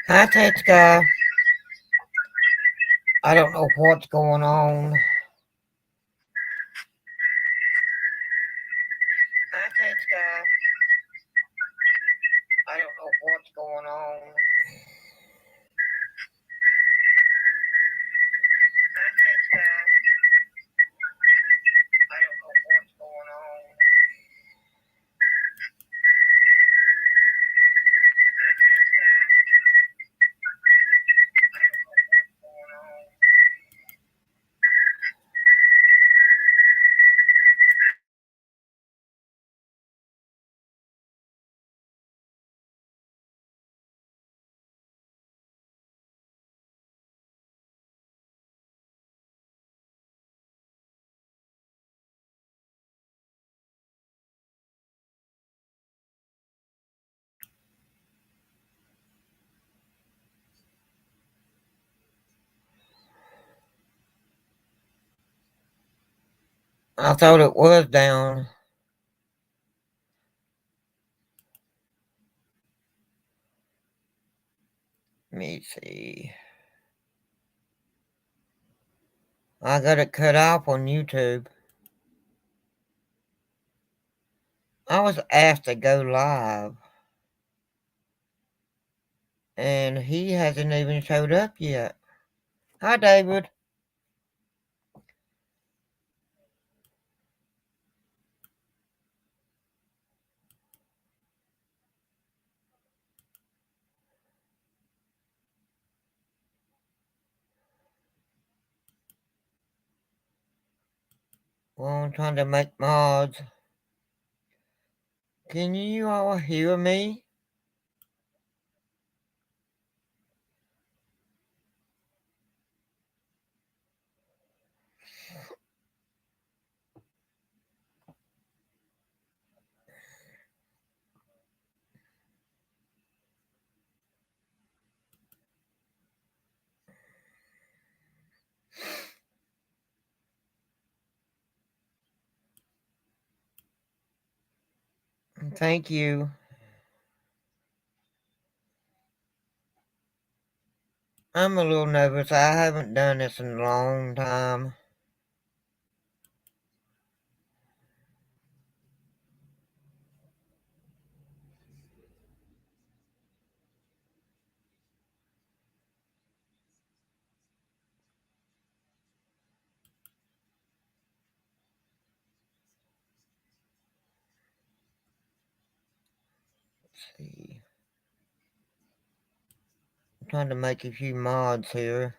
Hi, Tetka. I don't know what's going on. Hi, Tetka. I don't know what's going on. Hi, Tetka. I don't know what's going on. Hi, Tetka. I don't know what's going on. I thought it was down. Let me see. I got it cut off on YouTube. I was asked to go live, and he hasn't even showed up yet. Hi, David. Well, I'm trying to make mods. Can you all hear me? Thank you. I'm a little nervous. I haven't done this in a long time. Let's see. I'm trying to make a few mods here.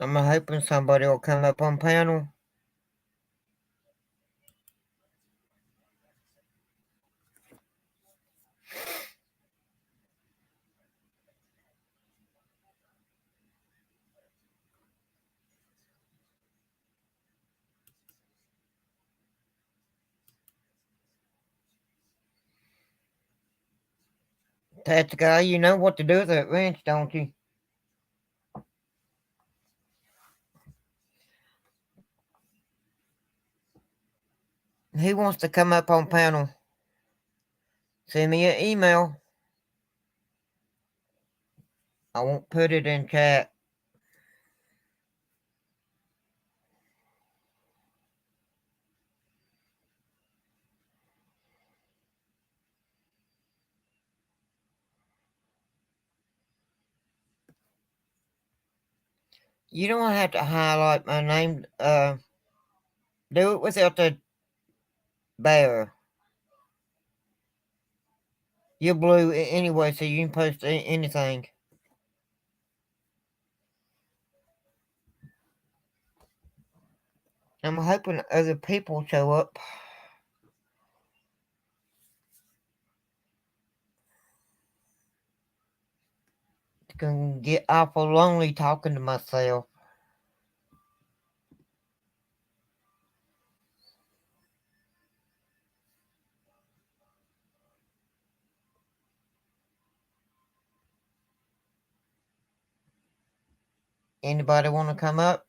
I'm hoping somebody will come up on panel. That's the guy. You know what to do with that wrench, don't you? He wants to come up on panel. Send me an email. I won't put it in chat. You don't have to highlight my name. Do it without the bear. You're blue anyway, so you can post anything. I'm hoping other people show up. It's gonna get awful lonely talking to myself. Anybody want to come up?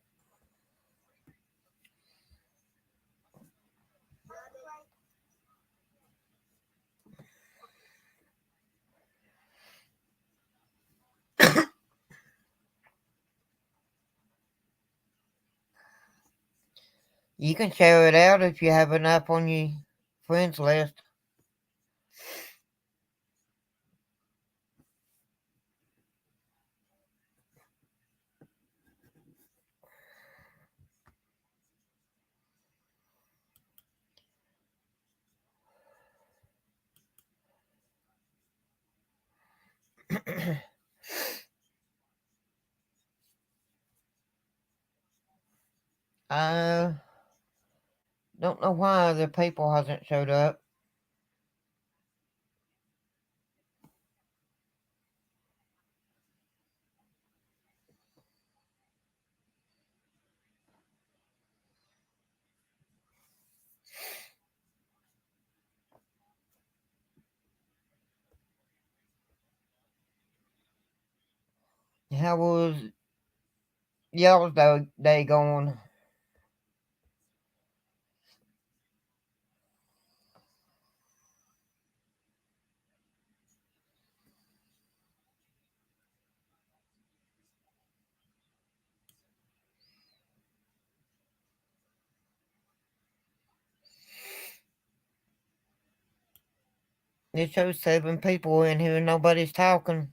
You can share it out if you have enough on your friends list. I don't know why the people hasn't showed up. How was y'all's day going? It shows 7 people in here and nobody's talking.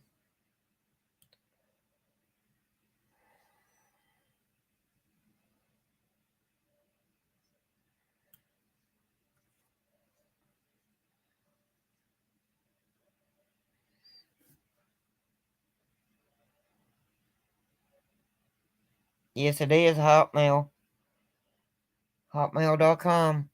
Yes, it is Hotmail. Hotmail.com.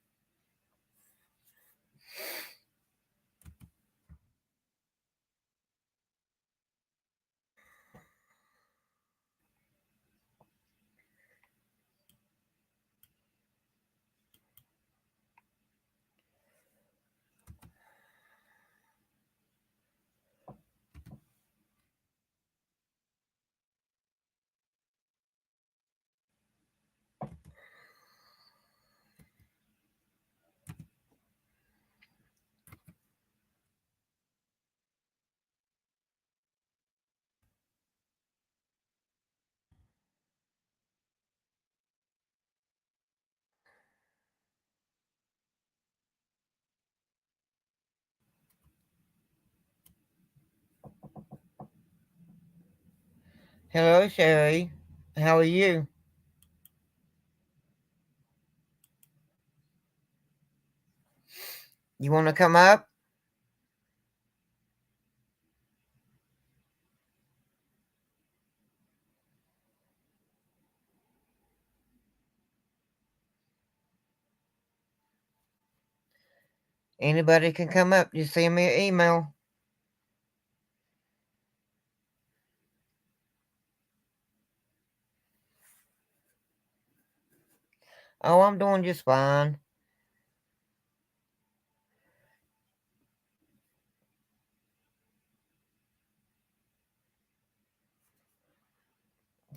Hello, Sherry. How are you? You want to come up? Anybody can come up. Just send me an email. Oh, I'm doing just fine.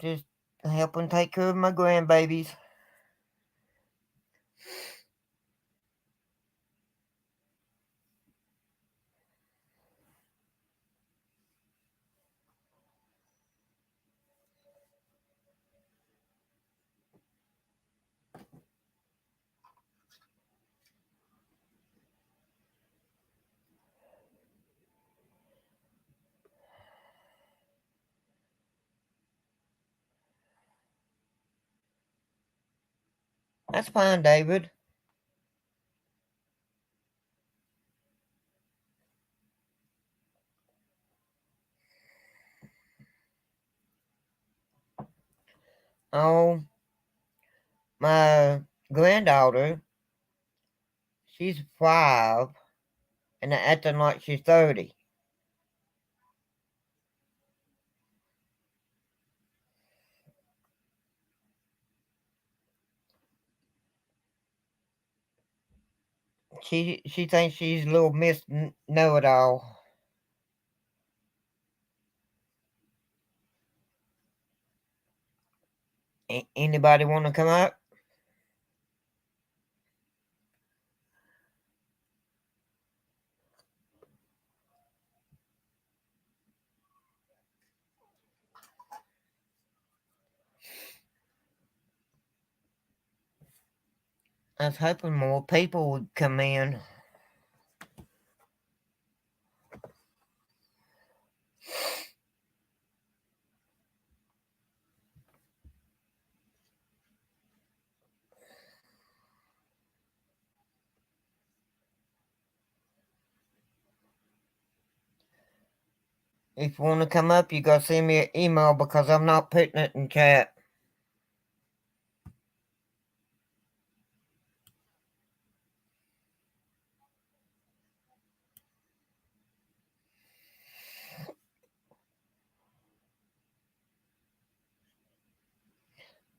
Just helping take care of my grandbabies. That's fine, David. Oh, my granddaughter, she's 5 and acting like she's 30. She thinks she's little Miss Know-it-all. Anybody want to come up? I was hoping more people would come in. If you want to come up, you gotta send me an email because I'm not putting it in chat.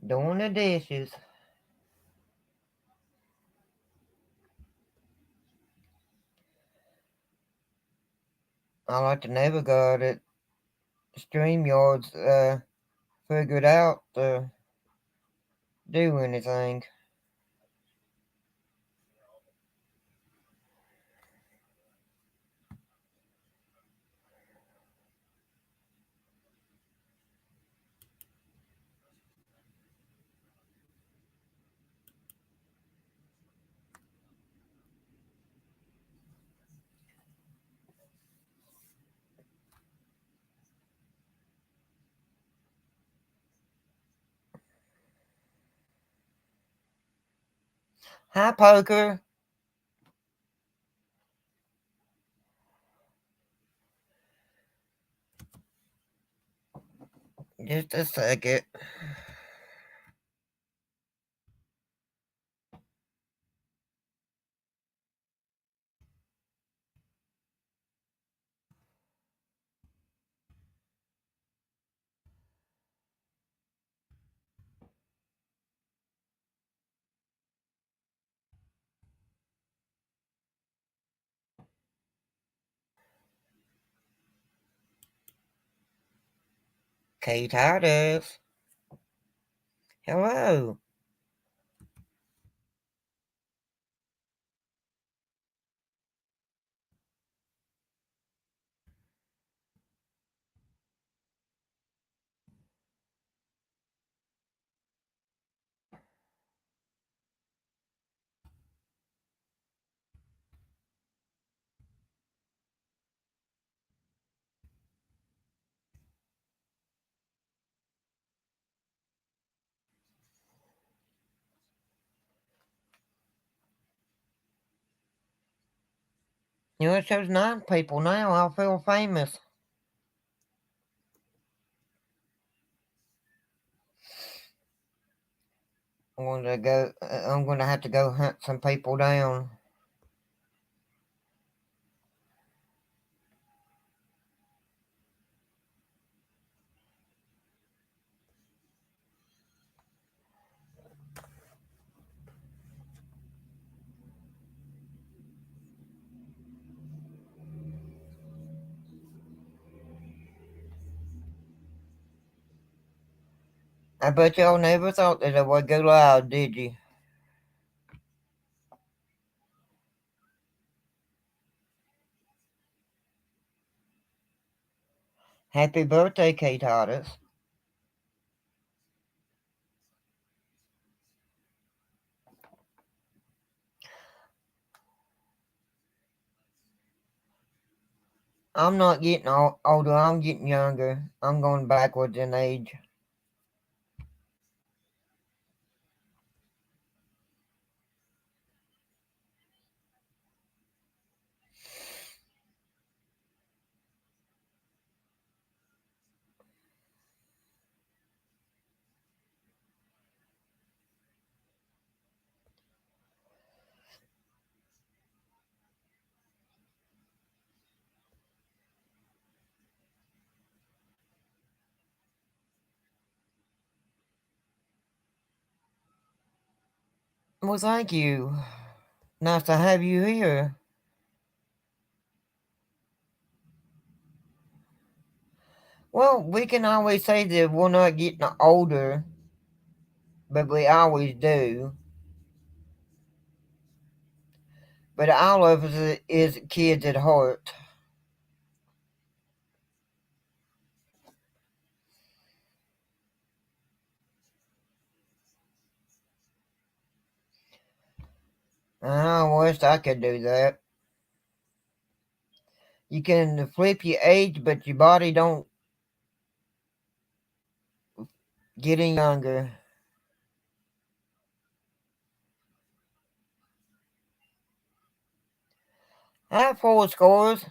Doing the dishes. I like to never got it. StreamYard's figured out to do anything. Hi, Poker. Just a second. Kate Titus. Hello. You know, it shows 9 people now. I feel famous. I'm gonna have to go hunt some people down. I bet y'all never thought that I would go live, did you? Happy birthday, Kate Titus. I'm not getting older, I'm getting younger. I'm going backwards in age. Well, thank you. Nice to have you here. Well, we can always say that we're not getting older. but we always do. But all of us is kids at heart. I wish I could do that. You can flip your age, but your body don't get any younger. I have 4 scores.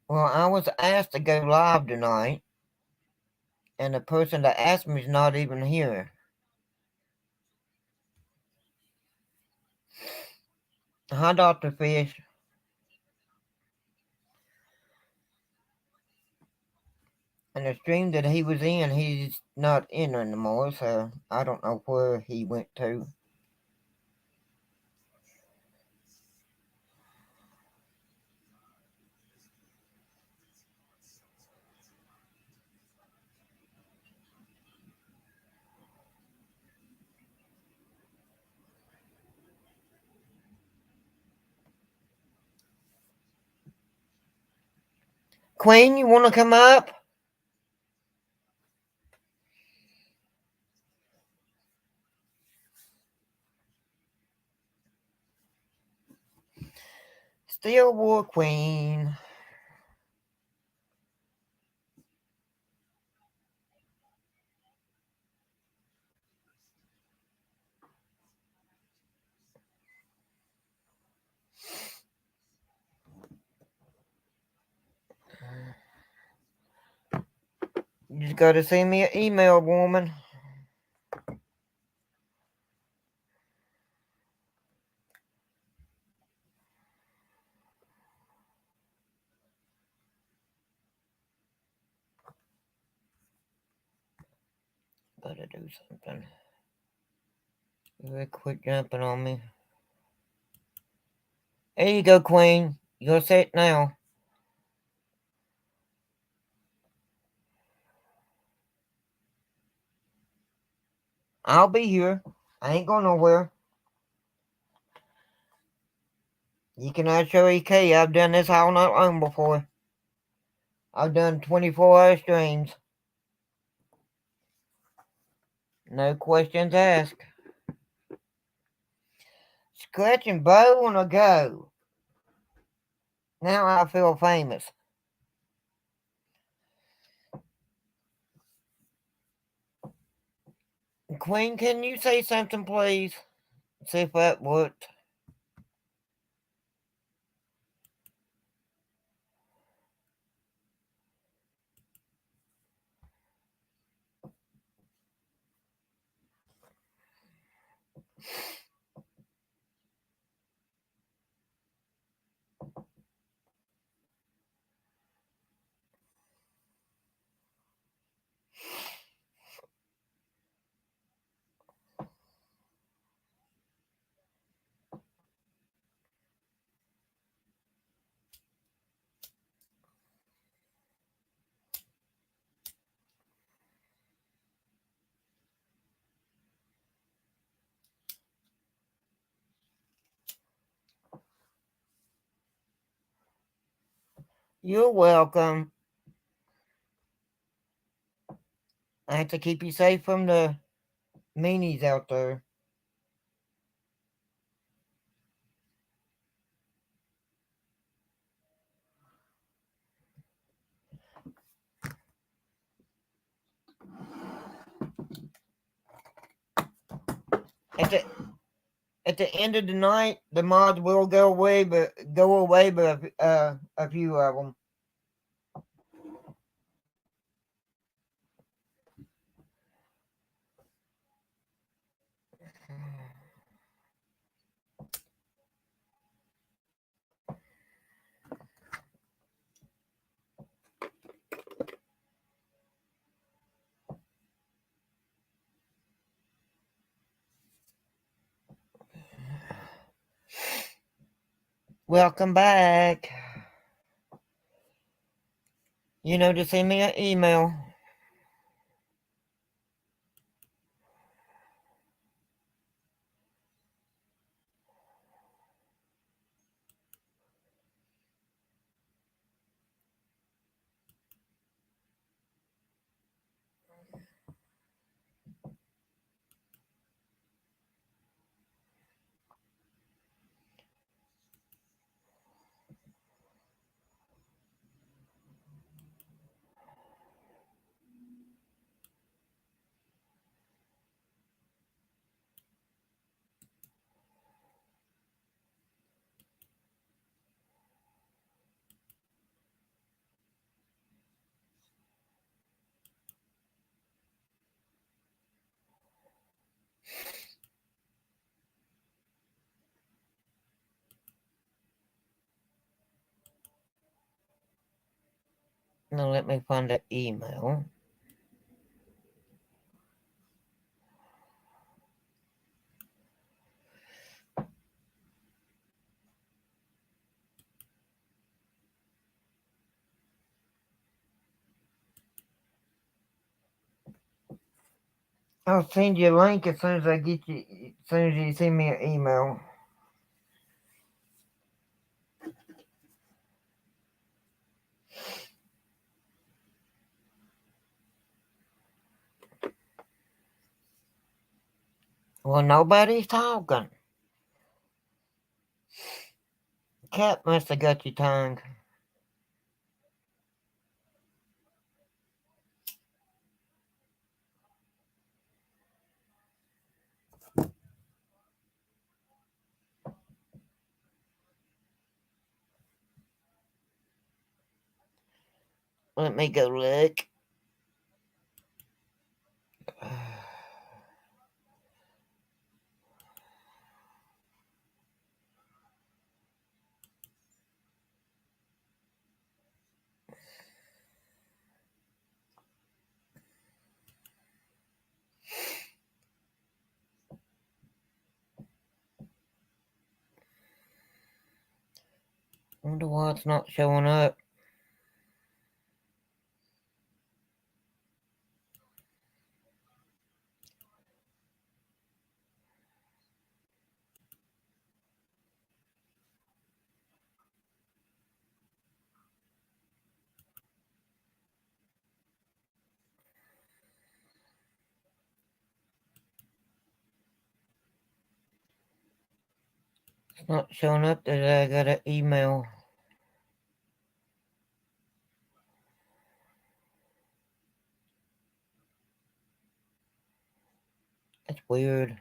Well, I was asked to go live tonight, and the person that asked me is not even here. Hi, Dr. Fish. And the stream that he was in, he's not in anymore, so I don't know where he went to. Queen, you want to come up? Steel War Queen. You just got to send me an email, woman. Gotta do something. Very quick jumping on me. There you go, Queen. You're set now. I'll be here. I ain't going nowhere. You can ask your EK. I've done this all night long before. I've done 24-hour streams. No questions asked. Scratch and bow on a go. Now I feel famous. Queen, can you say something, please? See if that worked. You're welcome. I have to keep you safe from the meanies out there. At the at the end of the night, the mods will go away, but a few of them. Welcome back. You know to send me an email. Now let me find that email. I'll send you a link as soon as as soon as you send me an email. Well, nobody's talking. Cat must have got your tongue. Let me go look. Wonder why it's not showing up. It's not showing up that I got an email. That's weird.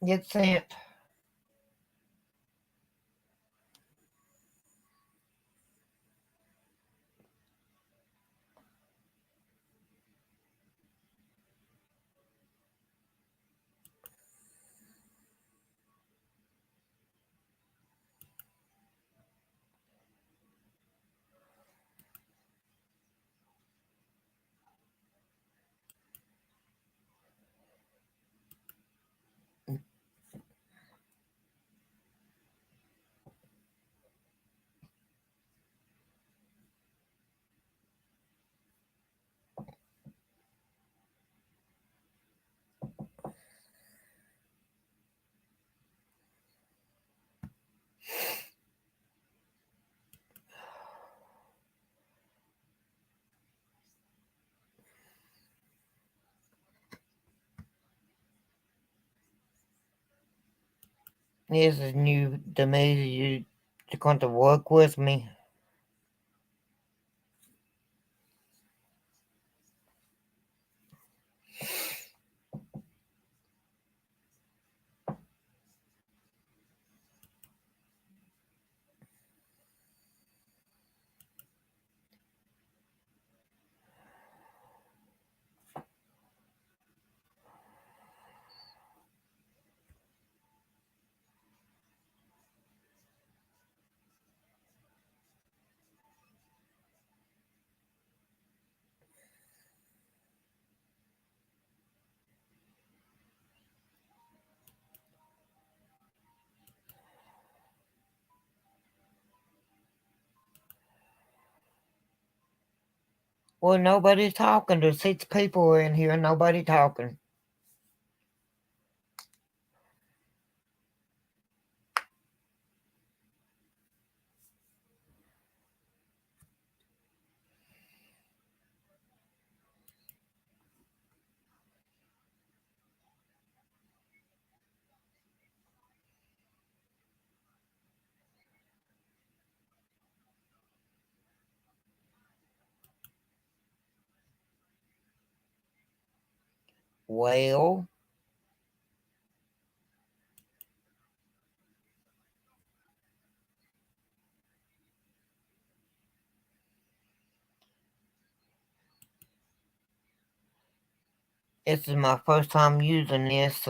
Get sent. This is new to me. You going to work with me. Well, nobody's talking. There's 6 people in here. Nobody talking. Well, this is my first time using this.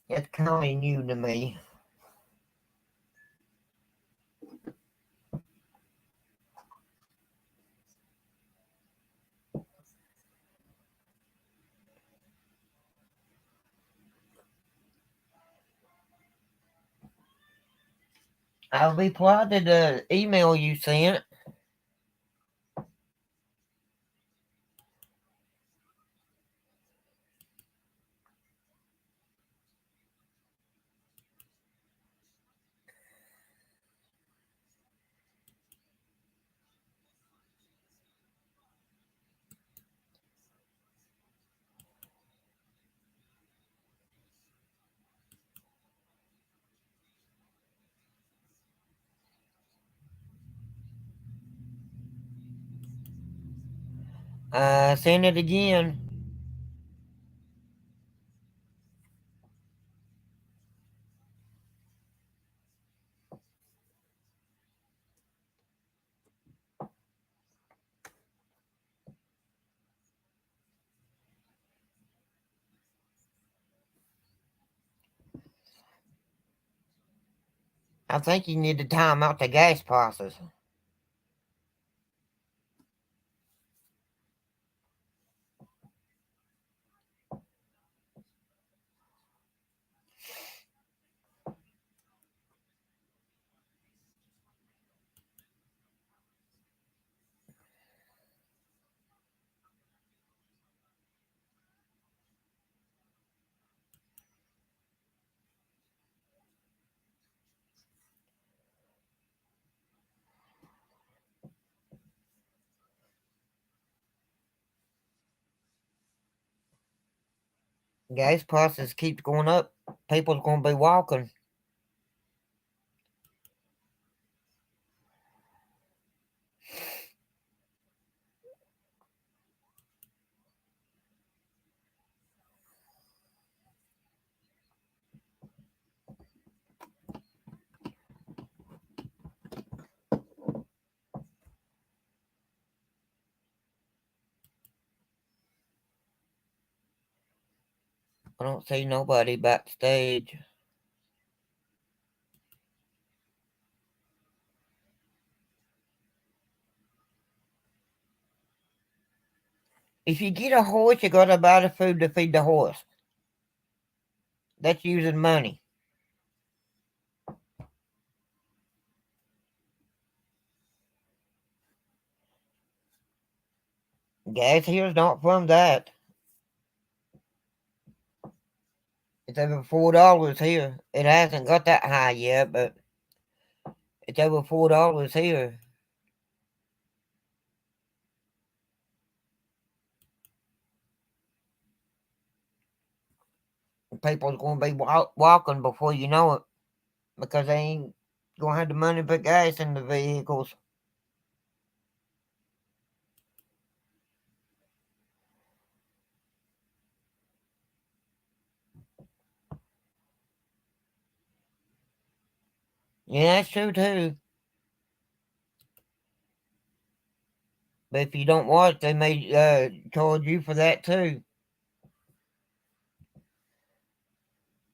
It's kind of new to me. I'll reply to the email you sent. Send it again. I think you need to time out the gas prices. Gas prices keep going up. People's gonna be walking. I don't see nobody backstage. If you get a horse, you gotta buy the food to feed the horse. That's using money. Gas here's not from that. It's over $4 here. It hasn't got that high yet, but it's over $4 here. people's going to be walking before you know it because they ain't going to have the money to put gas in the vehicles. Yeah, that's true too. But if you don't watch, they may charge you for that too.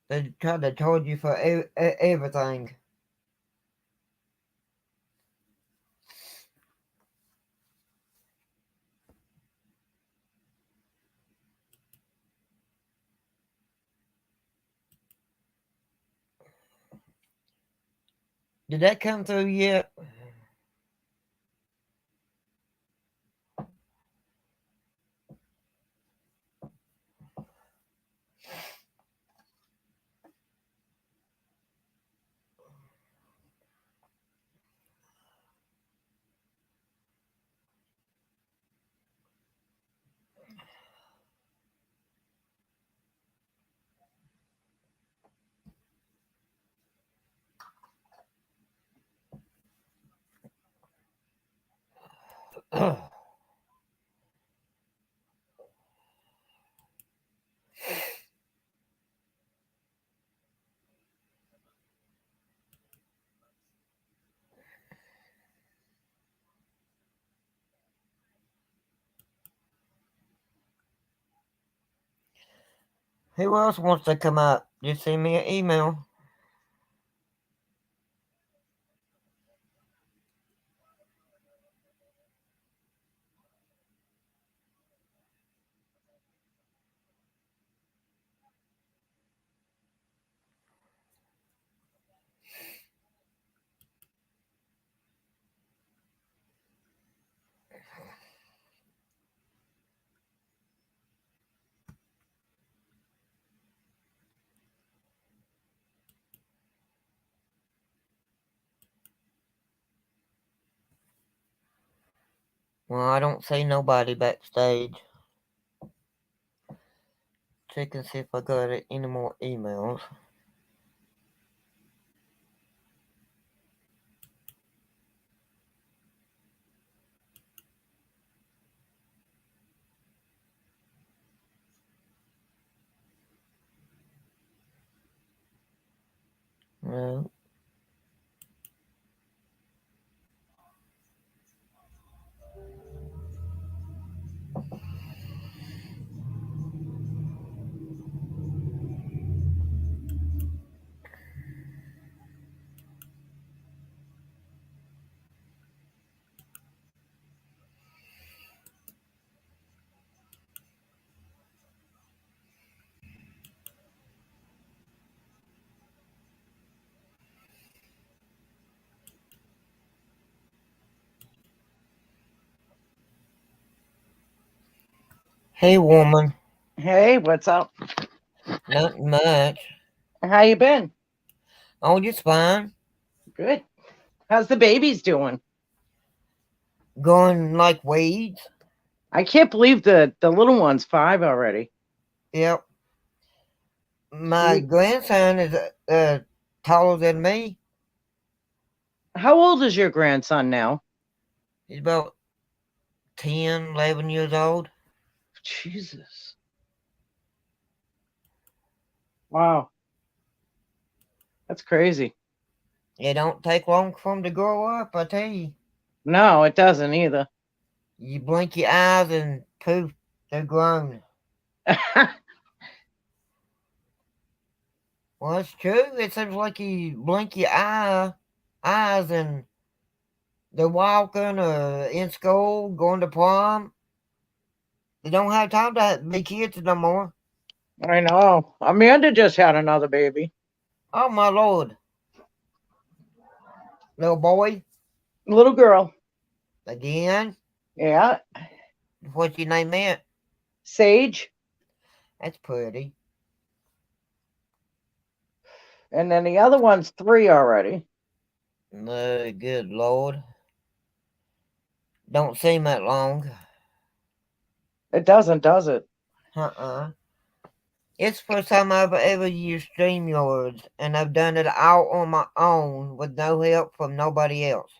They try to charge you for everything. Did that come through yet? Who else wants to come up? Just send me an email. Well, I don't see nobody backstage. Check and see if I got any more emails. No. Hey, woman. Hey, what's up? Not much. How you been? Oh, just fine. Good. How's the babies doing? Going like weeds. I can't believe the little one's 5 already. Yep. My You, grandson is taller than me. how old is your grandson now? He's about 10, 11 years old. Jesus. Wow. That's crazy. It don't take long for him to grow up, I tell you. No, it doesn't either. You blink your eyes and poof, they're grown. Well, it's true. It seems like you blink your eyes and they're walking or in school, going to prom. They don't have time to be kids no more. I know. Amanda just had another baby. Oh, my Lord. Little boy, Little girl. again. Yeah. What's your name it? Sage. That's pretty. And then the other one's 3 already. No, good Lord. Don't seem that long. It doesn't, does it? Uh-uh. It's the first time I've ever used StreamYards, and I've done it all on my own with no help from nobody else.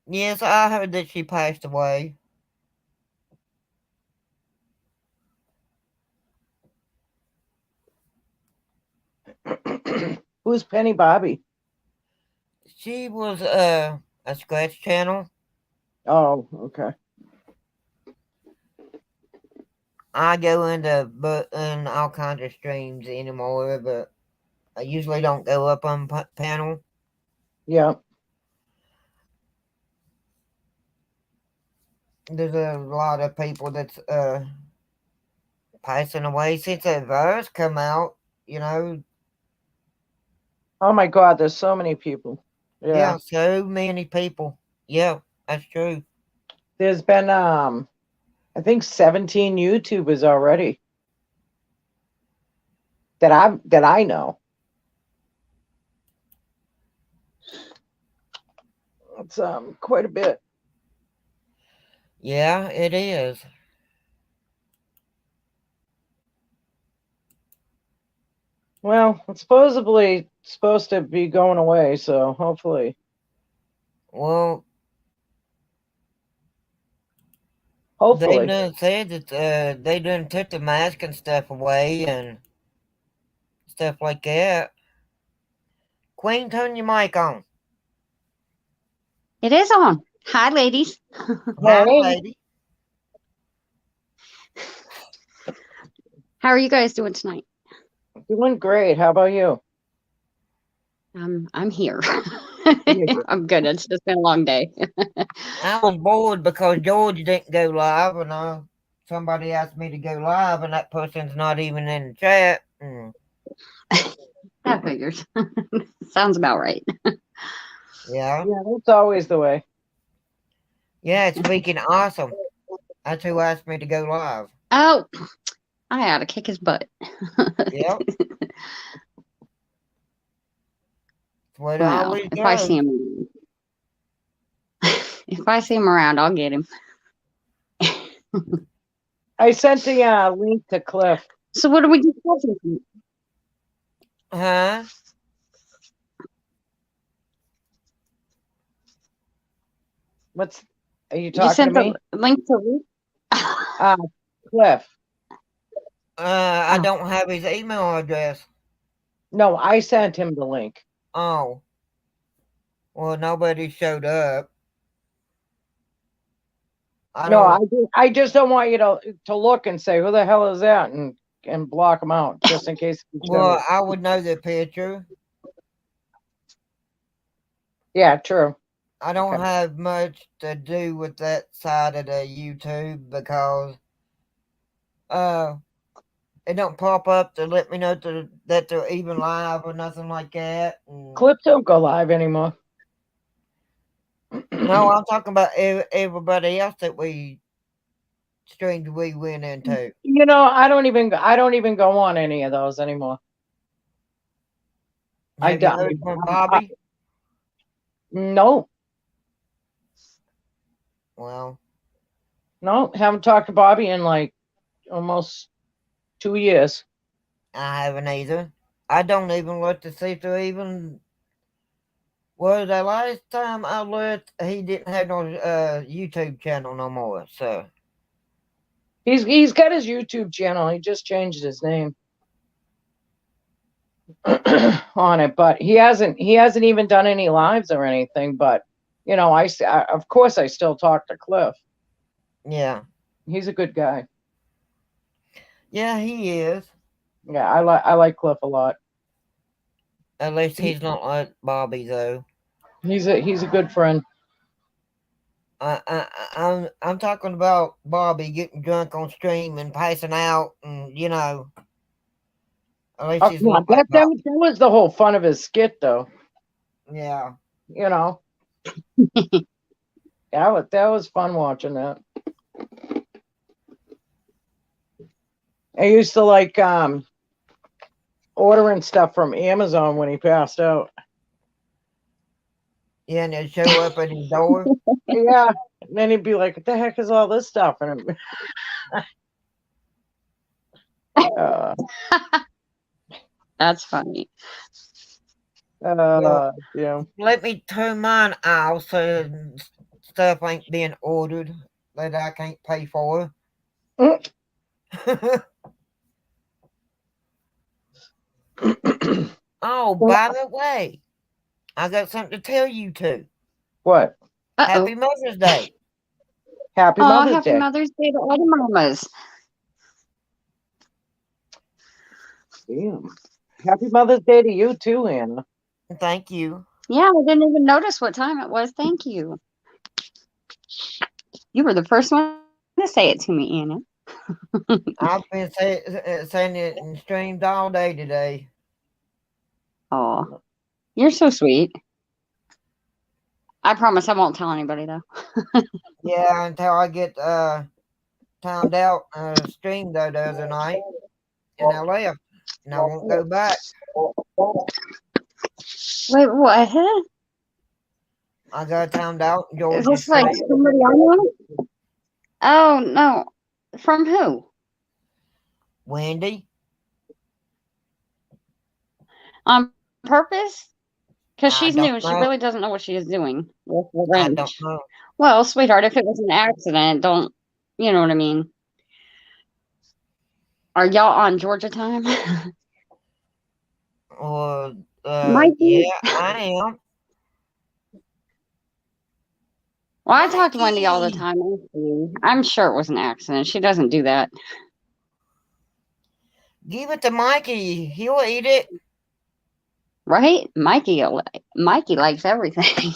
Yes, I heard that she passed away. Who's Penny Bobby? She was a scratch channel. Oh, okay. I go into in all kinds of streams anymore, but I usually don't go up on panel. Yeah. There's a lot of people that's passing away since that virus come out. You know, Oh my God, there's so many people. yeah, Yeah. so many people. Yeah, that's true. There's been I think 17 YouTubers already that I know. It's quite a bit. Yeah, it is. Well, it's supposedly supposed to be going away, so hopefully. Well, they Hopefully. done said that they done took the mask and stuff away and stuff like that. Queen, turn your mic on. It is on. Hi, ladies. Hi, Hey, lady. How are you guys doing tonight? doing great. How about you? I'm here. Yeah. I'm good. It's just been a long day. I was bored because George didn't go live, and somebody asked me to go live, and that person's not even in the chat. That figures. Sounds about right. Yeah, Yeah, that's always the way. yeah, it's freaking awesome. That's who asked me to go live. Oh, I ought to kick his butt. Yep, that's where it Well, always if I see goes. him, if I see him around, I'll get him. I sent the link to Cliff. So, what are we discussing? Huh? Are you You talking to sent me? the link to Cliff. I Oh. don't have his email address. No, I sent him the link. Oh, well, nobody showed up. I No, don't. I just don't want you to look and say who the hell is that and block him out just in case he Well, shows. I would know the picture. Yeah, true. I don't Okay. have much to do with that side of the YouTube because uh it don't pop up to let me know that they're even live or nothing like that. Cliff don't go live anymore. No, I'm talking about everybody else that we went into. You know, I don't even go on any of those anymore. I Have you don't. heard from Bobby? No, Well, no, haven't talked to Bobby in like almost 2 years. I haven't either. I don't even look to see if they're even. Well, the last time I looked, he didn't have no YouTube channel no more. So He's got his YouTube channel. He just changed his name on it, but he hasn't even done any lives or anything. But you know, of course I still talk to Cliff. yeah, He's a good guy. yeah, he is. Yeah, I like Cliff a lot. At least he's not like Bobby though. He's a good friend. I'm talking about Bobby getting drunk on stream and passing out, and at least Oh, he's yeah, not like Bobby. that was the whole fun of his skit, though. Yeah, You know, that was fun watching that. I used to like ordering stuff from Amazon when he passed out. Yeah, and it'd show up at his door. Yeah. And then he'd be like, what the heck is all this stuff? And uh, That's funny. yeah. Let me turn mine off so stuff ain't being ordered that I can't pay for. Mm. Oh, by the way, I got something to tell you too. What? Happy Uh-oh. Mother's Day. Happy Oh, Mother's happy Day. Mother's Day to all the mamas. Damn. Happy Mother's Day to you too, Anna. Thank you. Yeah, I didn't even notice what time it was. Thank you. You were the first one to say it to me, Anna. I've been saying it in streams all day today. Oh, you're so sweet. I promise I won't tell anybody though. Yeah, until I get timed out stream though the other night, and I left, and I won't go back. Wait, what? I got timed out in Is Georgia this like State. somebody I know? Oh no. From who? Wendy, On purpose? Because I she's don't new and she know. really doesn't know what she is doing with the I don't wrench. know. Well, sweetheart, if it was an accident, don't you know what I mean? Are y'all on Georgia time? Or Mikey? yeah, I am. Well, I talk to Wendy all the Mikey, time. I'm sure it was an accident. She doesn't do that. give it to Mikey. He'll eat it. Right? Mikey likes everything.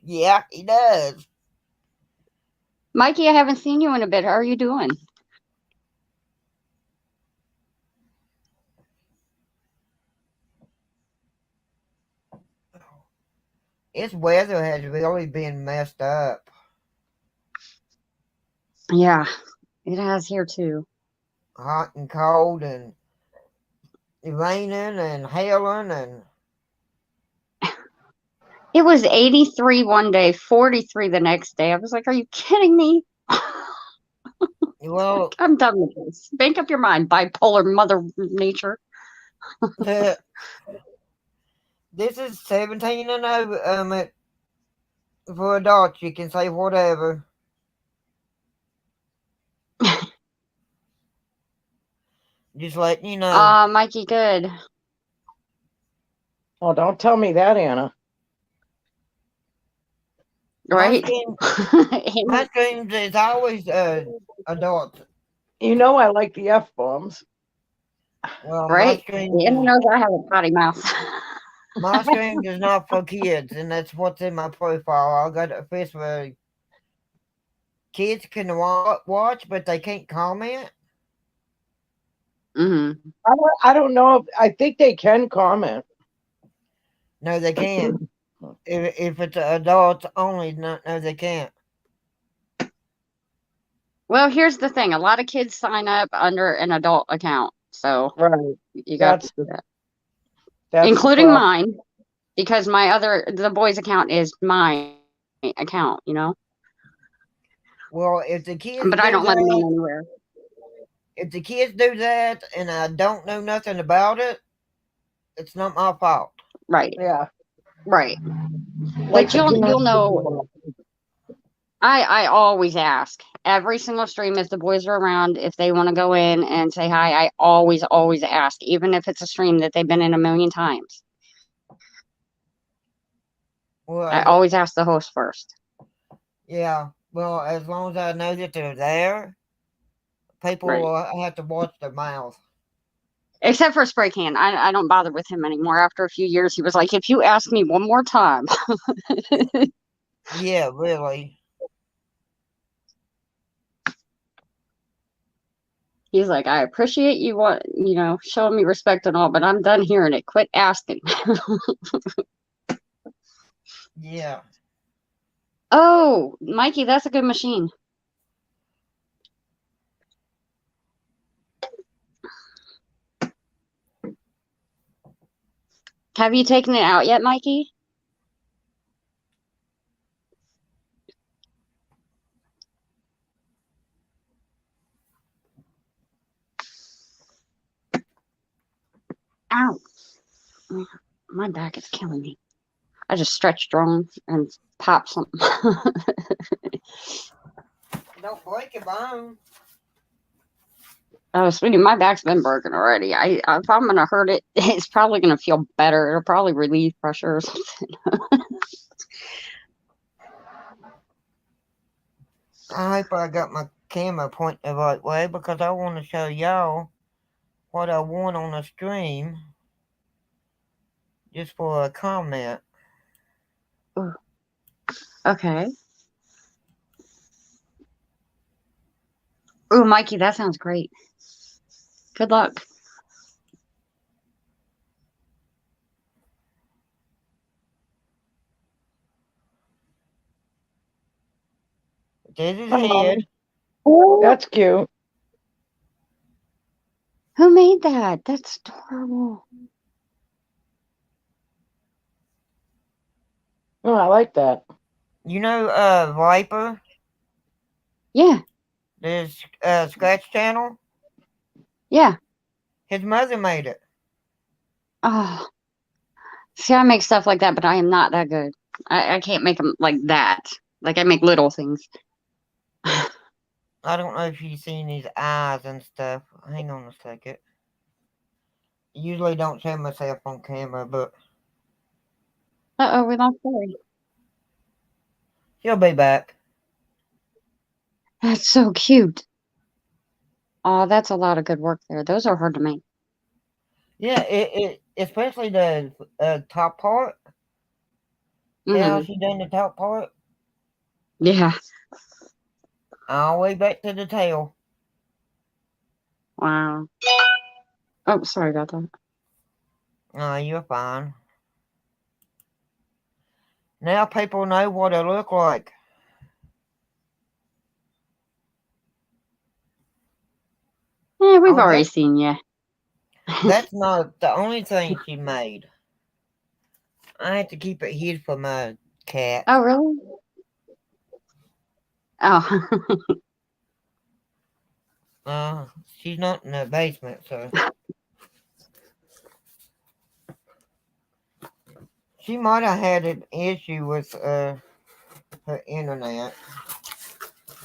Yeah, he does. Mikey, I haven't seen you in a bit. How are you doing? Its weather has really been messed up. Yeah, it has here too. Hot and cold and raining and hailing and It was 83 one day, 43 the next day. I was like, are you kidding me? well, I'm done with this. Make up your mind, bipolar mother nature. this is 17 and over. For adults, you can say whatever. Just letting you know. Mikey, good. Oh, don't tell me that, Anna. Right? My streams is always adults. You know I like the F-bombs. Well, Right? Anna knows I have a potty mouth. my streams is not for kids, and that's what's in my profile. I got a face where kids can watch, but they can't comment. Mm-hmm. I don't know if I think they can comment. No, they can't. If it's adults only, no, they can't. Well, here's the thing. A lot of kids sign up under an adult account. So Right. you got to do that. Including mine, because the boys' account is my account, you know? Well, if the kids But I don't let them in anywhere. If the kids do that and I don't know nothing about it, it's not my fault. Right. Yeah. Right. But you'll know. I always ask every single stream if the boys are around, if they want to go in and say hi. I always ask, even if it's a stream that they've been in a million times. Well, I always ask the host first. Yeah. Well, as long as I know that they're there, people will have to watch their mouth. Except for Spray Can. I don't bother with him anymore. After a few years, he was like, if you ask me one more time. Yeah, really. He's like, I appreciate you showing me respect and all, but I'm done hearing it. Quit asking. Yeah. Oh, Mikey, that's a good machine. Have you taken it out yet, Mikey? Ow. My back is killing me. I just stretched strong and popped something. Don't break your bone. Oh, sweetie, my back's been broken already. If I'm gonna hurt it, it's probably gonna feel better. It'll probably relieve pressure or something. I hope I got my camera pointed the right way because I want to show y'all what I want on the stream just for a comment. Okay. Oh, Mikey, that sounds great. Good luck. There's his Hello. head. That's cute. Who made that? That's adorable. Oh, I like that. You know, Viper, Yeah, this Scratch Channel. yeah. His mother made it. Oh, see, I make stuff like that, but I am not that good. I can't make them like that. Like I make little things. I don't know if you've seen his eyes and stuff. Hang on a second. Usually don't show myself on camera, but Uh-oh, we lost Corey. he'll be back. That's so cute. Oh, that's a lot of good work there. Those are hard to make. Yeah, it especially the top part. See how Mhm. she done the top part? Yeah. All the way back to the tail. Wow. Oh, sorry about that. Oh, you're fine. Now people know what it look like. Yeah, we've Oh, already seen you. That's not the only thing she made. I have to keep it hid from my cat. Oh, really? Oh. She's not in the basement, so she might have had an issue with her internet.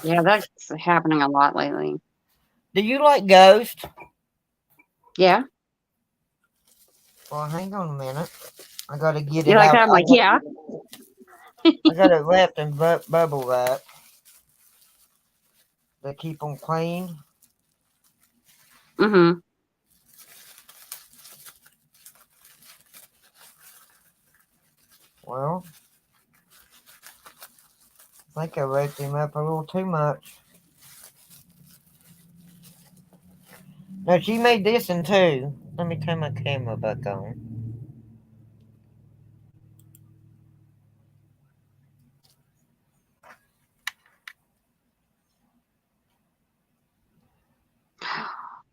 Yeah, that's happening a lot lately. Do you like Ghost? Yeah. Well, hang on a minute. I gotta get You it like out. that? I'm like, yeah. I got it wrapped in bubble wrap to keep them clean. Mm-hmm. Well, I think I wrapped him up a little too much. No, she made this in two. Let me turn my camera back on.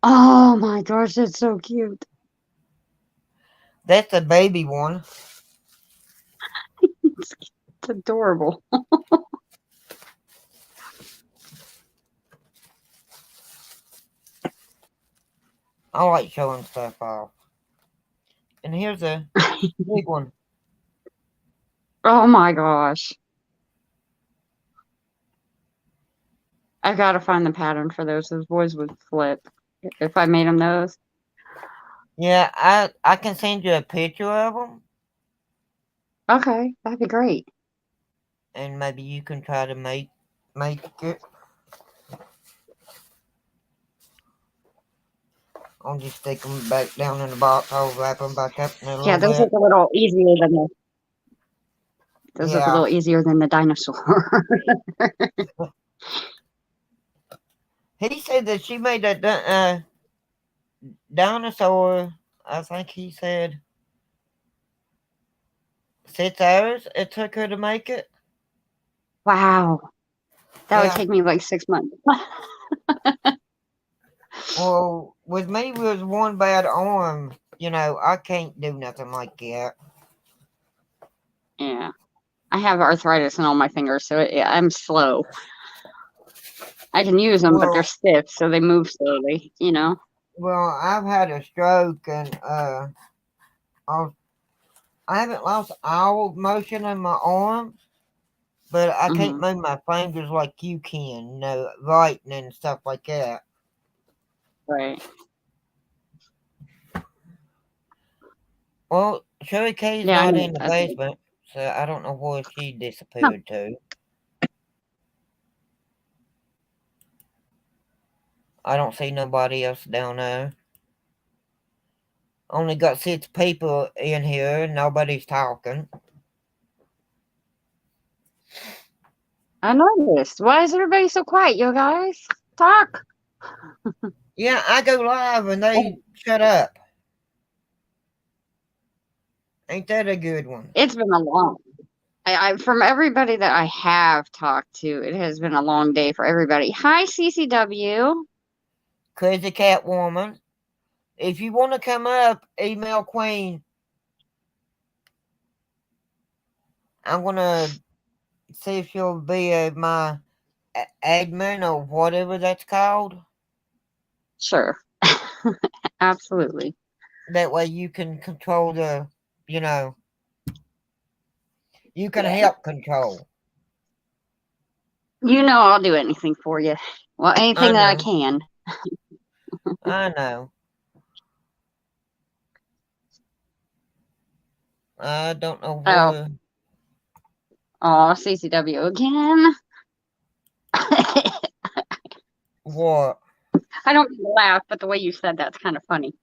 Oh my gosh, that's so cute. That's a baby one. It's adorable. I like showing stuff off. And here's a big one. Oh my gosh. I gotta find the pattern for those. Those boys would flip if I made them those. Yeah, I can send you a picture of them, Okay, that'd be great. and maybe you can try to make it. I'll just stick them back down in the box. I'll wrap them back up in a little Yeah, those bit. look a little easier than the. Those look a Yeah. little easier than the dinosaur. He said that she made that dinosaur. I think he said 6 hours it took her to make it. Wow, that would Yeah. take me like 6 months. Well, with me with one bad arm, I can't do nothing like that. Yeah, I have arthritis in all my fingers, so I'm slow. I can use them, but they're Well, stiff, so they move slowly. Well, I've had a stroke and I haven't lost all motion in my arms, but I can't Hmm. move my fingers like you can, writing and stuff like that. Right. Well, Sherry Kay's Yeah, I not know. in the basement, so I don't know where she Huh. disappeared to. I don't see nobody else down there. Only got 6 people in here, nobody's talking. I noticed. Why is everybody so quiet, you guys? Talk. Yeah, I go live and they shut up. Ain't that a good one? It's been a long. From everybody that I have talked to, it has been a long day for everybody. Hi, CCW. Crazy Cat Woman. If you want to come up, email Queen. I'm going to see if she'll be my admin or whatever that's called. Sure. Absolutely. That way you can control you know, you can Yeah. help control. You know I'll do anything for you. Well, anything I that I know. can. I know. I don't know Oh, where. oh, CCW again. What? I don't mean to laugh, but the way you said that's kind of funny.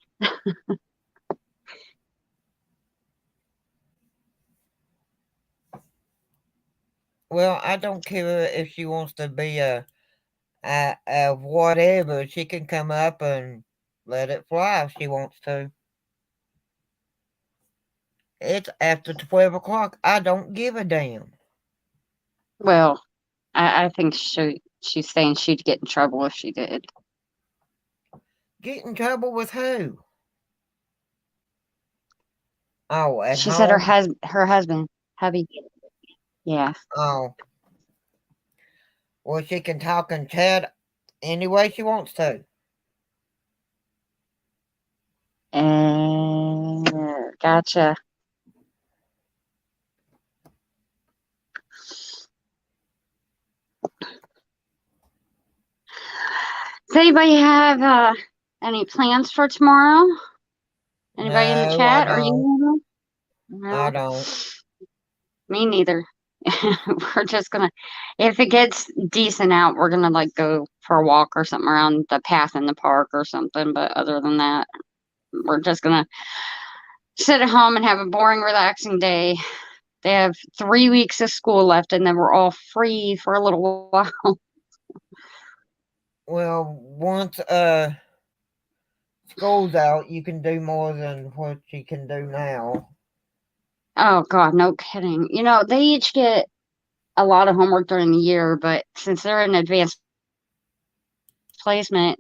Well, I don't care if she wants to be a whatever. She can come up and let it fly if she wants to. It's after 12 o'clock. I don't give a damn. Well, I think she's saying she'd get in trouble if she did. Get in trouble with who? Oh, at She said her home? husband, hubby. Yeah. Oh. Well, she can talk and chat any way she wants to. Gotcha. Does anybody have any plans for tomorrow? Anybody in the No, I chat? Are don't. you? I No, don't. me neither. We're just gonna, if it gets decent out, we're gonna like go for a walk or something around the path in the park or something. But other than that, we're just gonna sit at home and have a boring, relaxing day. They have 3 weeks of school left, and then we're all free for a little while. Well, once school's out, you can do more than what you can do now. Oh God, no kidding. You know, they each get a lot of homework during the year, but since they're in advanced placement,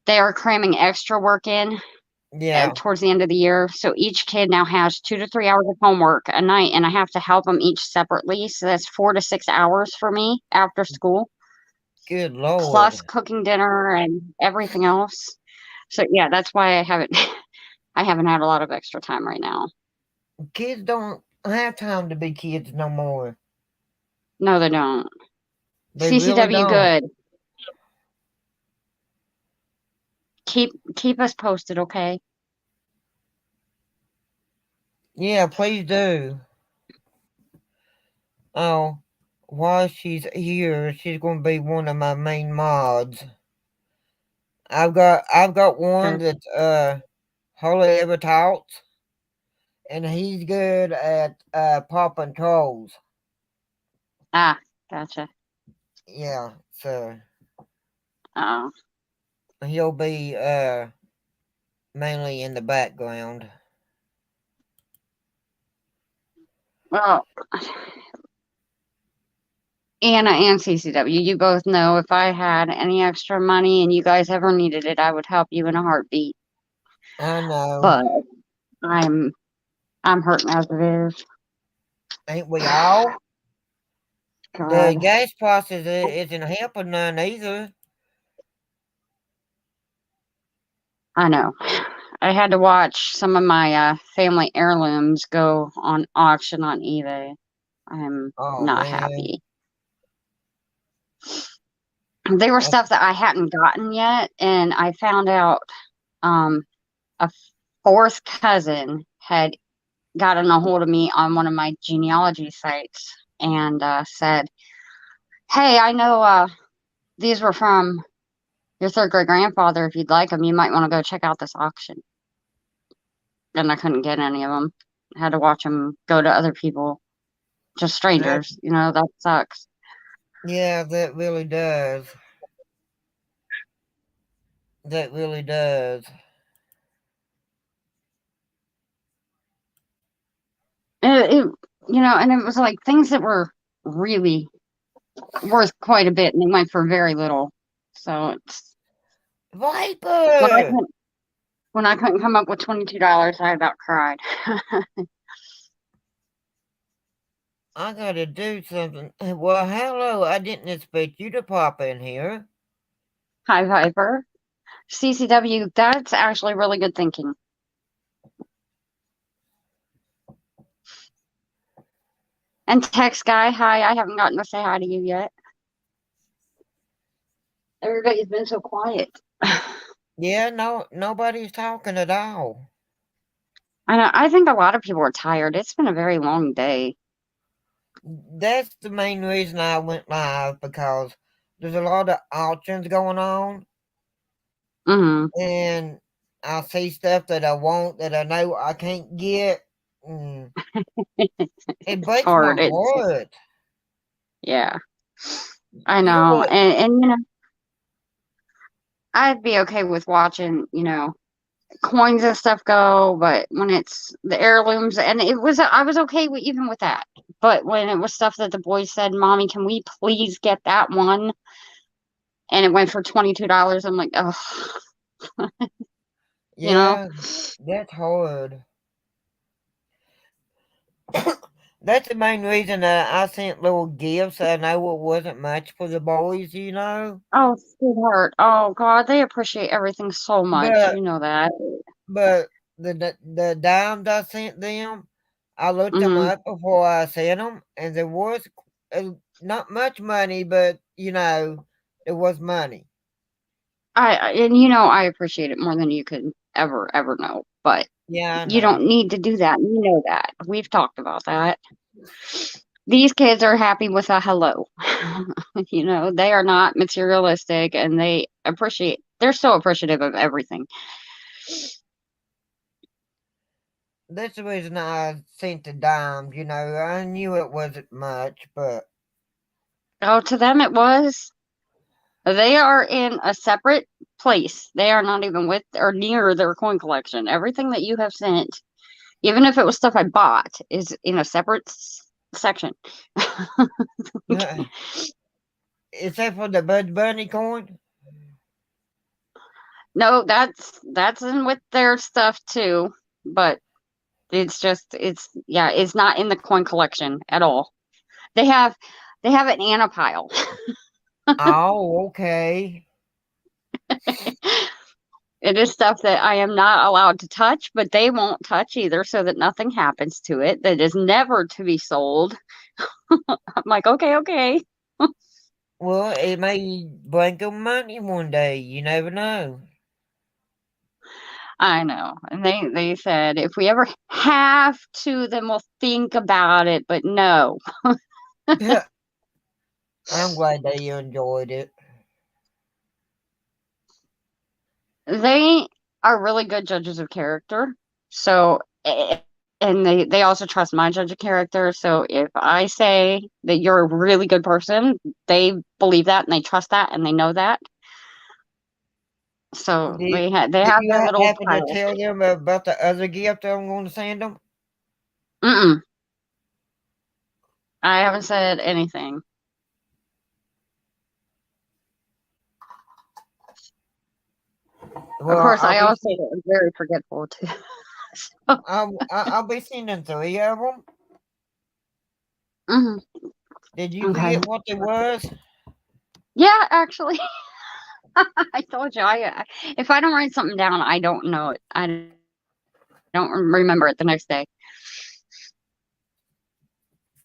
they are cramming extra work in Yeah, towards the end of the year. So each kid now has 2 to 3 hours of homework a night, and I have to help them each separately. So that's 4 to 6 hours for me after school, good Lord. plus cooking dinner and everything else. So yeah, that's why I haven't I haven't had a lot of extra time right now. Kids don't have time to be kids no more. No, they don't. They really CCW don't. good. Keep us posted, okay? Yeah, please do. Oh, while she's here, she's going to be one of my main mods. I've got one Good. that's hardly ever talks, and he's good at popping trolls. Ah, gotcha. Yeah, so Oh. he'll be mainly in the background. Well, Anna and CCW, you both know if I had any extra money and you guys ever needed it, I would help you in a heartbeat. I know. But I'm I'm hurting as it is. Ain't we all? The God. gas prices isn't helping none either. I know. I had to watch some of my family heirlooms go on auction on eBay. I'm Oh not man, happy. They were that's, stuff that I hadn't gotten yet, and I found out um, a fourth cousin had gotten a hold of me on one of my genealogy sites and said, "Hey, I know these were from your third great grandfather. If you'd like them, you might want to go check out this auction." And I couldn't get any of them. I had to watch them go to other people, just that strangers. You know, that sucks. yeah, that really does. That really does. It, and it was like things that were really worth quite a bit, and they went for very little. So it's when I Viper! couldn't when I couldn't come up with $22, I about cried. I gotta do something. Well, hello, I didn't expect you to pop in here. Hi, Viper. CCW, that's actually really good thinking. And Text Guy, hi. I haven't gotten to say hi to you yet. Everybody's been so quiet. Yeah, no, nobody's talking at all. I know. I think a lot of people are tired. It's been a very long day. That's the main reason I went live, because there's a lot of auctions going on, Hmm. and I see stuff that I want that I know I can't get. And it It's breaks my hard. It's heart. Yeah, I You know know. what? And I'd be okay with watching, coins and stuff go, but when it's the heirlooms, and I was okay with even with that. But when it was stuff that the boys said, "Mommy, can we please get that one?" and it went for $22, I'm like, oh, you know. Yeah, that's hard. That's the main reason that I sent little gifts. I know it wasn't much for the boys, Oh, sweetheart. Oh God, they appreciate everything so much. but You know that. but the dimes I sent them, I looked them Hmm. up before I sent them, and there was not much money, but there was money. I appreciate it more than you could ever know. But Yeah, I you don't know. need to do that. You know that. We've talked about that. These kids are happy with a hello. They are not materialistic and they're so appreciative of everything. That's the reason I sent the dimes. I knew it wasn't much, but Oh, to them it was. They are in a separate place. They are not even with or near their coin collection. Everything that you have sent, even if it was stuff I bought, is in a separate section. except for the Bud Bunny coin. No, that's in with their stuff too, but it's not in the coin collection at all. They have an Anna pile. Oh, okay. It is stuff that I am not allowed to touch, but they won't touch either, so that nothing happens to it. That is never to be sold. I'm like, okay. Well, it may bring them money one day. You never know. I know. And they said if we ever have to, then we'll think about it. But no, I'm glad that you enjoyed it. they are really good judges of character. So, and they also trust my judge of character. So if I say that you're a really good person, they believe that and they trust that and they know that. So Did, they did have you their little happen to pile. tell them about the other gift I'm going to send them? Mm-mm. I haven't said anything. Of Well, course, I also am very forgetful too. So, I'll be sending 3 of them. mhm. Did you Okay. forget what they was? Yeah, actually, I told you, if I don't write something down, I don't know it. I don't remember it the next day.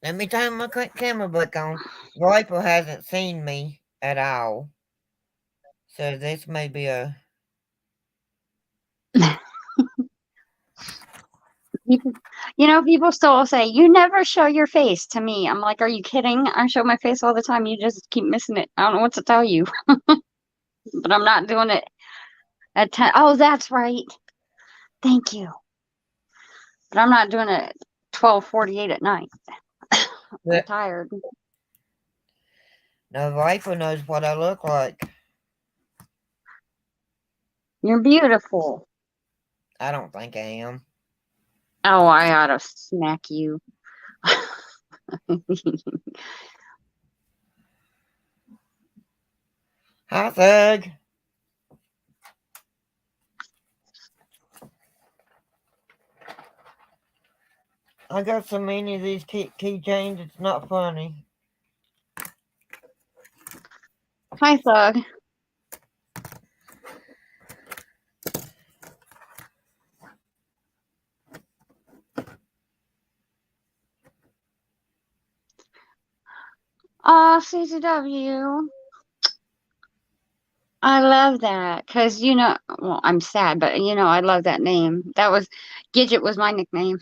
Let me turn my camera back on. Viper hasn't seen me at all. So this may be a... People still say, you never show your face to me. I'm like, are you kidding? I show my face all the time. You just keep missing it. I don't know what to tell you. But I'm not doing it at 10. Oh, that's right. Thank you. But I'm not doing it at 12:48 at night. Yeah. I'm tired. No, Viper knows what I look like. You're beautiful. I don't think I am. Oh, I ought to smack you. Hi, Thug. I got so many of these keychains, it's not funny. Hi, Thug. Oh, CCW. I love that because well, I'm sad, but I love that name. Gidget was my nickname.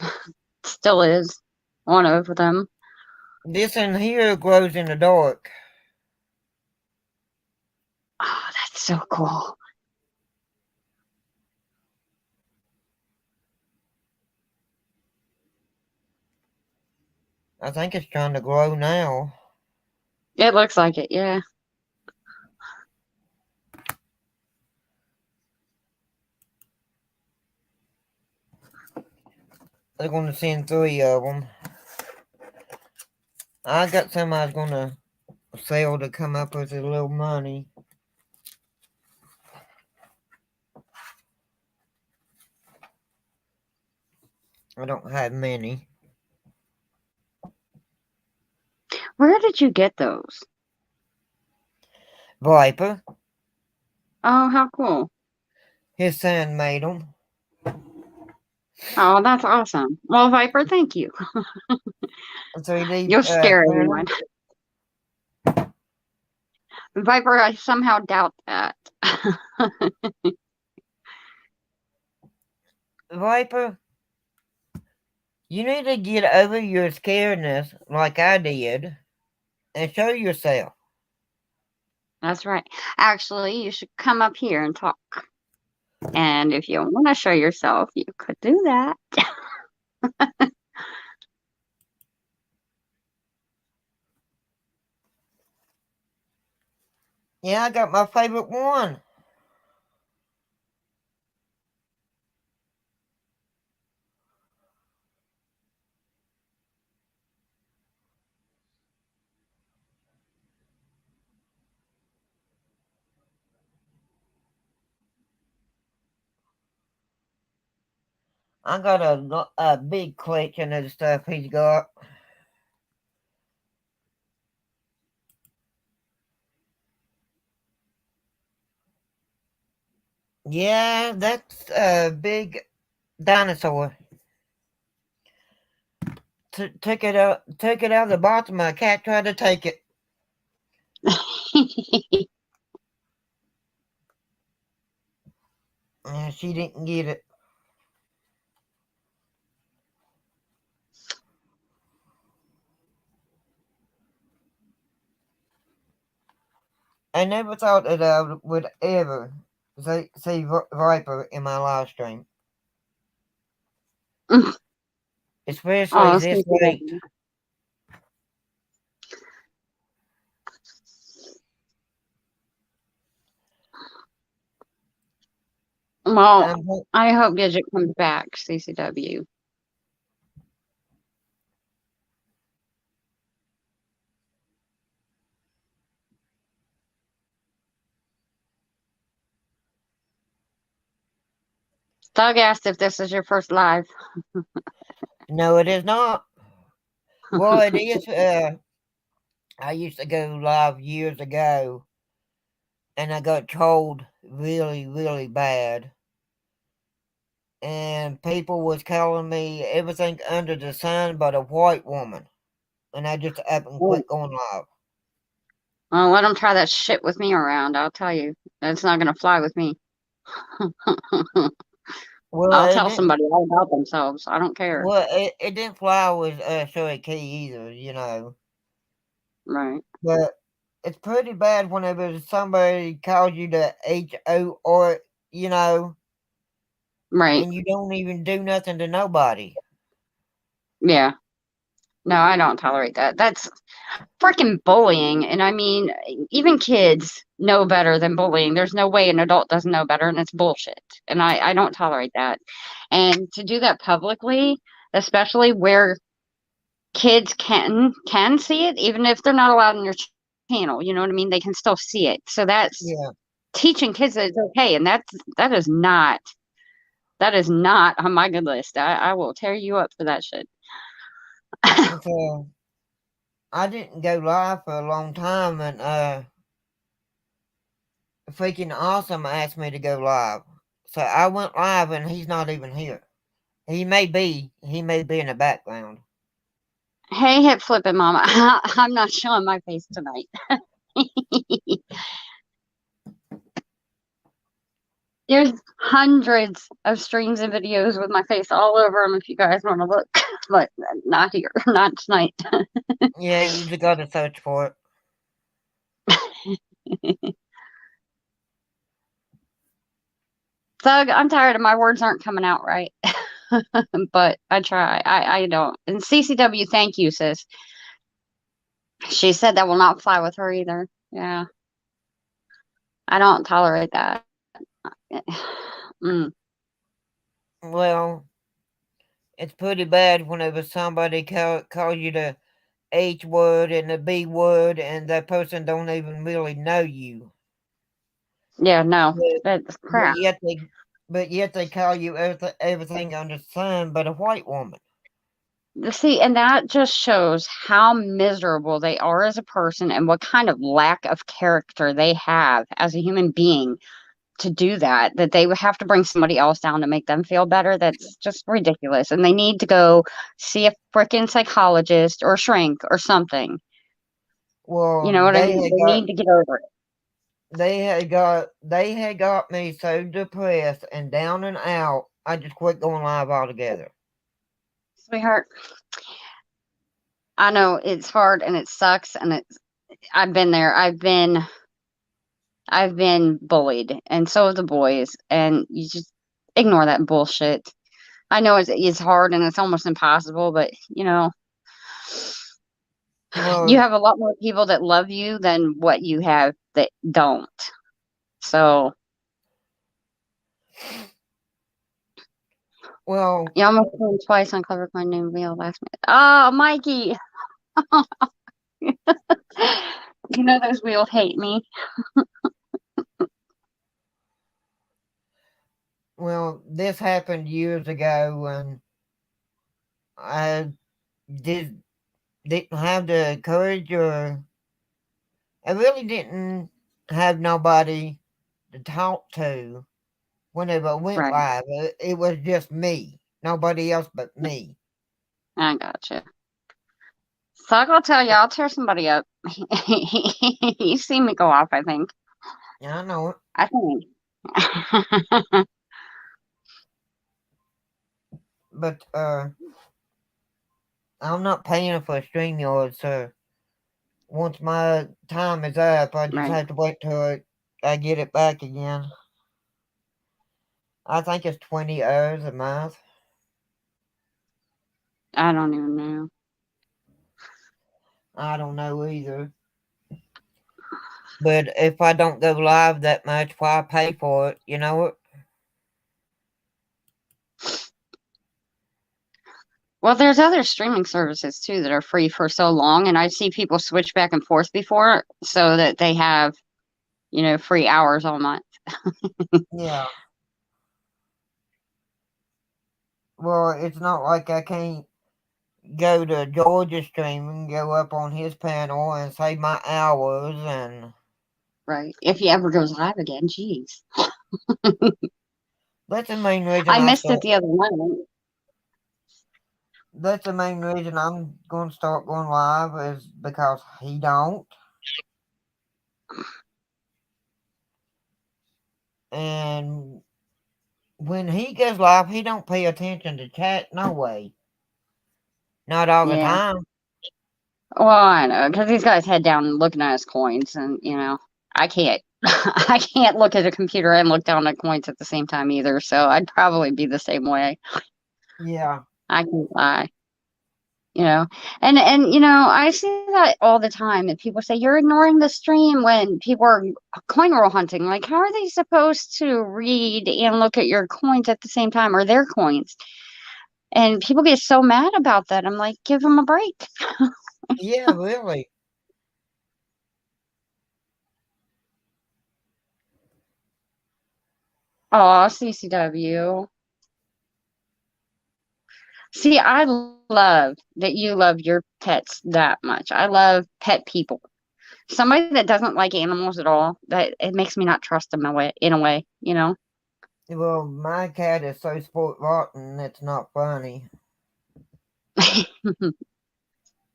Still is one of them. This in here glows in the dark. Oh, that's so cool. I think it's trying to glow now. It looks like it, yeah. They're going to send 3 of them. I got some I was going to sell to come up with a little money. I don't have many. Where did you get those? Viper. Oh, how cool. His son made them. Oh, that's awesome. Well, Viper, thank you. 3D. You'll scare everyone. Viper, I somehow doubt that. Viper, you need to get over your scaredness like I did and show yourself. That's right. Actually, you should come up here and talk. And if you want to show yourself, you could do that. Yeah, I got my favorite one. I got a big collection of the stuff he's got. Yeah, that's a big dinosaur. Took it out of the bottom. My cat tried to take it. Yeah, she didn't get it. I never thought that I would ever see Viper in my live stream. Especially this late. Well, I hope Gidget comes back, CCW. Doug asked if this is your first live. No, it is not. Well, it is. I used to go live years ago and I got trolled really, really bad. And people was calling me everything under the sun but a white woman. And I just up and Well, quit going live. let them try that shit with me around. I'll tell you, that's not gonna fly with me. Well, I'll it tell didn't. somebody all about themselves. I don't care. Well, it didn't fly with Shirley Key either, you know. Right. But it's pretty bad whenever somebody calls you the HO or, you know, Right. and you don't even do nothing to nobody. Yeah. No, I don't tolerate that. That's freaking bullying. And I mean, even kids know better than bullying. There's no way an adult doesn't know better, and it's bullshit. And I don't tolerate that. And to do that publicly, especially where kids can see it, even if they're not allowed in your channel, you know what I mean? They can still see it. So that's Yeah. teaching kids that it's okay. And that is not on my good list. I will tear you up for that shit. And so I didn't go live for a long time, and freaking Awesome asked me to go live. So I went live, and he's not even here. He may be in the background. Hey, hip flipping mama. I'm not showing my face tonight. There's hundreds of streams and videos with my face all over them if you guys want to look, but not here, not tonight. Yeah, you just gotta search for it. Thug, I'm tired of my words aren't coming out right, but I try. I don't. And CCW, thank you, sis. She said that will not fly with her either. Yeah, I don't tolerate that. Mm. Well, it's pretty bad whenever somebody calls you the H word and the B word, and that person don't even really know you. Yeah, no, But, that's but crap. yet they, but yet they call you everything under the sun but a white woman. See, and that just shows how miserable they are as a person and what kind of lack of character they have as a human being to do that, that they would have to bring somebody else down to make them feel better. That's just ridiculous. And they need to go see a freaking psychologist or shrink or something. You Well, know what I mean? They need to get over it. they had got me so depressed and down and out. I just quit going live altogether. Sweetheart, I know it's hard and it sucks and I've been there. I've been bullied, and so have the boys, and you just ignore that bullshit. I know it's hard and it's almost impossible, but you know, you Well, have a lot more people that love you than what you have that don't. So, well, yeah, I'm gonna phone twice on Clever Coin Name Real last minute. Oh, Mikey, you know those wheels hate me. well, this happened years ago, and I didn't have the courage, or I really didn't have nobody to talk to whenever I went Right, live. It was just me, nobody else but me. I gotcha. So I'll tell you, I'll tear somebody up. You see me go off, I think. Yeah, I know it, I think. but I'm not paying for a StreamYard, so once my time is up, I just Right. have to wait till I get it back again. I think it's 20 hours a month. I don't even know. I don't know either. But if I don't go live that much, why pay for it? You know it? Well, there's other streaming services too that are free for so long, and I see people switch back and forth before so that they have, free hours all month. Yeah. Well, it's not like I can't go to Georgia stream and go up on his panel and save my hours and Right. If he ever goes live again, jeez. That's the main reason I I missed start. it the other night. That's the main reason I'm going to start going live is because he don't. And when he goes live, he don't pay attention to chat. No way. Not all the Yeah. time. Well, I know, because these guys head down and looking at his coins, and I can't. I can't look at a computer and look down at coins at the same time either. So I'd probably be the same way. Yeah. I can't lie. And I see that all the time, and people say you're ignoring the stream when people are coin roll hunting. Like, how are they supposed to read and look at your coins at the same time, or their coins? And people get so mad about that. I'm like, give them a break. Yeah, really. Oh, CCW. See, I love that you love your pets that much. I love pet people. Somebody that doesn't like animals at all, that it makes me not trust them in a way, Well, my cat is so sport rotten, it's not funny.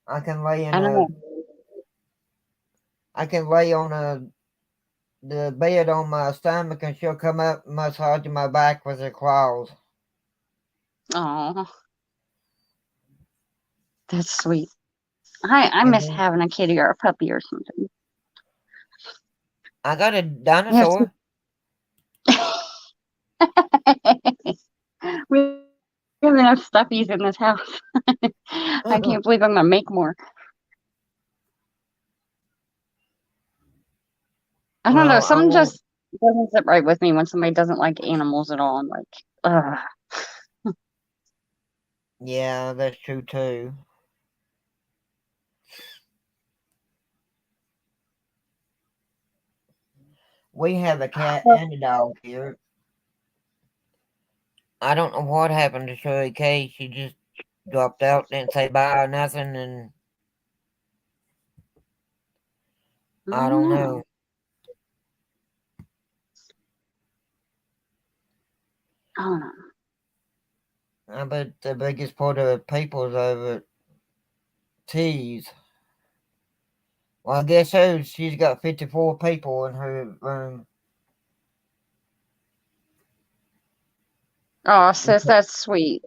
I can lay in I don't know. I can lay on the bed on my stomach and she'll come up massaging my back with her claws. Oh, that's sweet. I And miss then having a kitty or a puppy or something. I got a We have dinosaur. we have enough stuffies in this house. I can't believe I'm gonna make more. I don't know. Well, Something just doesn't sit right with me when somebody doesn't like animals at all. I'm like, ugh. yeah, that's true too. We have a cat and a dog here. I don't know what happened to Shirley K. She just dropped out, didn't say bye or nothing, and I don't know. I don't know. I bet the biggest part of the people's over at T's. Well, I guess so. She's got 54 people in her room. Oh, sis, that's sweet.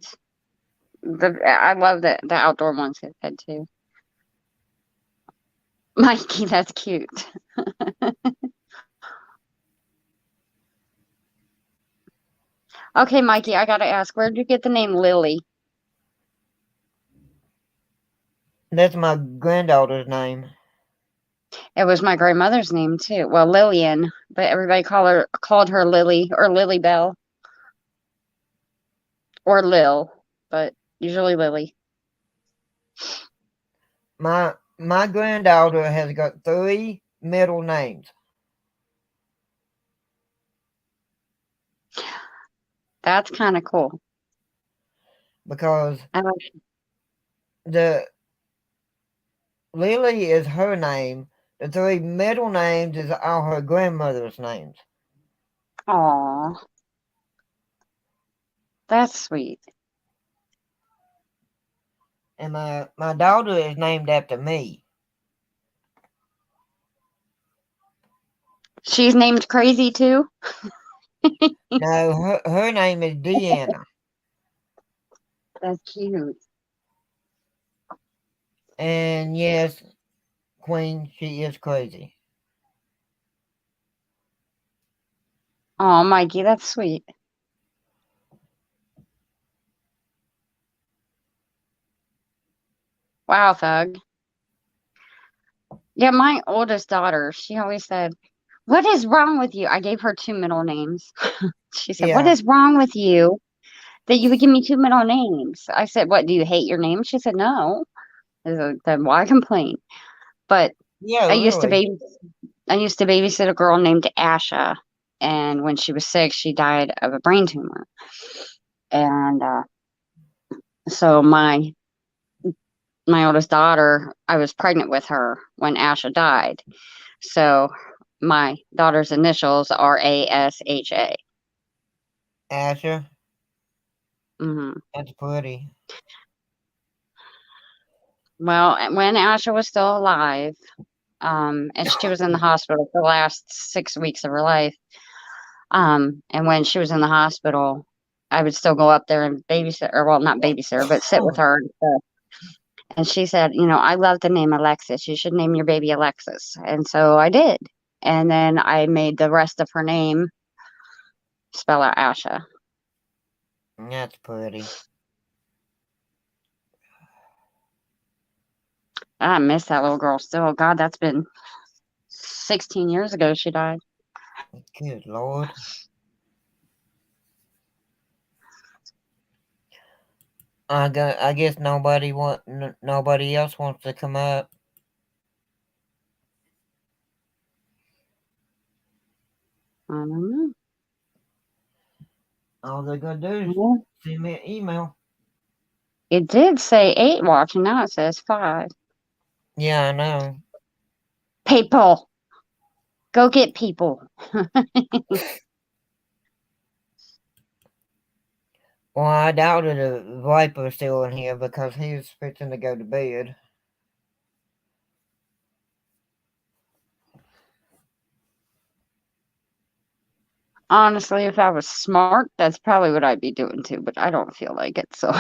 I love that the outdoor ones have had too. Mikey, that's cute. Okay, Mikey, I gotta ask, where did you get the name Lily? That's my granddaughter's name. It was my grandmother's name too. Well, Lillian, but everybody called her Lily or Lily Bell or Lil, but usually Lily. My granddaughter has got 3 middle names. That's kind of cool. Because I like. the Lily is her name. The 3 middle names is all her grandmother's names. Aw, that's sweet. And my daughter is named after me. She's named Crazy too. No, her name is Deanna. That's cute. And yes, Queen, she is crazy. Oh, Mikey, that's sweet. Wow, Thug. Yeah, my oldest daughter, she always said, "What is wrong with you?" I gave her 2 middle names. She said, "What Yeah. is wrong with you that you would give me 2 middle names?" I said, "What, do you hate your name?" She said, "No." I said, "Then why complain?" But Yeah, I used to really. babysit a girl named Asha, and when she was 6, she died of a brain tumor. And so my oldest daughter, I was pregnant with her when Asha died. So my daughter's initials are ASHA. Asher, Hmm. that's pretty. Well, when Asha was still alive, and she was in the hospital for the last 6 weeks of her life. And when she was in the hospital, I would still go up there and babysit, or well, not babysit her, but sit with her and stuff. And she said, I love the name Alexis. You should name your baby Alexis. And so I did. And then I made the rest of her name spell out Asha. That's pretty. I miss that little girl still. God, that's been 16 years ago she died. Good Lord. I guess nobody else wants to come up. I don't know. All they're gonna do is Yeah. send me an email. It did say 8 watching, now it says 5. Yeah, I know. People. Go get people. Well, I doubted the Viper's still in here because he was fixing to go to bed. Honestly, if I was smart, that's probably what I'd be doing too, but I don't feel like it, so.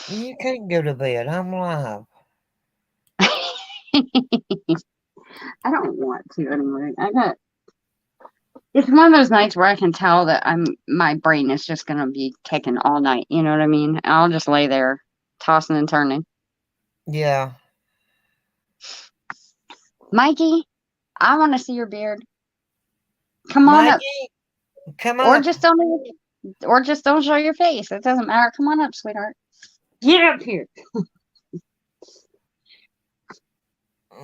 You can't go to bed. I'm live. I don't want to anyway. It's one of those nights where I can tell that my brain is just gonna be kicking all night. You know what I mean? I'll just lay there tossing and turning. Yeah. Mikey, I want to see your beard. Come on up, Mikey, come or up. just don't show your face. It doesn't matter. Come on up, sweetheart. Get up here.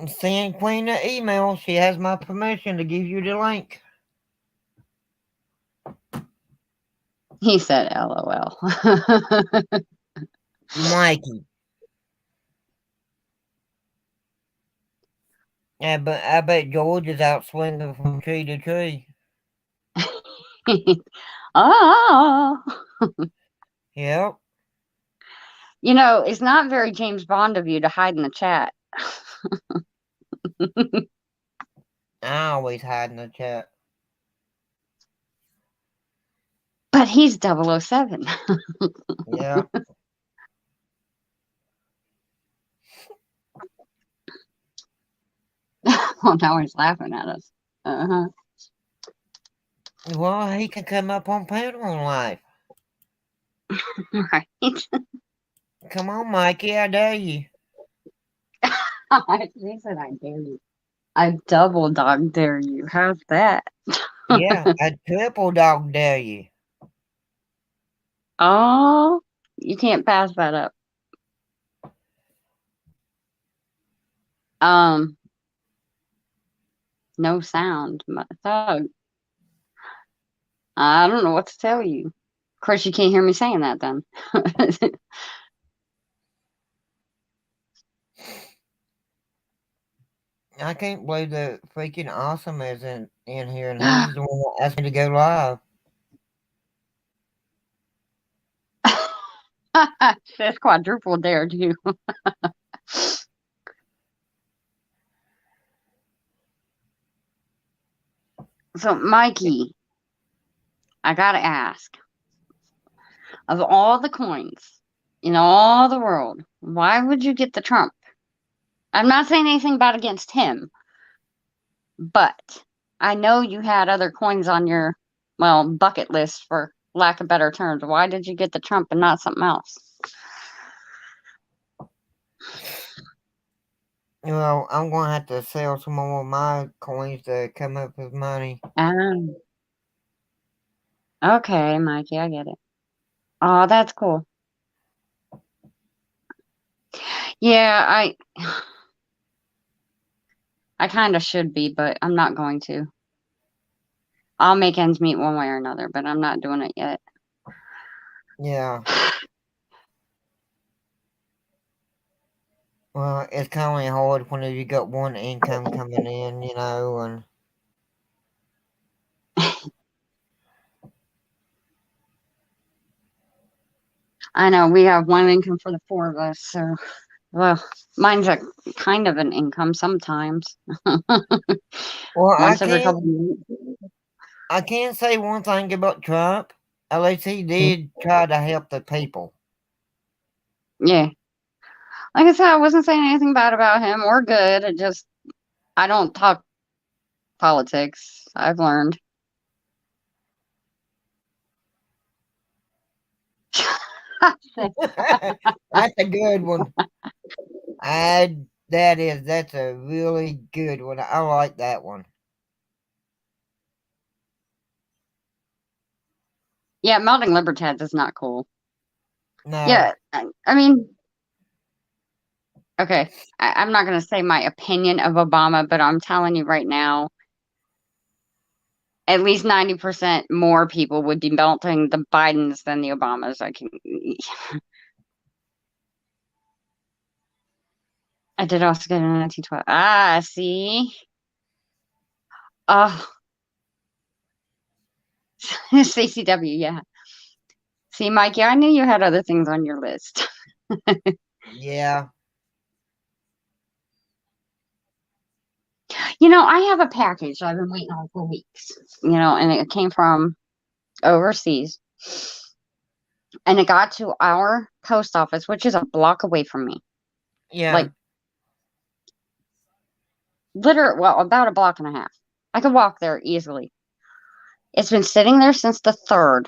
Send Queen an email. She has my permission to give you the link. He said, "LOL." Mikey. I bet George is out swinging from tree to tree. Oh. Yep. It's not very James Bond of you to hide in the chat. I always hide in the chat. But he's 007. Yeah. Well, now he's laughing at us. Uh-huh. Well, he can come up on Panel Life. Right. Come on, Mikey, I dare you. She said, I dare you. I double dog dare you. How's that? Yeah, I triple dog dare you. Oh, you can't pass that up. No sound, my thug. I don't know what to tell you. Of course, you can't hear me saying that then. I can't believe that freaking Awesome isn't in here, and he's the one that asked me to go live. That's quadruple dared you. So, Mikey, I gotta ask, of all the coins in all the world, why would you get the Trump? I'm not saying anything bad against him, but I know you had other coins on your, bucket list, for lack of better terms. Why did you get the Trump and not something else? Well, I'm going to have to sell some more of my coins to come up with money. Okay, Mikey, I get it. Oh, that's cool. Yeah, I kind of should be, but I'm not going to. I'll make ends meet one way or another, but I'm not doing it yet. Yeah. Well, it's kind of hard when you got one income coming in, and I know we have one income for the four of us, so well, mine's a kind of an income sometimes. well, Once every couple of months. I can say one thing about Trump. At least he did try to help the people. Yeah. Like I said, I wasn't saying anything bad about him or good. I don't talk politics. I've learned. That's a good one. That's a really good one. I like that one. Yeah, melting libertads is not cool. No. Yeah, I mean, okay, I'm not going to say my opinion of Obama, but I'm telling you right now, at least 90% more people would be melting the Bidens than the Obamas. I did also get in 1912. Ah, see? Oh, CCW, yeah. See, Mikey, I knew you had other things on your list. Yeah. I have a package I've been waiting on for weeks, and it came from overseas. And it got to our post office, which is a block away from me. Yeah. Like, well, about a block and a half. I could walk there easily. It's been sitting there since the 3rd.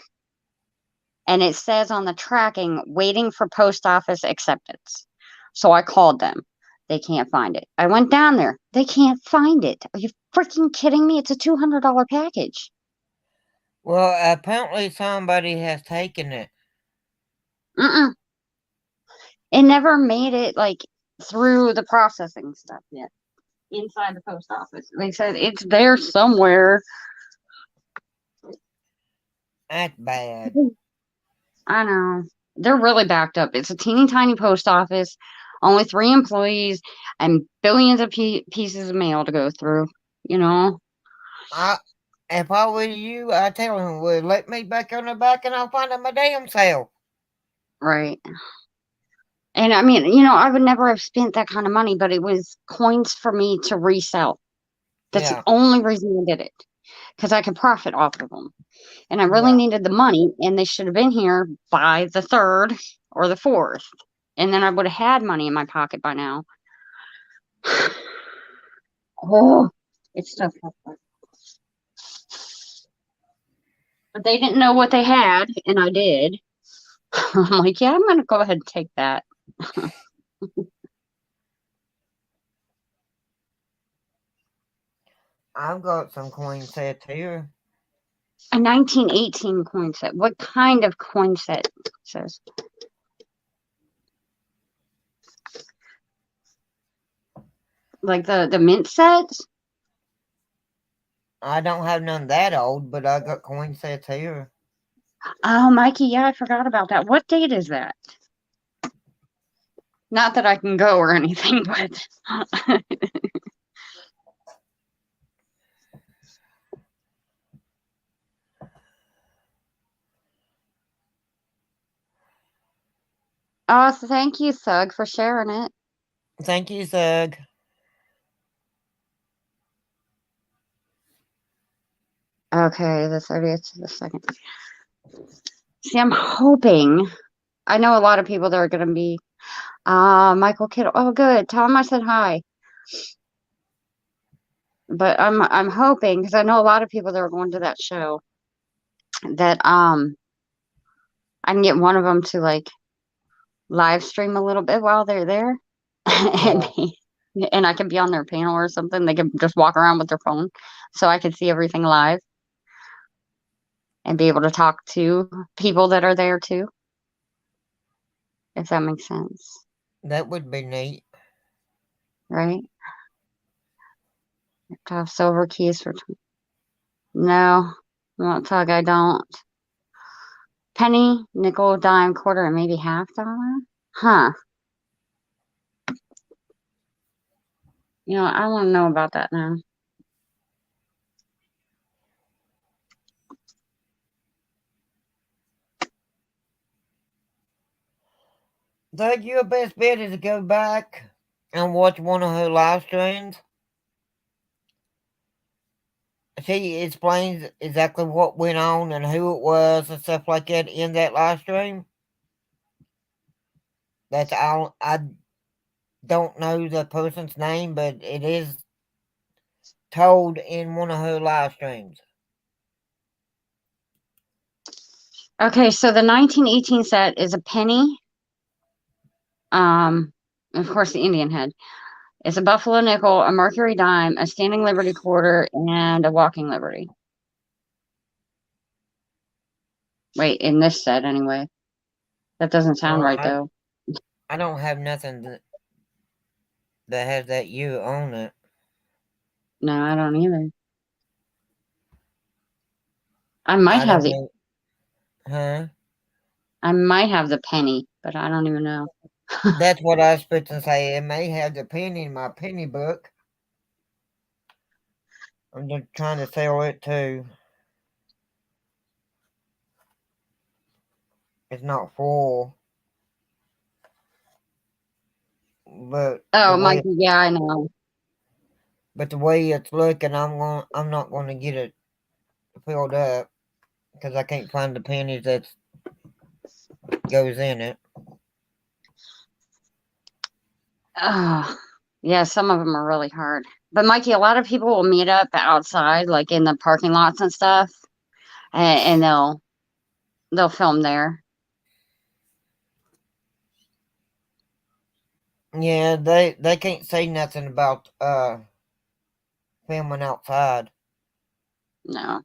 And it says on the tracking, waiting for post office acceptance. So I called them. They can't find it. I went down there. They can't find it. Are you freaking kidding me? It's a $200 package. Well, apparently somebody has taken it. Mm-mm. It never made it, like, through the processing stuff yet. Inside the post office. They said it's there somewhere. That's bad. I know. They're really backed up. It's a teeny tiny post office, only 3 employees, and billions of pieces of mail to go through, If I were you, I'd tell him, well, let me back on the back and I'll find out my damn self. Right. And I mean, I would never have spent that kind of money, but it was coins for me to resell. That's the only reason I did it, because I could profit off of them. And I really needed the money, and they should have been here by the 3rd or the 4th. And then I would have had money in my pocket by now. Oh, it's tough. But they didn't know what they had, and I did. I'm like, yeah, I'm going to go ahead and take that. I've got some coin sets here. A 1918 coin set. What kind of coin set? It says. Like the mint sets? I don't have none that old, but I got coin sets here. Oh, Mikey, yeah, I forgot about that. What date is that? Not that I can go or anything, but oh, so thank you, Thug, for sharing it. Thank you, Thug. Okay, the 30th to the 2nd. See, I'm hoping. I know a lot of people that are going to be. Michael Kittle. Oh, good. Tell him I said hi. But I'm hoping, because I know a lot of people that are going to that show, that I can get one of them to like live stream a little bit while they're there, and I can be on their panel or something. They can just walk around with their phone, so I can see everything live and be able to talk to people that are there too. If that makes sense. That would be neat. Right? To have silver keys for. No, not Tug. I don't. Penny, nickel, dime, quarter, and maybe $50. Huh. I want to know about that now. Doug, your best bet is to go back and watch one of her live streams. She explains exactly what went on and who it was and stuff like that in that live stream. That's all. I don't know the person's name, but it is told in one of her live streams. Okay, so the 1918 set is a penny. Of course, the Indian head. It's a buffalo nickel, a mercury dime, a standing liberty quarter, and a walking liberty. Wait, in this set anyway. That doesn't sound right though. I don't have nothing that has that year on it. No, I don't either. I might have the Huh? I might have the penny, but I don't even know. That's what I was supposed to say. It may have the penny in my penny book. I'm just trying to sell it too. It's not full. But Oh, Mikey, yeah, I know. But the way it's looking, I'm not going to get it filled up because I can't find the pennies that goes in it. Oh, yeah, some of them are really hard. But Mikey, a lot of people will meet up outside, like in the parking lots and stuff, and they'll film there. Yeah, they can't say nothing about filming outside. No.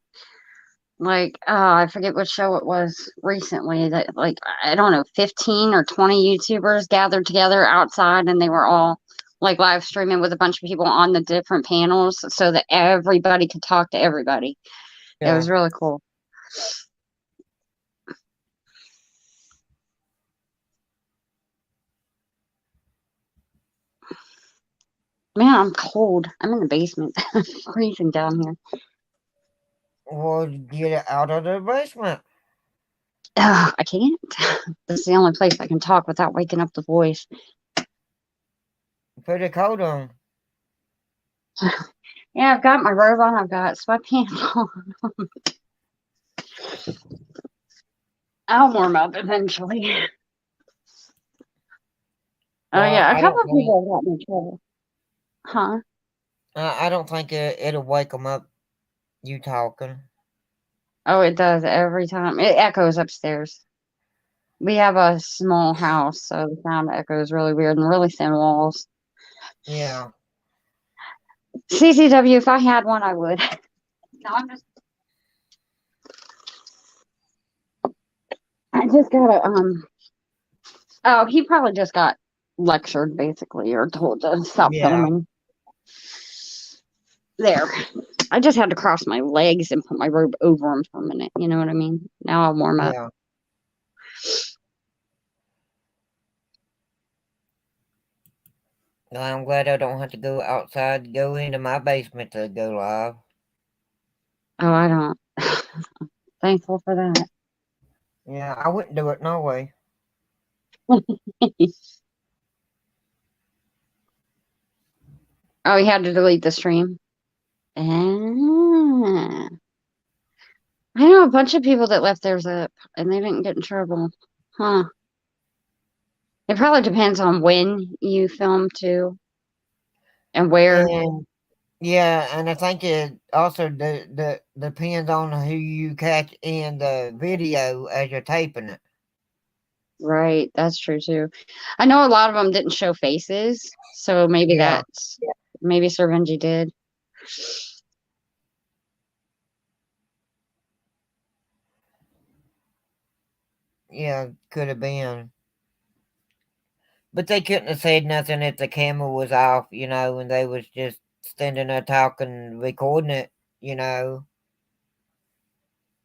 Like, I forget what show it was recently that, like, I don't know, 15 or 20 YouTubers gathered together outside and they were all like live streaming with a bunch of people on the different panels so that everybody could talk to everybody. Yeah. It was really cool. Man, I'm cold. I'm in the basement. It's freezing down here. Well, get it out of the basement. I can't. This is the only place I can talk without waking up the voice. Put a coat on. Yeah, I've got my robe on. I've got sweatpants on. I'll warm up eventually. Oh, yeah. A couple of people have gotten in trouble. Huh? I don't think it'll wake them up, you talking. Oh, it does every time. It echoes upstairs. We have a small house, so the sound echoes really weird and really thin walls. Yeah. CCW, if I had one, I would. No, I just gotta, oh, he probably just got lectured, basically, or told to stop filming. There. I just had to cross my legs and put my robe over him for a minute. You know what I mean? Now I'll warm up. Yeah. I'm glad I don't have to go outside to go into my basement to go live. Oh, I don't. Thankful for that. Yeah, I wouldn't do it no way. Oh, he had to delete the stream. I know a bunch of people that left theirs up and they didn't get in trouble. Huh. It probably depends on when you film too and where. Yeah, and I think it also depends on who you catch in the video as you're taping it. Right, that's true too. I know a lot of them didn't show faces, so maybe maybe Sir Benji did. Yeah, could have been. But they couldn't have said nothing if the camera was off, and they was just standing there talking, recording it,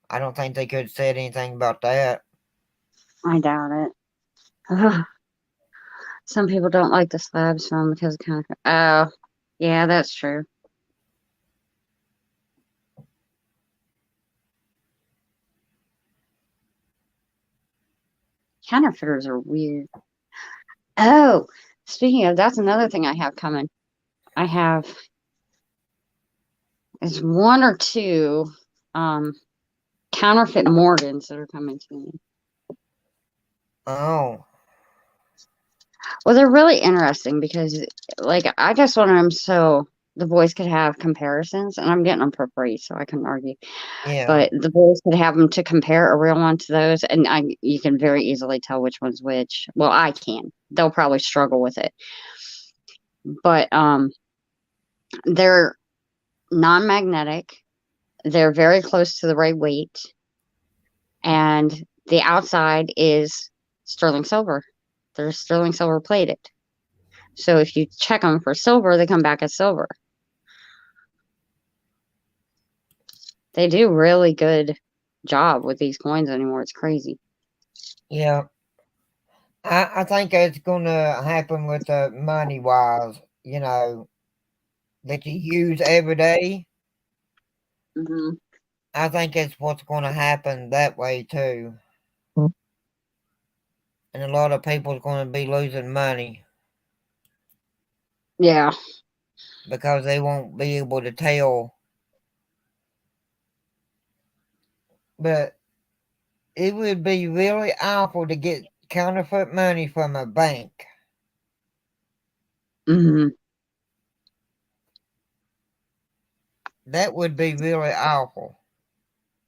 I don't think they could have said anything about that. I doubt it. Ugh. Some people don't like the slabs film because it kind of. Oh, Yeah, that's true. Counterfeiters are weird. Oh, speaking of, that's another thing I have coming. I have is one or two counterfeit Morgans that are coming to me. Oh, Well, they're really interesting because, like, I just want them so the boys could have comparisons, and I'm getting them for free, so I couldn't argue. yeah. But the boys could have them to compare a real one to those, and you can very easily tell which one's which. Well, I can. They'll probably struggle with it, but they're non-magnetic. They're very close to the right weight, and the outside is sterling silver. They're sterling silver plated. So if you check them for silver, they come back as silver. They do really good job with these coins anymore. It's crazy. Yeah. I think it's going to happen with the money wise, that you use every day. Mm-hmm. I think it's what's going to happen that way too. And a lot of people's going to be losing money Yeah. because they won't be able to tell. But it would be really awful to get counterfeit money from a bank. Mm-hmm. That would be really awful.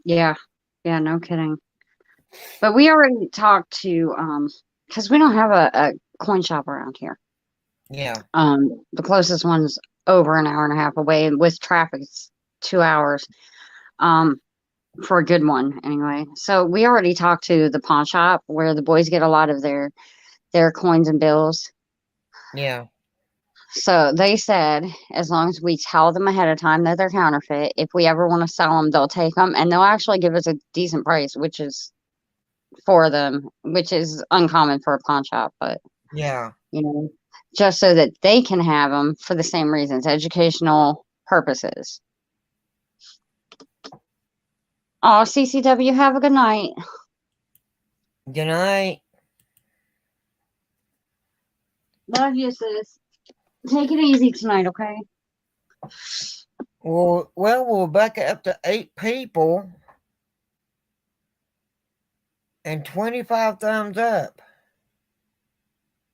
Yeah. Yeah, no kidding. But we already talked to because we don't have a coin shop around here. Yeah. The closest one's over an hour and a half away, and with traffic it's 2 hours. For a good one anyway. So we already talked to the pawn shop where the boys get a lot of their coins and bills. Yeah. So they said as long as we tell them ahead of time that they're counterfeit, if we ever want to sell them, they'll take them and they'll actually give us a decent price, which is for them, which is uncommon for a pawn shop, but Yeah. just so that they can have them for the same reasons, educational purposes. Oh, CCW, have a good night. Good night. Love you, sis. Take it easy tonight, okay? Well, we're back up to 8 people and 25 thumbs up.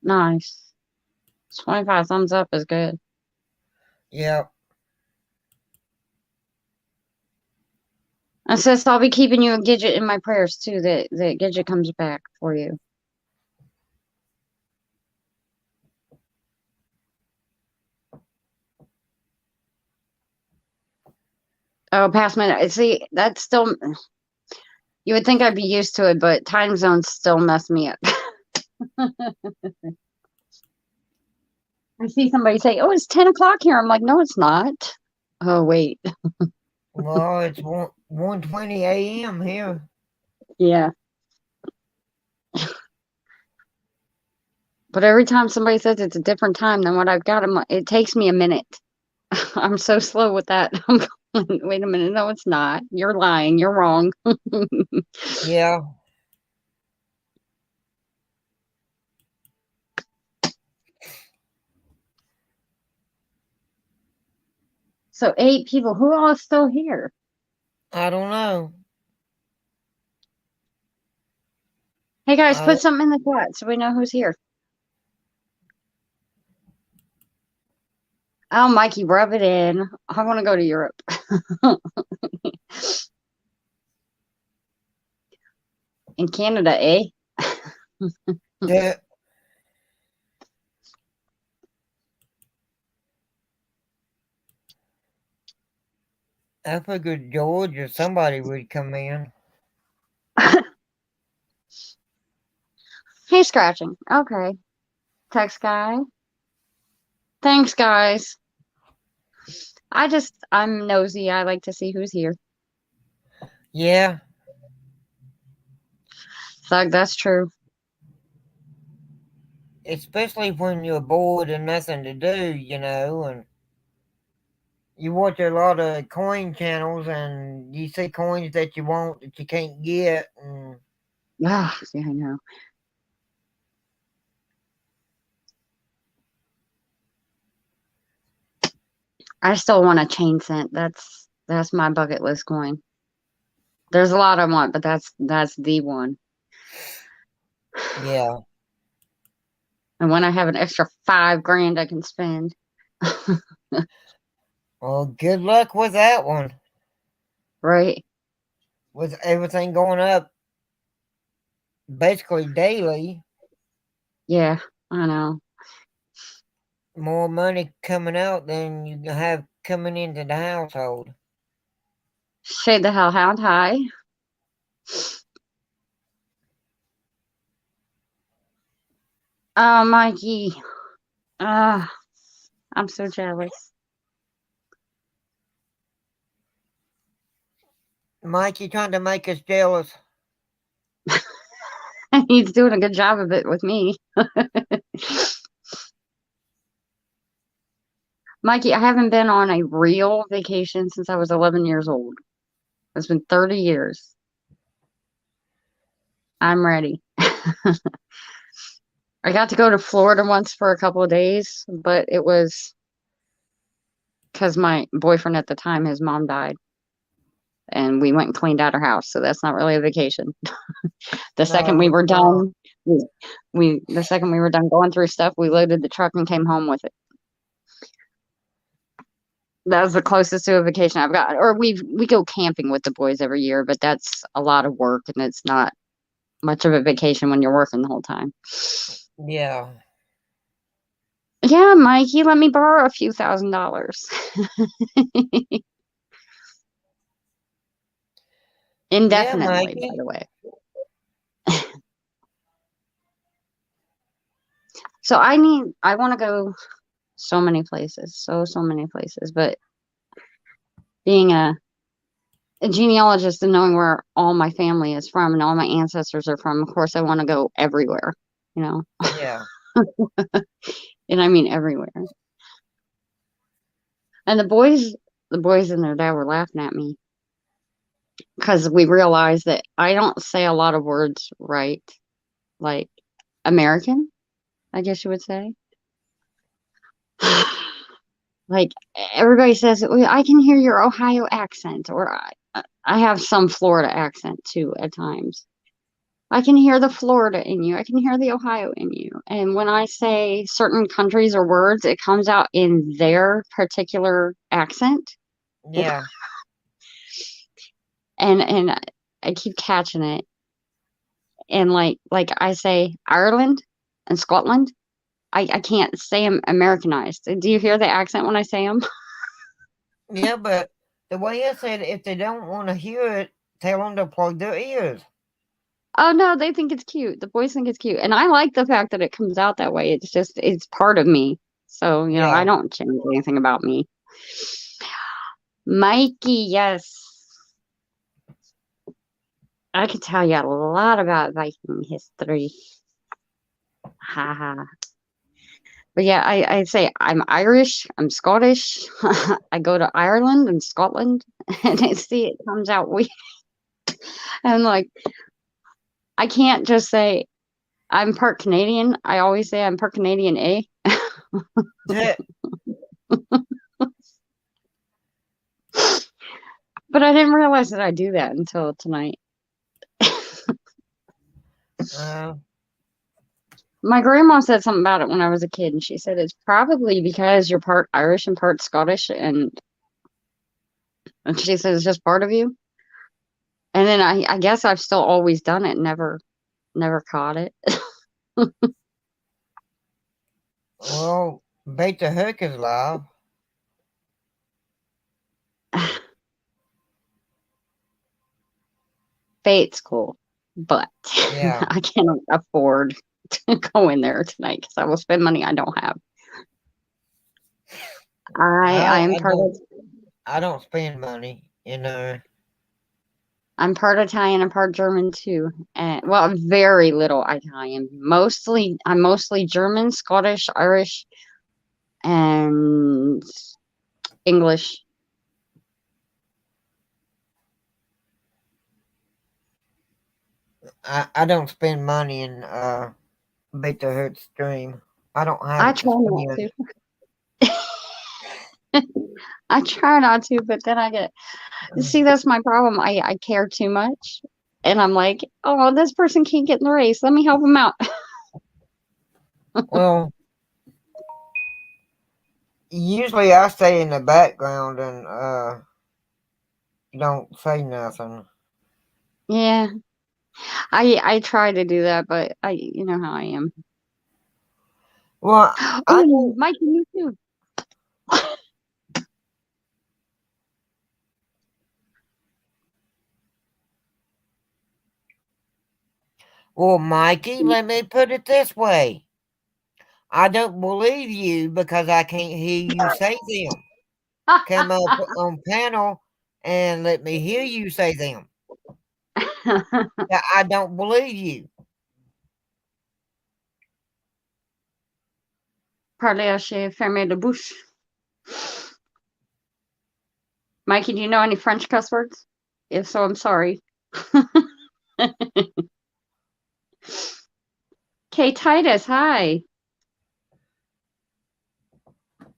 Nice. 25 thumbs up is good. Yep. And sis, I'll be keeping you a Gidget in my prayers too, that Gidget comes back for you. Oh, past minute. See, that's still, you would think I'd be used to it, but time zones still mess me up. I see somebody say, oh, it's 10 o'clock here. I'm like, no, it's not. Oh, wait. Well, it's 1:20 a.m. here. Yeah. But every time somebody says it's a different time than what I've got, it takes me a minute. I'm so slow with that. I'm going, wait a minute. No, it's not. You're lying. You're wrong. Yeah. So 8 people. Who all is still here? I don't know. Hey guys, put something in the chat so we know who's here. Oh, Mikey, rub it in. I want to go to Europe. In Canada, eh? Yeah. I figured George or somebody would come in. He's scratching. Okay. Text guy. Thanks, guys. I'm nosy. I like to see who's here. Yeah. Thug, that's true. Especially when you're bored and nothing to do, and you watch a lot of coin channels and you see coins that you want that you can't get. And Yeah, I know. I still want a chain scent. That's my bucket list coin. There's a lot I want, but that's the one. yeah. And when I have an extra $5,000 I can spend. Well, good luck with that one. Right? With everything going up basically daily, Yeah, I know. more money coming out than you have coming into the household. Shade the hellhound high. Oh, Mikey. I'm so jealous. Mike, you trying to make us jealous. He's doing a good job of it with me. Mikey, I haven't been on a real vacation since I was 11 years old. It's been 30 years. I'm ready. I got to go to Florida once for a couple of days, but it was because my boyfriend at the time, his mom died, and we went and cleaned out her house. So that's not really a vacation. The second we were done, the second we were done going through stuff, we loaded the truck and came home with it. That was the closest to a vacation I've got. Or we go camping with the boys every year, but that's a lot of work and it's not much of a vacation when you're working the whole time. Yeah. Yeah, Mikey, let me borrow a few $1,000s. Indefinitely, by the way. So I want to go so many places, so many places, but being a genealogist and knowing where all my family is from and all my ancestors are from, of course I want to go everywhere, you know. Yeah. And I mean everywhere. And the boys and their dad were laughing at me because we realized that I don't say a lot of words right, like American, I guess you would say. Like everybody says, well, I can hear your Ohio accent, or I have some Florida accent too at times. I can hear the Florida in you. I can hear the Ohio in you. And when I say certain countries or words, it comes out in their particular accent. Yeah. And I keep catching it. And like I say Ireland and Scotland, I can't say them Americanized. Do you hear the accent when I say them? Yeah, but the way I said, if they don't want to hear it, tell them to plug their ears. Oh no, they think it's cute. The boys think it's cute. And I like the fact that it comes out that way. It's part of me. So, you know, I don't change anything about me. Mikey, yes. I could tell you a lot about Viking history. Ha ha. But yeah, I say I'm Irish, I'm Scottish. I go to Ireland and Scotland, and it comes out weird. And like, I can't just say I'm part Canadian. I always say I'm part Canadian, eh? But I didn't realize that I do that until tonight. My grandma said something about it when I was a kid, and she said it's probably because you're part Irish and part Scottish, and she said it's just part of you. And then I guess I've still always done it, never caught it. Well, bait the hook is live. Fate's cool, but yeah. I can't afford to go in there tonight because I will spend money I don't have. I am part of. I don't spend money, you know. I'm part Italian and part German too, and well, very little Italian. I'm mostly German, Scottish, Irish, and English. I don't spend money in Beat the Hood stream. I don't have I it to try not spend. to. I try not to, but then I get. See, that's my problem. I care too much, and I'm like, oh, this person can't get in the race. Let me help them out. Well, usually I stay in the background and don't say nothing. Yeah, I try to do that, but you know how I am. Well, I Oh, don't. Mikey, you too. Well, Mikey, let me put it this way. I don't believe you because I can't hear you say them. Come up on panel and let me hear you say them. I don't believe you. Parlez chez fermé la bouche. Mikey, do you know any French cuss words? If so, I'm sorry. Okay, Titus, hi.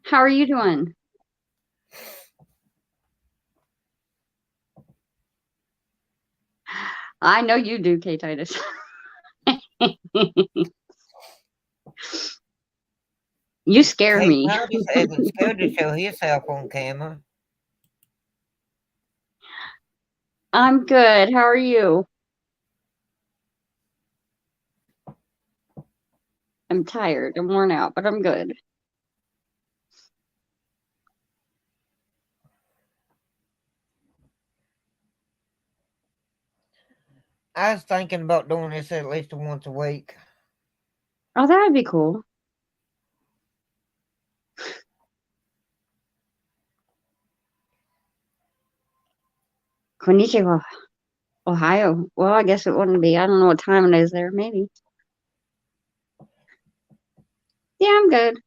How are you doing? I know you do, K Titus. You scare Hey, me. Titus isn't scared to show himself on camera. I'm good. How are you? I'm tired. I'm worn out, but I'm good. I was thinking about doing this at least once a week. Oh, that would be cool. Konnichiwa, Ohio. Well, I guess it wouldn't be. I don't know what time it is there. Maybe. Yeah, I'm good.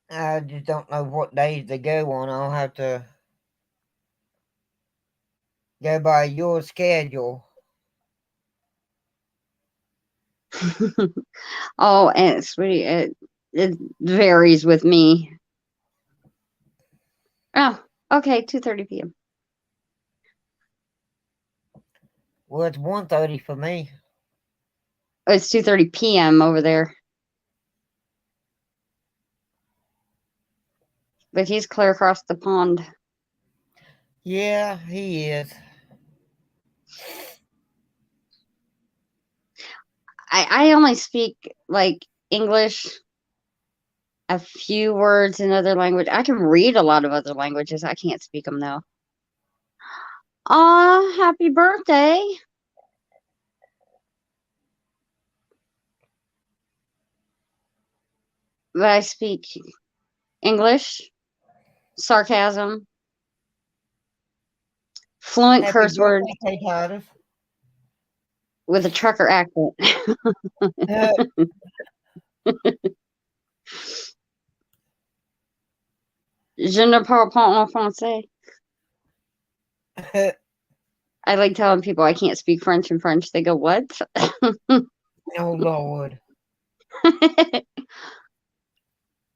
I just don't know what days to go on. I'll have to go by your schedule. Oh, and sweetie, it varies with me. Oh, okay, 2:30 p.m. Well, it's 1:30 for me. It's 2:30 p.m. over there. But he's clear across the pond. Yeah, he is. I only speak like English, a few words in other language. I can read a lot of other languages. I can't speak them though. Aw, happy birthday. But I speak English, sarcasm, fluent Happy curse words birthday, Titus. with a trucker accent. Je ne parle pas en français. I like telling people I can't speak French in French. They go, what? Oh, Lord.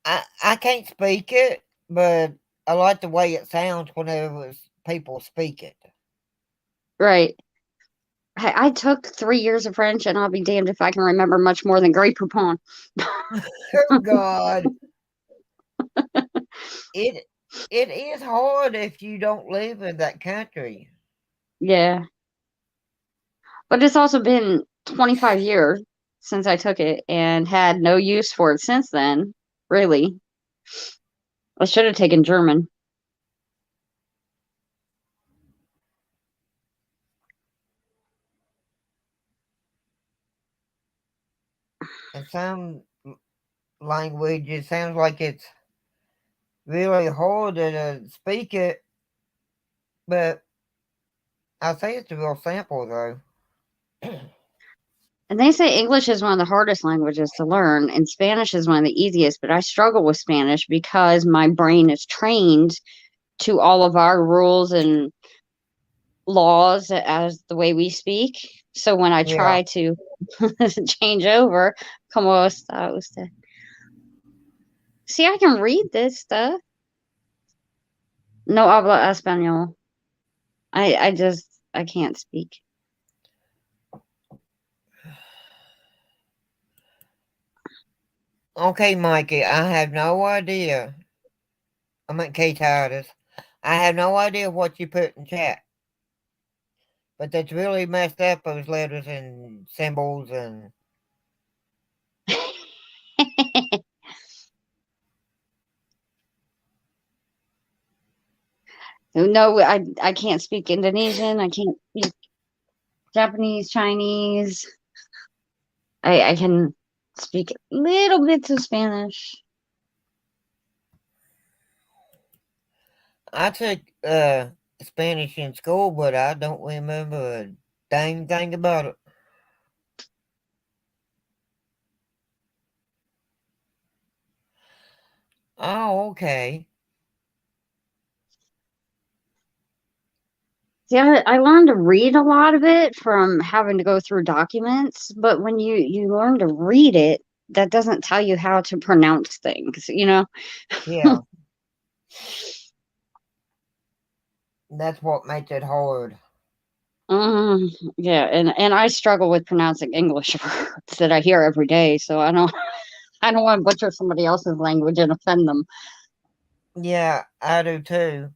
I can't speak it, but I like the way it sounds whenever people speak it. Right. I took 3 years of French, and I'll be damned if I can remember much more than Grey Poupon. Oh, God. It is hard if you don't live in that country. Yeah. But it's also been 25 years since I took it and had no use for it since then, really. I should have taken German. In some languages, it sounds like it's really hard to speak it, but I say it's real simple, though. And they say English is one of the hardest languages to learn, and Spanish is one of the easiest, but I struggle with Spanish because my brain is trained to all of our rules and laws as the way we speak. So when I Yeah. try to change over, como está usted? See, I can read this stuff. No habla español. I can't speak. Okay, Mikey, I have no idea. I meant K Titus. I have no idea what you put in chat. But that's really messed up, those letters and symbols and No, I can't speak Indonesian. I can't speak Japanese, Chinese. I can speak little bits of Spanish. I took Spanish in school, but I don't remember a dang thing about it. Oh, okay. See, I learned to read a lot of it from having to go through documents, but when you learn to read it, that doesn't tell you how to pronounce things, you know? Yeah. That's what makes it hard. Yeah, and I struggle with pronouncing English words that I hear every day, so I don't want to butcher somebody else's language and offend them. Yeah, I do too.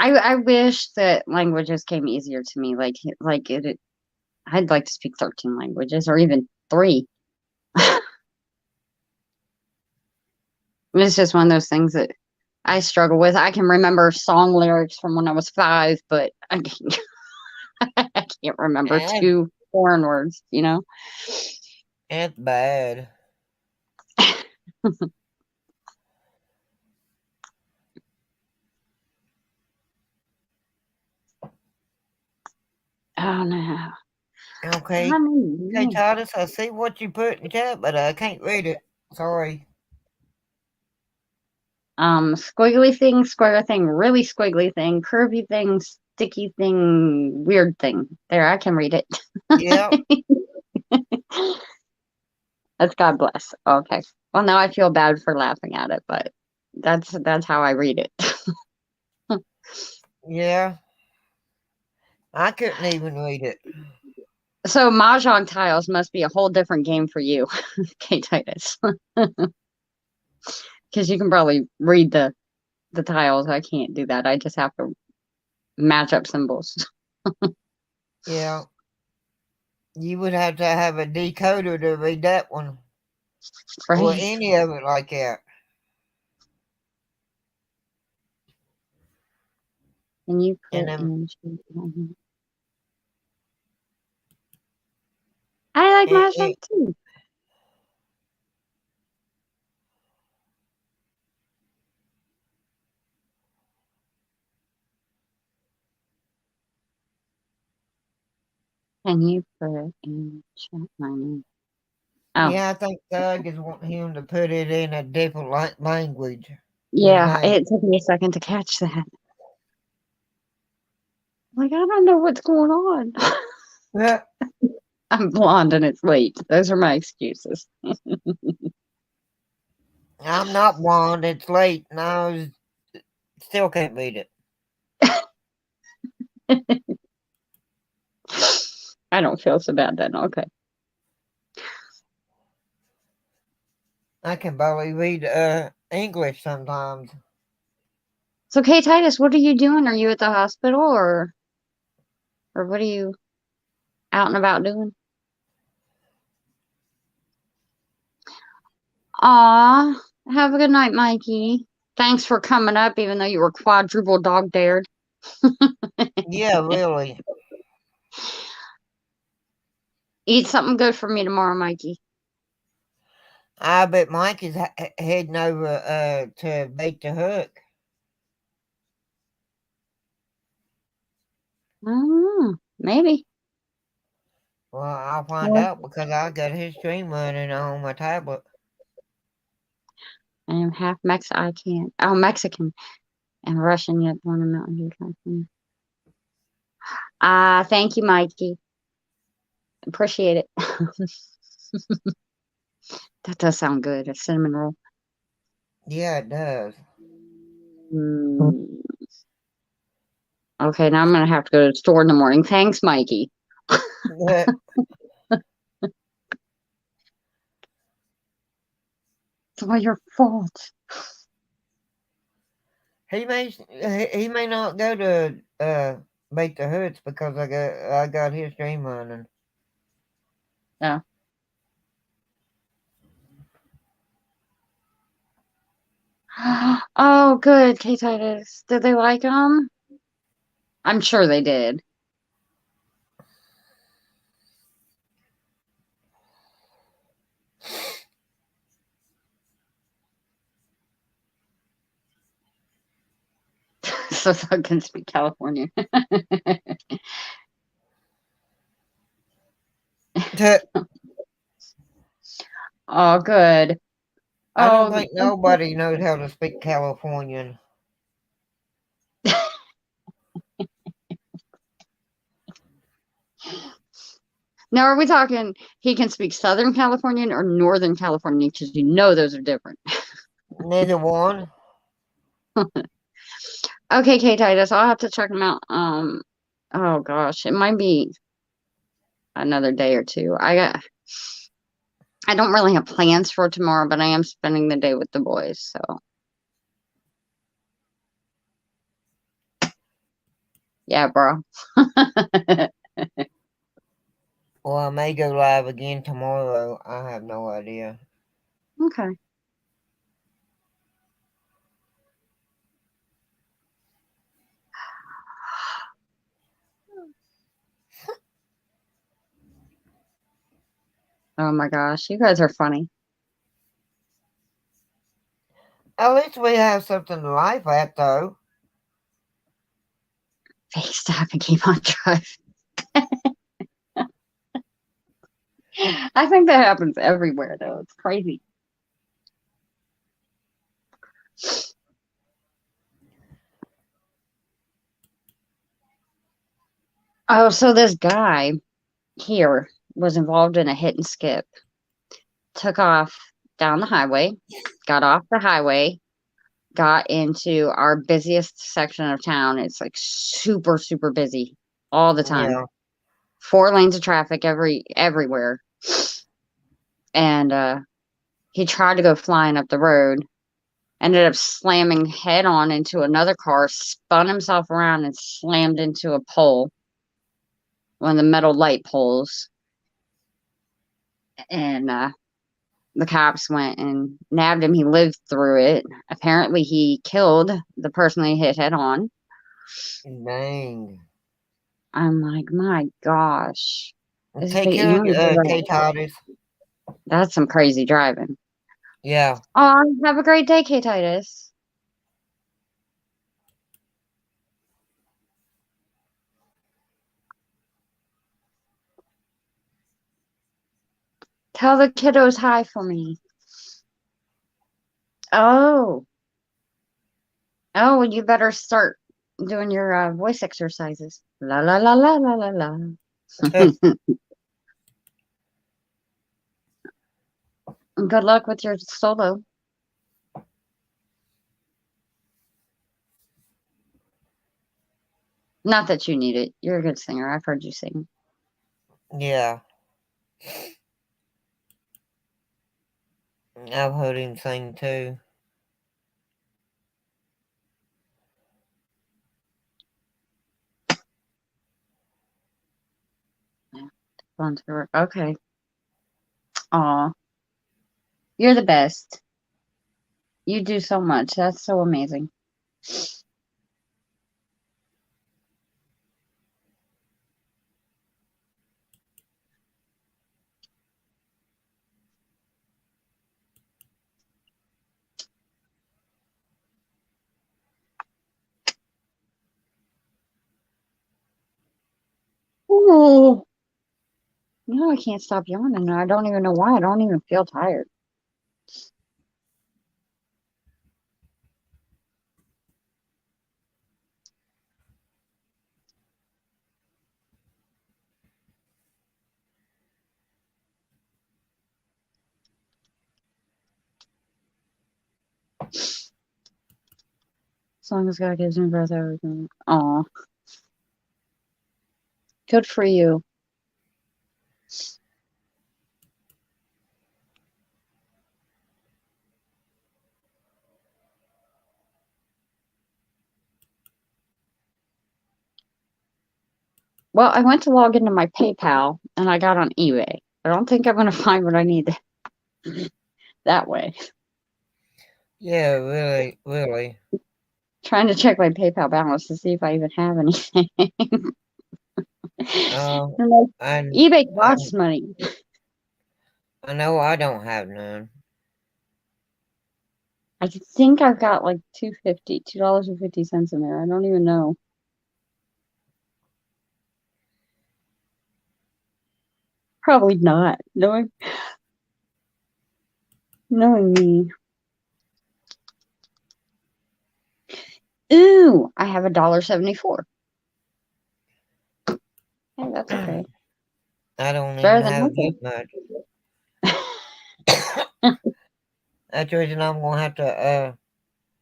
I wish that languages came easier to me. I'd like to speak 13 languages or even 3. It's just one of those things that I struggle with. I can remember song lyrics from when I was 5, but I can't, I can't remember And 2 foreign words, you know? it's bad. Oh no. Okay. Hey, Titus, I see what you put in chat, but I can't read it. Sorry. Squiggly thing, square thing, really squiggly thing, curvy thing, sticky thing, weird thing. There, I can read it. Yeah. That's God bless. Okay. Well, now I feel bad for laughing at it, but that's how I read it. Yeah. I couldn't even read it. So Mahjong tiles must be a whole different game for you, K Titus. Because you can probably read the tiles. I can't do that. I just have to match up symbols. Yeah. You would have to have a decoder to read that one. Or Right? any of it like that. And you put And then I like it, Mahjong too. Can you put in chat my name? Oh, yeah, I think Doug is wanting him to put it in a different language. His yeah. name. It took me a second to catch that. Like, I don't know what's going on. Yeah. I'm blonde and it's late. Those are my excuses. I'm not blonde. It's late, and I still can't read it. I don't feel so bad then. Okay. I can barely read English sometimes. So, Kay Titus, what are you doing? Are you at the hospital or what are you out and about doing? Aw, have a good night, Mikey. Thanks for coming up, even though you were quadruple dog dared. Yeah, really. Eat something good for me tomorrow, Mikey. I bet Mike is heading over to Bait the Hook. Maybe. Well, I'll find out because I got his stream running on my tablet. I am half Mexican and Russian, yet born in Mountain View, California. Thank you, Mikey. Appreciate it. That does sound good. A cinnamon roll. Yeah, it does. Okay, now I'm gonna have to go to the store in the morning. Thanks, Mikey. Yeah. It's all your fault. He may not go to Bake the Hoods because I got his stream running. Yeah. Oh, good, K Titus. Did they like them? I'm sure they did. So I can speak California. Oh, good. I don't Oh, think nobody knows how to speak Californian. now are we talking he can speak Southern Californian or Northern Californian? Because you know those are different. Neither one. Okay, K Titus, I'll have to check them out. Oh gosh, it might be another day or two. I don't really have plans for tomorrow, but I am spending the day with the boys, so yeah, bro. Well, I may go live again tomorrow. I have no idea. Okay. Oh my gosh, you guys are funny. At least we have something to laugh at, though. FaceTime and keep on driving. I think that happens everywhere, though. It's crazy. Oh, so this guy here was involved in a hit and skip. Took off down the highway, got off the highway, got into our busiest section of town. It's like super, super busy all the time. Yeah. 4 lanes of traffic everywhere. And he tried to go flying up the road, ended up slamming head on into another car, spun himself around and slammed into a pole, one of the metal light poles. And the cops went and nabbed him. He lived through it. Apparently, he killed the person he hit head on. Dang. I'm like, my gosh. Take care, K Titus. That's some crazy driving. Yeah. Oh, have a great day, K Titus. Tell the kiddos hi for me. Oh. Oh, well, you better start doing your voice exercises. La la la la la la la. Good luck with your solo. Not that you need it. You're a good singer. I've heard you sing. Yeah. I've heard him sing too. Okay. Aw. You're the best. You do so much. That's so amazing. Ooh. No, I can't stop yawning. I don't even know why. I don't even feel tired. As long as God gives me breath, everything. Aw. Good for you. Well, I went to log into my PayPal and I got on eBay. I don't think I'm going to find what I need that way. Yeah, really, really. Trying to check my PayPal balance to see if I even have anything. And eBay costs money. I know I don't have none. I think I've got like $2.50 in there. I don't even know. Probably not. Knowing me. Ooh, I have $1.74. Hey, that's okay. I don't Better even than have nothing. that much. That's the reason I'm gonna have to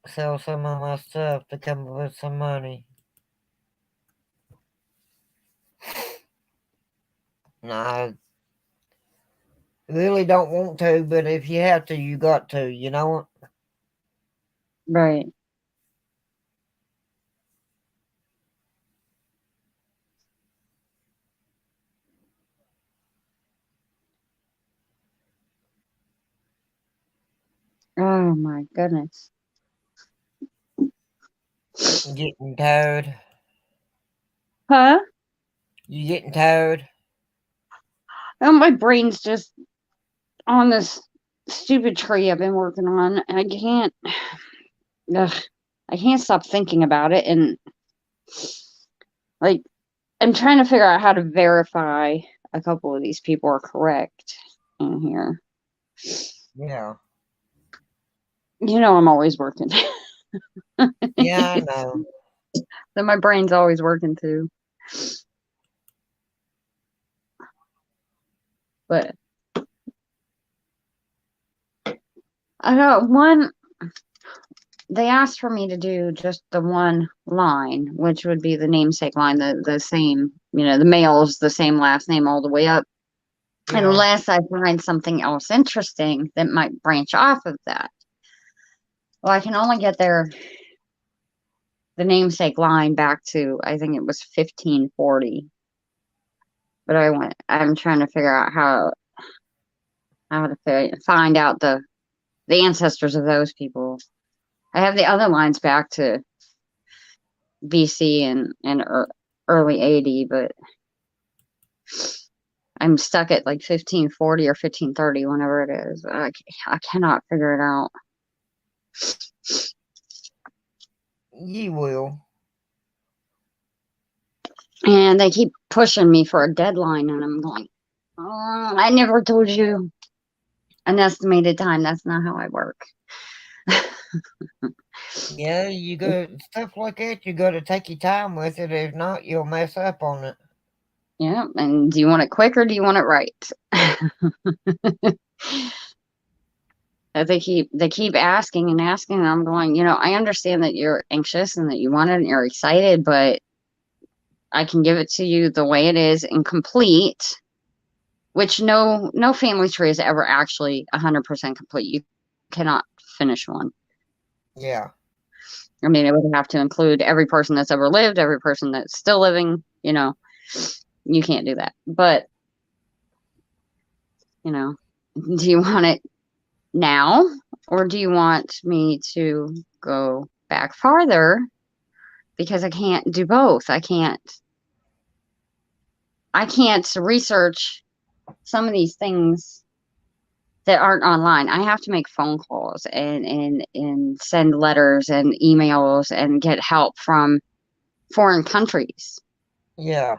sell some of my stuff to come up with some money. No, I really don't want to, but if you have to, you got to, you know? Right. Oh my goodness. Getting tired. Huh? You getting tired? Oh, my brain's just on this stupid tree I've been working on. And I can't stop thinking about it. And like, I'm trying to figure out how to verify a couple of these people are correct in here. Yeah. You know, I'm always working. Yeah, I know. So my brain's always working too. But I got one. They asked for me to do just the one line, which would be the namesake line, the same, the male's the same last name all the way up. Yeah. Unless I find something else interesting that might branch off of that. Well, I can only get the namesake line back to, I think it was 1540. But I'm trying to figure out how to find out the ancestors of those people. I have the other lines back to BC and early 80, but I'm stuck at like 1540 or 1530, whenever it is. I cannot figure it out. You will. And they keep pushing me for a deadline, and I'm going, oh, I never told you an estimated time. That's not how I work. Yeah, you go stuff like that. You got to take your time with it. If not, you'll mess up on it. Yeah, and do you want it quick or do you want it right? They keep asking and asking, and I'm going, I understand that you're anxious and that you want it and you're excited, but I can give it to you the way it is, incomplete, which no family tree is ever actually 100% complete. You cannot finish one. Yeah. I mean, it would have to include every person that's ever lived, every person that's still living, you can't do that. But, do you want it now, or do you want me to go back farther? Because I can't do both. I can't research some of these things that aren't online. I have to make phone calls and send letters and emails and get help from foreign countries. Yeah.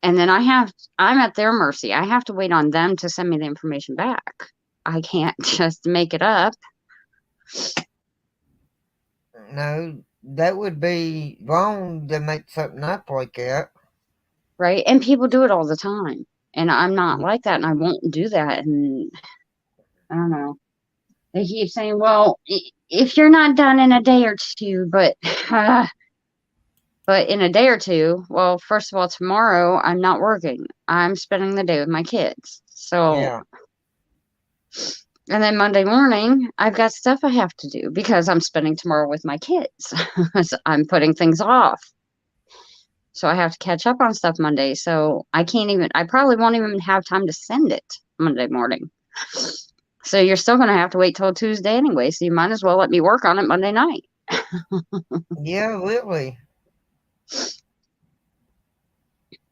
And then I'm at their mercy. I have to wait on them to send me the information back. I can't just make it up. No, that would be wrong to make something up like that. Right. And people do it all the time. And I'm not like that and I won't do that. And I don't know. They keep saying, well, if you're not done in a day or two, but in a day or two, well, first of all, tomorrow I'm not working. I'm spending the day with my kids. So, Yeah. and then Monday morning, I've got stuff I have to do because I'm spending tomorrow with my kids. So I'm putting things off. So I have to catch up on stuff Monday. So I probably won't even have time to send it Monday morning. So you're still going to have to wait till Tuesday anyway. So you might as well let me work on it Monday night. Yeah, really.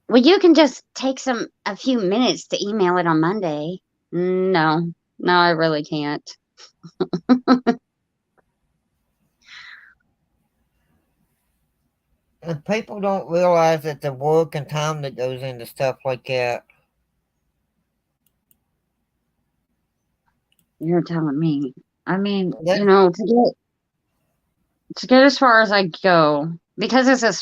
Well, you can just take a few minutes to email it on Monday. No, I really can't. And people don't realize that the work and time that goes into stuff like that. You're telling me. I mean, That, to get as far as I go, because it's a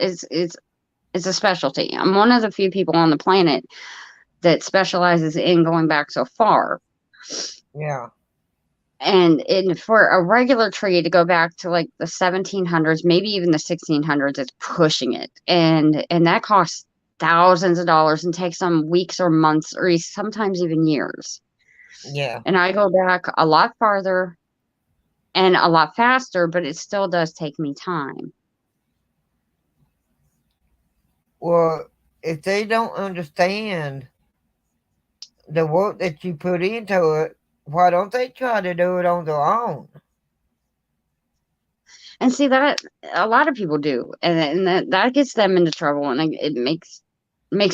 it's a specialty. I'm one of the few people on the planet that specializes in going back so far. yeah. And for a regular tree to go back to like the 1700s, maybe even the 1600s, it's pushing it. And that costs thousands of dollars and takes some weeks or months or sometimes even years. Yeah. And I go back a lot farther and a lot faster, but it still does take me time. Well, if they don't understand the work that you put into it, why don't they try to do it on their own? And see that a lot of people do, and that gets them into trouble, and it makes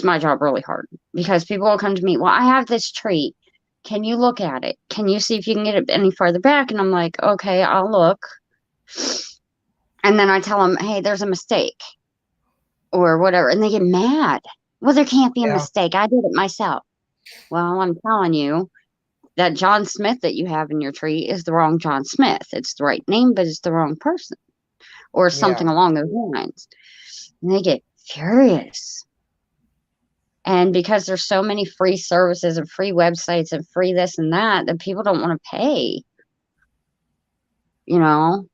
my job really hard because people will come to me. Well, I have this tree. Can you look at it? Can you see if you can get it any farther back? And I'm like, okay, I'll look. And then I tell them, hey, there's a mistake or whatever, and they get mad. Well, there can't be a Yeah. mistake. I did it myself. Well, I'm telling you that John Smith that you have in your tree is the wrong John Smith. It's the right name, but it's the wrong person, or something along those lines. And they get furious. And because there's so many free services and free websites and free this and that people don't want to pay,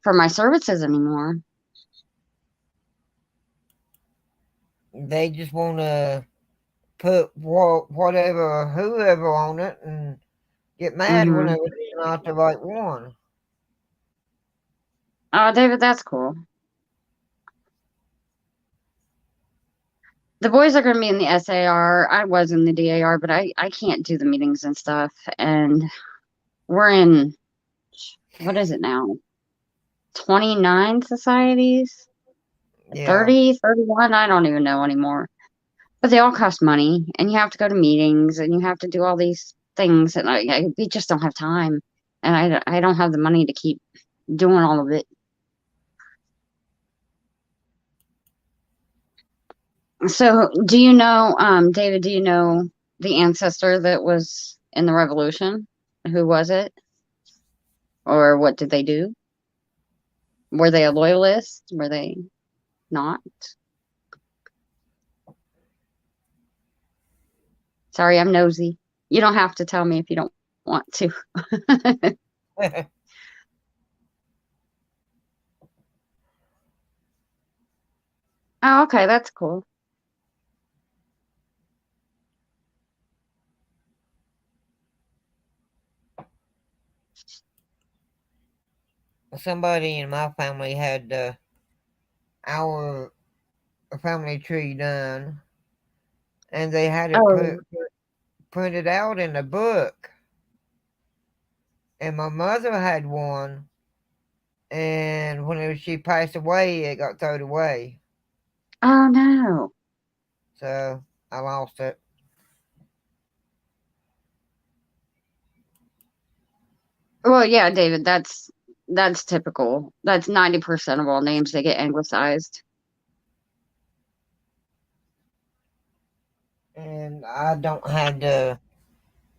for my services anymore. They just want to put whoever on it and get mad Mm-hmm. whenever it's not the right one. Oh, David, that's cool. The boys are going to be in the SAR. I was in the DAR, but I can't do the meetings and stuff. And we're in, what is it now? 29 societies? Yeah. 30, 31? I don't even know anymore. But they all cost money, and you have to go to meetings, and you have to do all these things, and we just don't have time. And I don't have the money to keep doing all of it. So, do you know, David, do you know the ancestor that was in the revolution? Who was it? Or what did they do? Were they a loyalist? Were they not? Sorry, I'm nosy. You don't have to tell me if you don't want to. Oh, okay, that's cool. Somebody in my family had our family tree done, and they had it printed out in a book. And my mother had one, and whenever she passed away, it got thrown away. Oh no. So I lost it. Well, yeah, David, that's typical. That's 90% of all names, they get anglicized. and I don't have the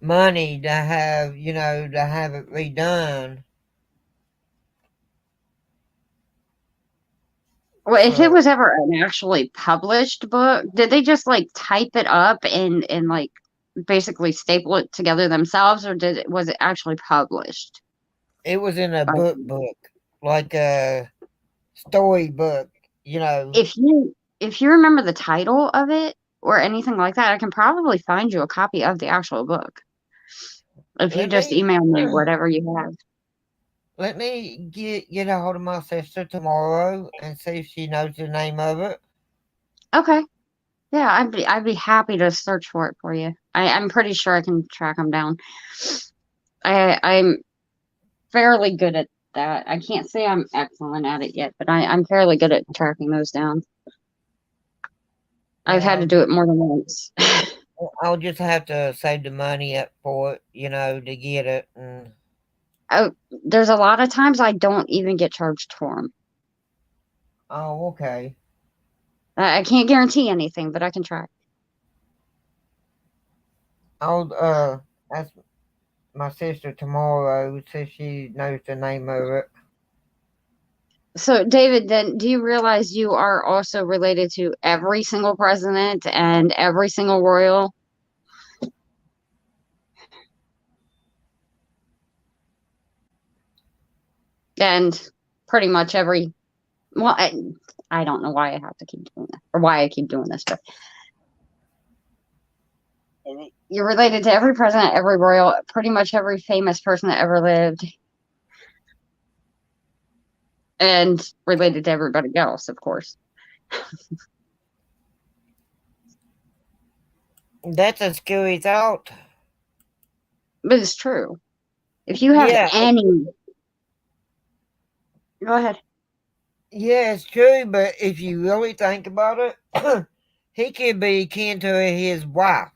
money to have, to have it redone. Well, if it So was ever an actually published book, did they just like type it up and like basically staple it together themselves, or was it actually published? it was in a By book, like a storybook, you know. if you remember the title of it or anything like that, I can probably find you a copy of the actual book. If you Let just me email me whatever you have. let me get a hold of my sister tomorrow and see if she knows the name of it. Okay. Yeah, I'd be happy to search for it for you. I'm pretty sure I can track them down. I'm fairly good at that. I can't say I'm excellent at it yet, but I'm fairly good at tracking those down. I've Yeah, had to do it more than once. I'll just have to save the money up for it, to get it. And Oh, there's a lot of times I don't even get charged for them. oh, okay. I can't guarantee anything, but I can try. I'll ask my sister tomorrow, see if she knows the name of it. So, David, then do you realize you are also related to every single president and every single royal? And pretty much every, well, I don't know why I have to keep doing this or why I keep doing this, but you're related to every president, every royal, pretty much every famous person that ever lived, and related to everybody else, of course. That's a scary thought. But it's true. If you have Yeah, any, go ahead. yeah, it's true. But if you really think about it, he could be kin to his wife.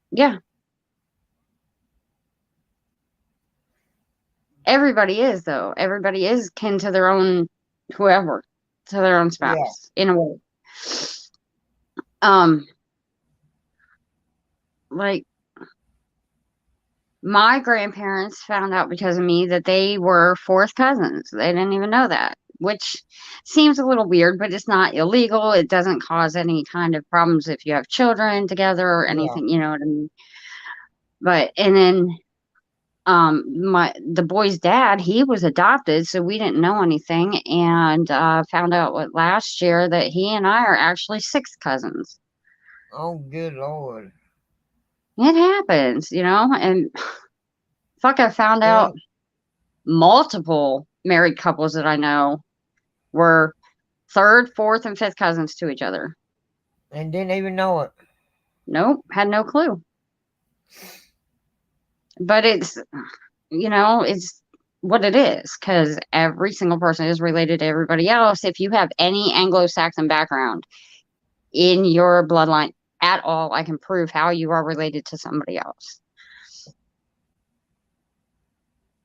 Yeah, everybody is though. Everybody is kin to their own whoever, to their own Yeah. spouse in a way. Um, like my grandparents found out because of me that they were fourth cousins. They didn't even know that, which seems a little weird, but it's not illegal. It doesn't cause any kind of problems if you have children together or Yeah. anything, you know what I mean? But and then the boy's dad, he was adopted, so we didn't know anything, and found out last year that he and I are actually sixth cousins. Oh, good Lord. It happens, and fuck, I found Yeah. out multiple married couples that I know were third, fourth, and fifth cousins to each other. And didn't even know it. Nope, had no clue. But it's what it is, because every single person is related to everybody else. If you have any Anglo-Saxon background in your bloodline at all, I can prove how you are related to somebody else.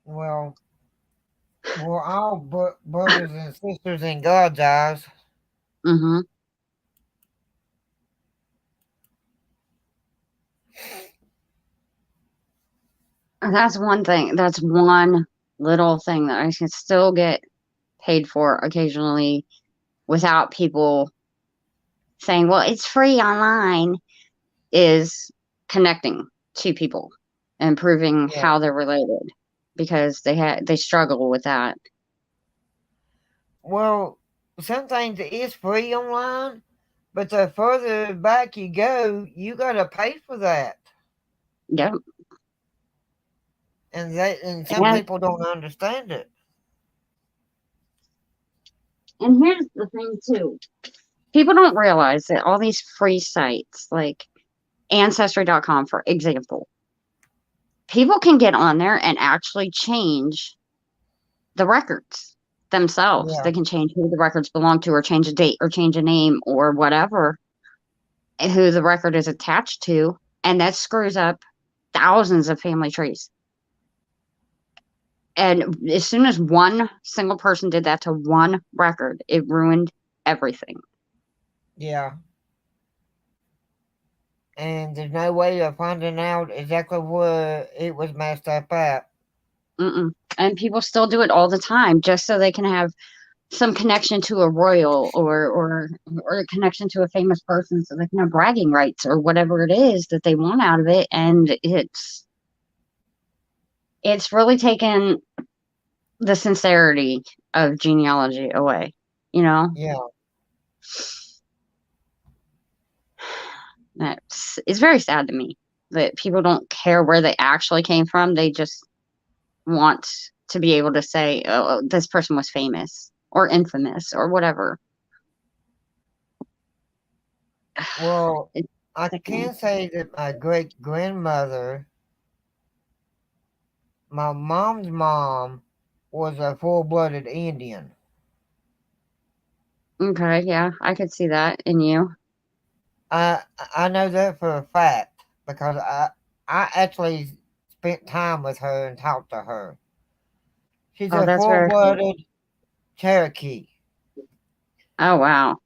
Well, we're all brothers and sisters in God's eyes. Mm-hmm. And that's one thing. That's one little thing that I can still get paid for occasionally without people saying, well, it's free online, is connecting to people and proving Yeah. how they're related, because they struggle with that. Well, some things is free online, but the further back you go, you gotta pay for that. Yep. And some And people don't understand it. and here's the thing too. People don't realize that all these free sites like ancestry.com, for example, people can get on there and actually change the records themselves. Yeah. They can change who the records belong to, or change a date, or change a name, or whatever, who the record is attached to. And that screws up thousands of family trees. And as soon as one single person did that to one record, it ruined everything. Yeah. and there's no way of finding out exactly where it was messed up at. Mm-mm. And people still do it all the time just so they can have some connection to a royal or a connection to a famous person so they can have bragging rights or whatever it is that they want out of it. And it's really taken the sincerity of genealogy away, you know? Yeah. It's very sad to me that people don't care where they actually came from. They just want to be able to say, oh, this person was famous or infamous or whatever. Well, It's I sickening. can say that my great grandmother, my mom's mom, was a full blooded Indian. Okay, yeah, I could see that in you. I know that for a fact because I actually spent time with her and talked to her. She's Oh, a that's full very cool. blooded Cherokee. Oh, wow.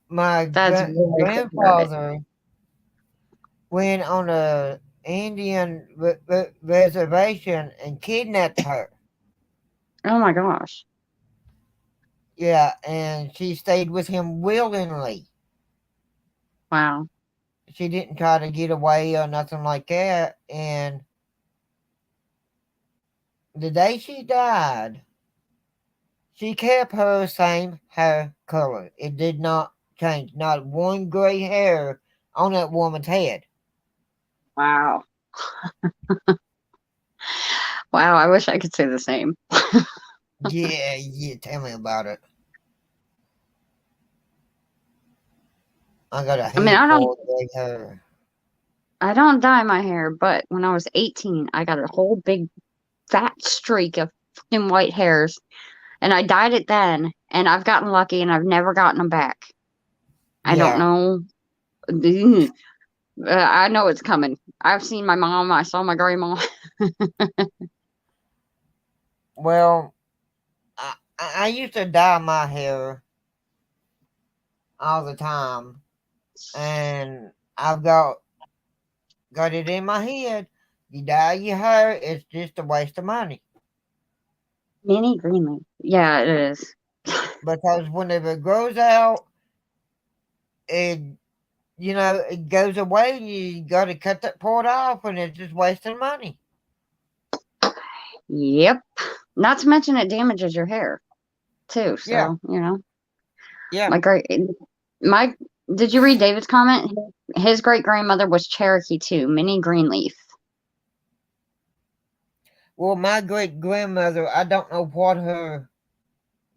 My That's really cool to hear it. grandfather went on a Indian reservation and kidnapped her. Oh my gosh. Yeah, and she stayed with him willingly. Wow. She didn't try to get away or nothing like that. And the day she died, she kept her same hair color. It did not change. Not one gray hair on that woman's head. Wow. Wow, I wish I could say the same. Yeah, yeah, tell me about it. I got a I mean, head full of gray hair. I don't dye my hair, but when I was 18, I got a whole big fat streak of fucking white hairs, and I dyed it then, and I've gotten lucky and I've never gotten them back. I don't Yeah. know. I know it's coming. I've seen my mom. I saw my grandma. Well, I used to dye my hair all the time, and I've got it in my head. You dye your hair, it's just a waste of money. Minnie Greenleaf. Yeah, it is. Because whenever it grows out, it it goes away. You got to cut that part off, and it's just wasting money. Yep. Not to mention it damages your hair too. Yeah, So, you know, yeah. my great, my, did you read David's comment? His great grandmother was Cherokee too, Minnie Greenleaf. Well, my great grandmother, I don't know what her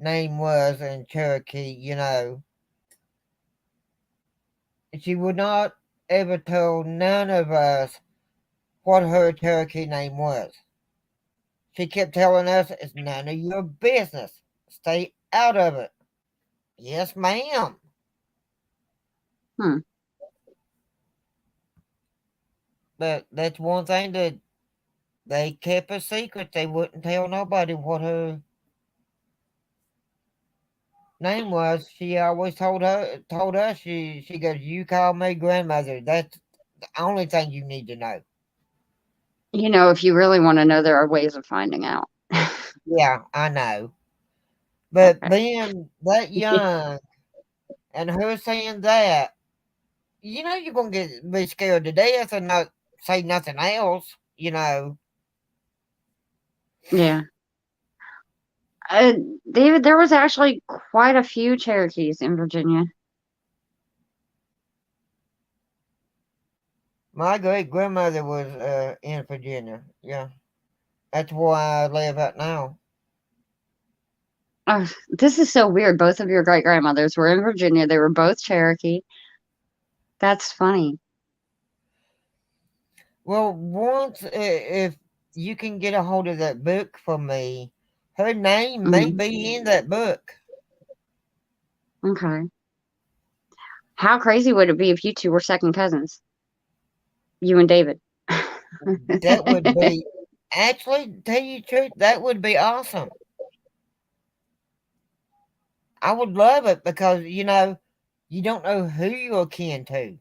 name was in Cherokee. She would not ever tell none of us what her Cherokee name was. She kept telling us it's none of your business. Stay out of it. Yes, ma'am. Hmm. But that's one thing that they kept a secret. They wouldn't tell nobody what her name was. She always told us she goes, "You call me grandmother. That's the only thing you need to know." You know, if you really want to know, there are ways of finding out. Yeah, I know. But Okay. being that young and her saying that, you're gonna be scared to death and not say nothing else. Yeah. Uh, David, there was actually quite a few Cherokees in Virginia. My great grandmother was in Virginia. Yeah, that's where I live at now. This is so weird. Both of your great grandmothers were in Virginia. They were both Cherokee. That's funny. Well, once if you can get a hold of that book for me, her name may Mhm. be in that book. Okay. How crazy would it be if you two were second cousins? You and David. That would be actually, tell you the truth, that would be awesome. I would love it because you don't know who you're kin to.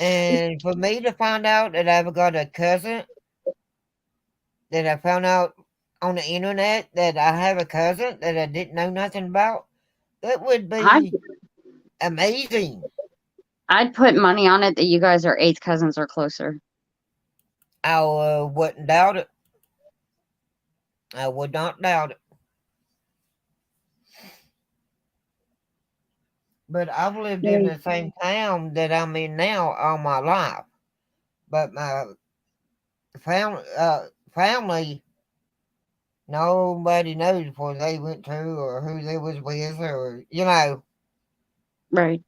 And for me to find out that I've got a cousin that I found out on the internet that I have a cousin that I didn't know nothing about, that would I'd, be amazing. I'd put money on it that you guys are eighth cousins or closer. I wouldn't doubt it. I would not doubt it. But I've lived in the same town that I'm in now all my life. But my family, nobody knows where they went to or who they was with or, Right.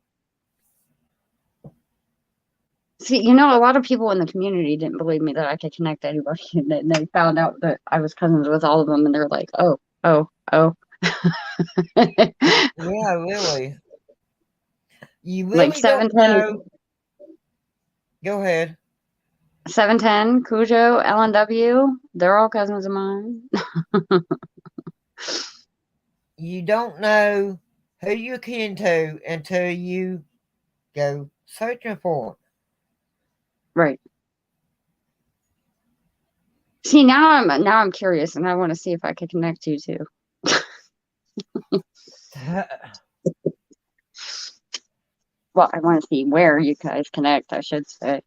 See, you know, a lot of people in the community didn't believe me that I could connect anybody, and then they found out that I was cousins with all of them, and they're like, "Oh, oh, oh." Yeah, really. You Like really don't 710, know. Go ahead. 710, Cujo, LNW, they're all cousins of mine. You don't know who you're kin to until you go searching for Right. See, now I'm curious, and I want to see if I could connect you two. them. Well, I want to see where you guys connect, I should say.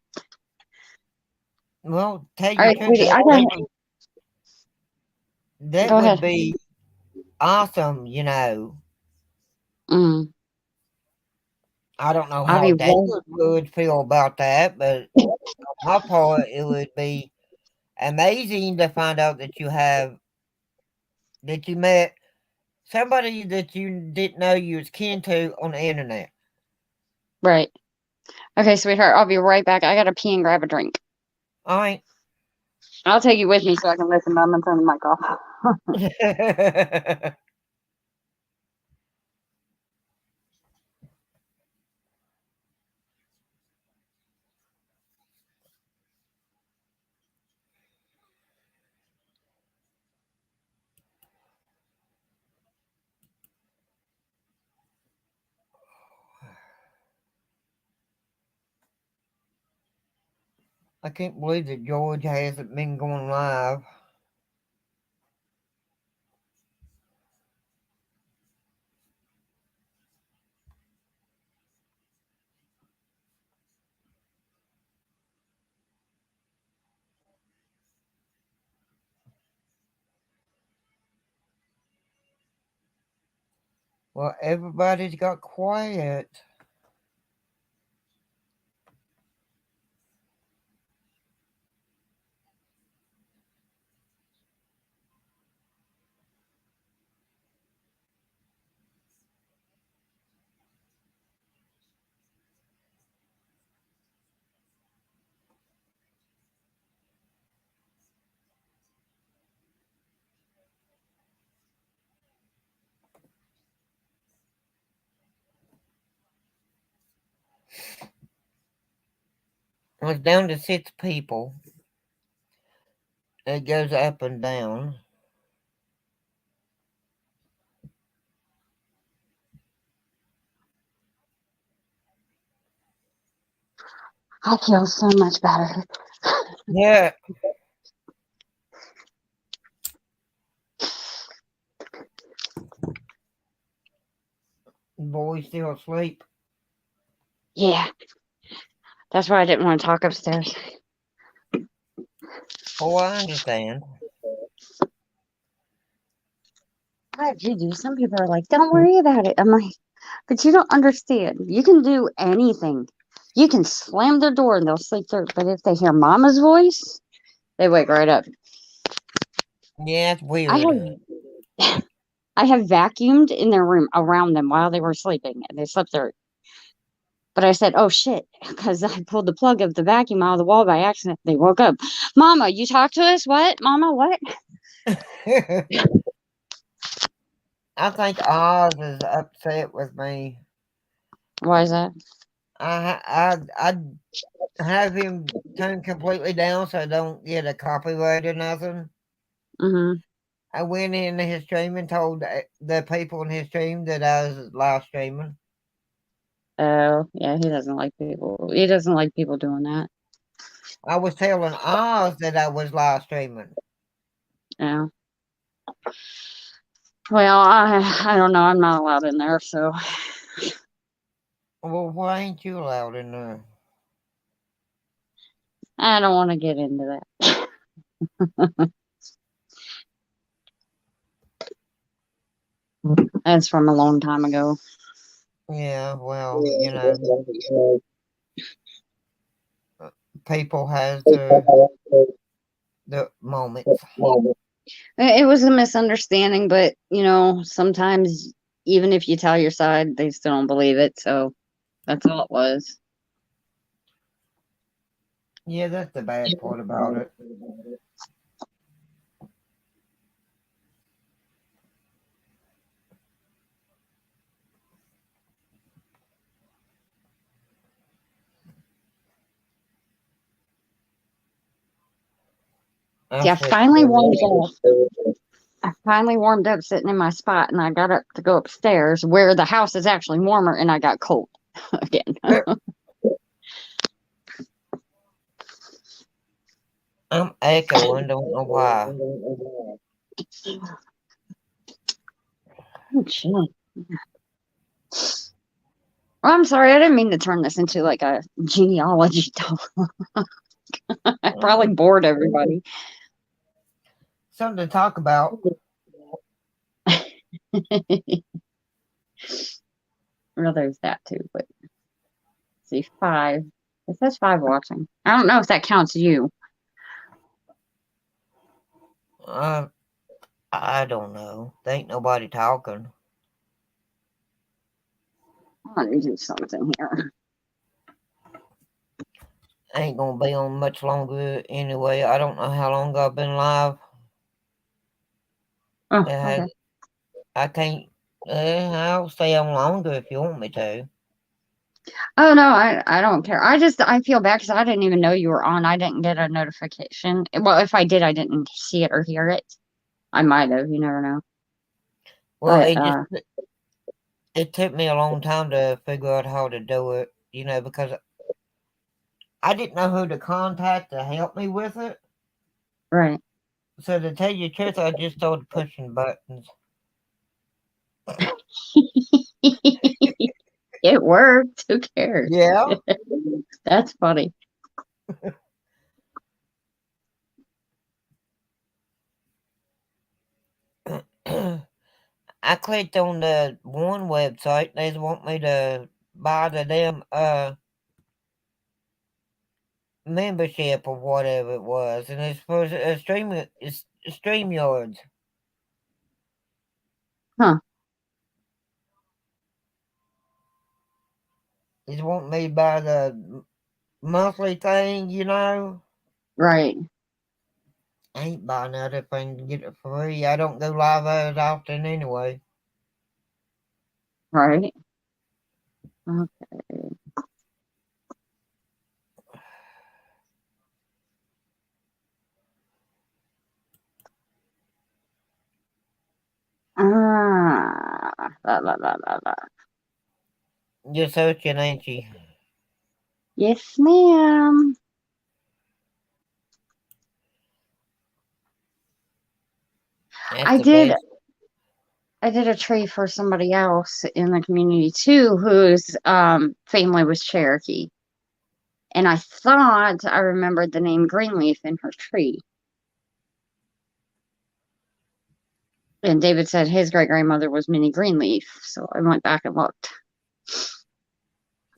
Well, tell All you right, the sweetie, truth, I got. that Go would ahead. be awesome, Mm, I don't know I'll how be well. David would feel about that, but on my part, it would be amazing to find out that you met somebody that you didn't know you was kin to on the internet. Right. Okay, sweetheart, I'll be right back. I gotta pee and grab a drink. All right. I'll take you with me so I can listen, but I'm gonna turn the mic off. I can't believe that George hasn't been going live. Well, everybody's got quiet. It's down to 6 people. It goes up and down. I feel so much better. Yeah. Boy still asleep. Yeah. That's why I didn't want to talk upstairs. Oh, I understand. You do. Some people are like, don't worry about it. I'm like, but you don't understand. You can do anything. You can slam their door and they'll sleep through. But if they hear mama's voice, they wake right up. Yeah, it's I weird. have I have vacuumed in their room around them while they were sleeping and they slept through. But I said, oh shit, because I pulled the plug of the vacuum out of the wall by accident. They woke up. Mama, you talk to us? What? Mama, what? I think Oz is upset with me. Why is that? I have him turned completely down so I don't get a copyright or nothing. Mm-hmm. I went into his stream and told the people in his stream that I was live streaming. Oh, yeah, he doesn't like people. He doesn't like people doing that. I was telling Oz that I was live streaming. Yeah. Well, I don't know. I'm not allowed in there, so Well, why ain't you allowed in there? I don't want to get into that. That's from a long time ago. Yeah, well, you know, people has the moments. It was a misunderstanding, but sometimes even if you tell your side, they still don't believe it. So that's all it was. Yeah, that's the bad part about it. See, I finally warmed up. I finally warmed up sitting in my spot, and I got up to go upstairs where the house is actually warmer, and I got cold again. I'm echoing, don't know why. Oh, gee. Well, I'm sorry, I didn't mean to turn this into like a genealogy talk. I probably bored everybody. Something to talk about. Well, there's that too, but see, 5. It says 5 watching. I don't know if that counts you. I don't know. There ain't nobody talking. Let me do something here. Ain't gonna be on much longer anyway. I don't know how long I've been live. Oh, It has, okay. I can't. I'll stay on longer if you want me to. Oh no, I don't care. I feel bad because I didn't even know you were on. I didn't get a notification. Well, if I did, I didn't see it or hear it. I might have. You never know. Well, But it took me a long time to figure out how to do it. You know, because I didn't know who to contact to help me with it. right. So to tell you the truth, I just started pushing buttons. It worked. Who cares? Yeah. That's funny. I clicked on the one website. They want me to buy the damn membership or whatever it was, and it's for it's StreamYards. Huh. They want me to buy the monthly thing, you know. Right. I ain't buying that if I can get it for free. I don't go live as often anyway. Right. Okay. Blah, blah, blah. You're searching, ain't you? Yes, ma'am. That's I the did. best. I did a tree for somebody else in the community too, whose family was Cherokee, and I thought I remembered the name Greenleaf in her tree. And David said his great grandmother was Minnie Greenleaf, so I went back and looked.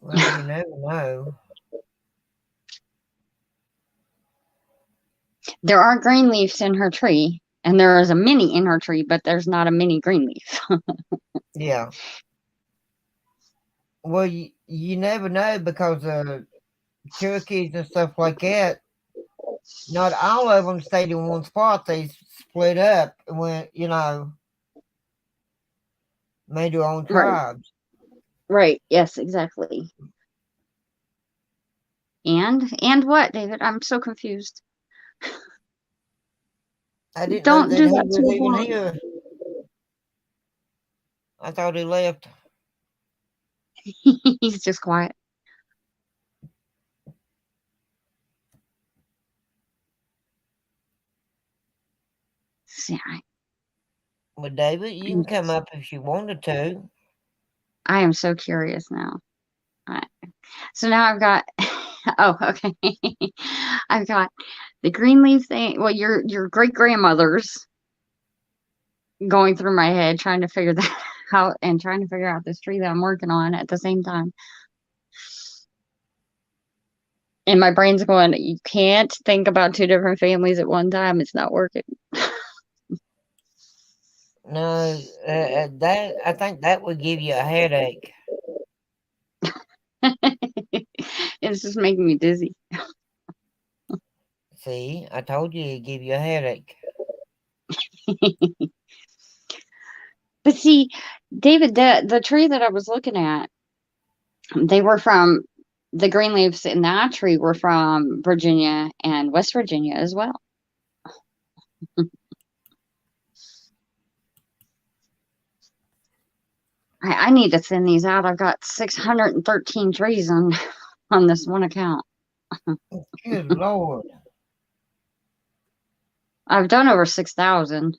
Well, you never know. There are green leaves in her tree, and there is a Minnie in her tree, but there's not a Minnie Greenleaf. Yeah. Well, you never know because Cherokees and stuff like that. Not all of them stayed in one spot. They split up and went, you know, made their own Right. tribes. Right. Yes, exactly. And what, David? I'm so confused. I didn't know Don't that do he that was to even me. here. I thought he left. He's just quiet. See, Well, David, you can come up if you wanted to. I am so curious now. So now I've got, oh, okay. I've got the green leaf thing. Well, your great grandmother's going through my head, trying to figure that out and trying to figure out this tree that I'm working on at the same time. And my brain's going, you can't think about two different families at one time. It's not working. No, that I think that would give you a headache. It's just making me dizzy. See, I told you it'd give you a headache. But see, David, the tree that I was looking at, they were from the green leaves in that tree were from Virginia and West Virginia as well. I need to thin these out. I've got 613 trees on this one account. Good Lord. I've done over 6,000,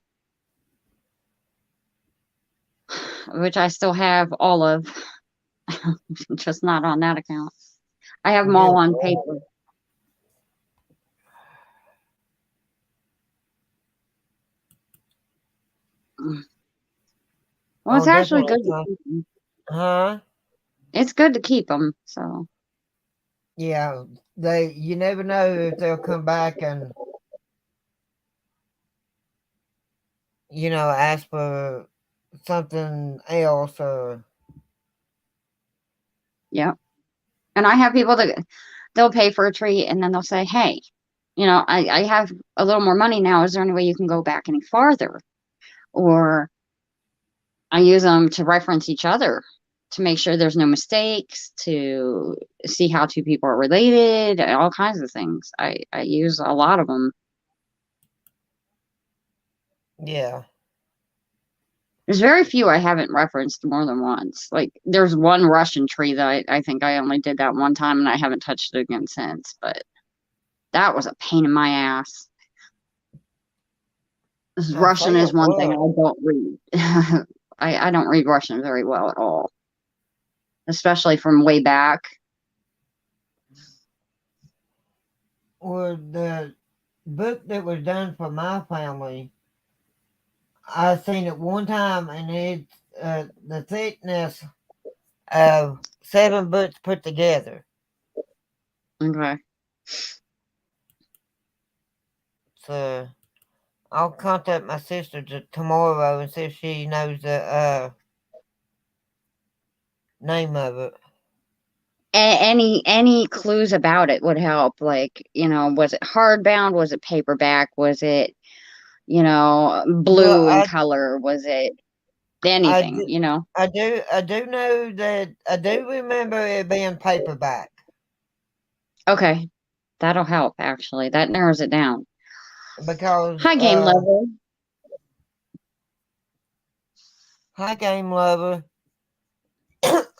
which I still have all of, just not on that account. I have them all Good on Lord. paper. Well, it's Oh, actually good definitely. to keep them. Huh? It's good to keep them. So Yeah, you never know if they'll come back and ask for something else or yeah. And I have people that they'll pay for a tree and then they'll say, hey, I have a little more money now. Is there any way you can go back any farther? Or I use them to reference each other to make sure there's no mistakes, to see how two people are related, all kinds of things. I use a lot of them. yeah. There's very few I haven't referenced more than once. Like there's one Russian tree that I think I only did that one time and I haven't touched it again since, but that was a pain in my ass. Russian say is it one thing I was. don't read. I don't read Russian very well at all, especially from way back. Well, the book that was done for my family, I seen it one time, and it's the thickness of 7 books put together. Okay. So I'll contact my sister tomorrow and see if she knows the name of it. Any clues about it would help. Like, was it hardbound? Was it paperback? Was it, Well, blue in color? Was it I anything, do, I do know that I do remember it being paperback. Okay. That'll help, actually. That narrows it down. Because Hi, game level. hi, game lover.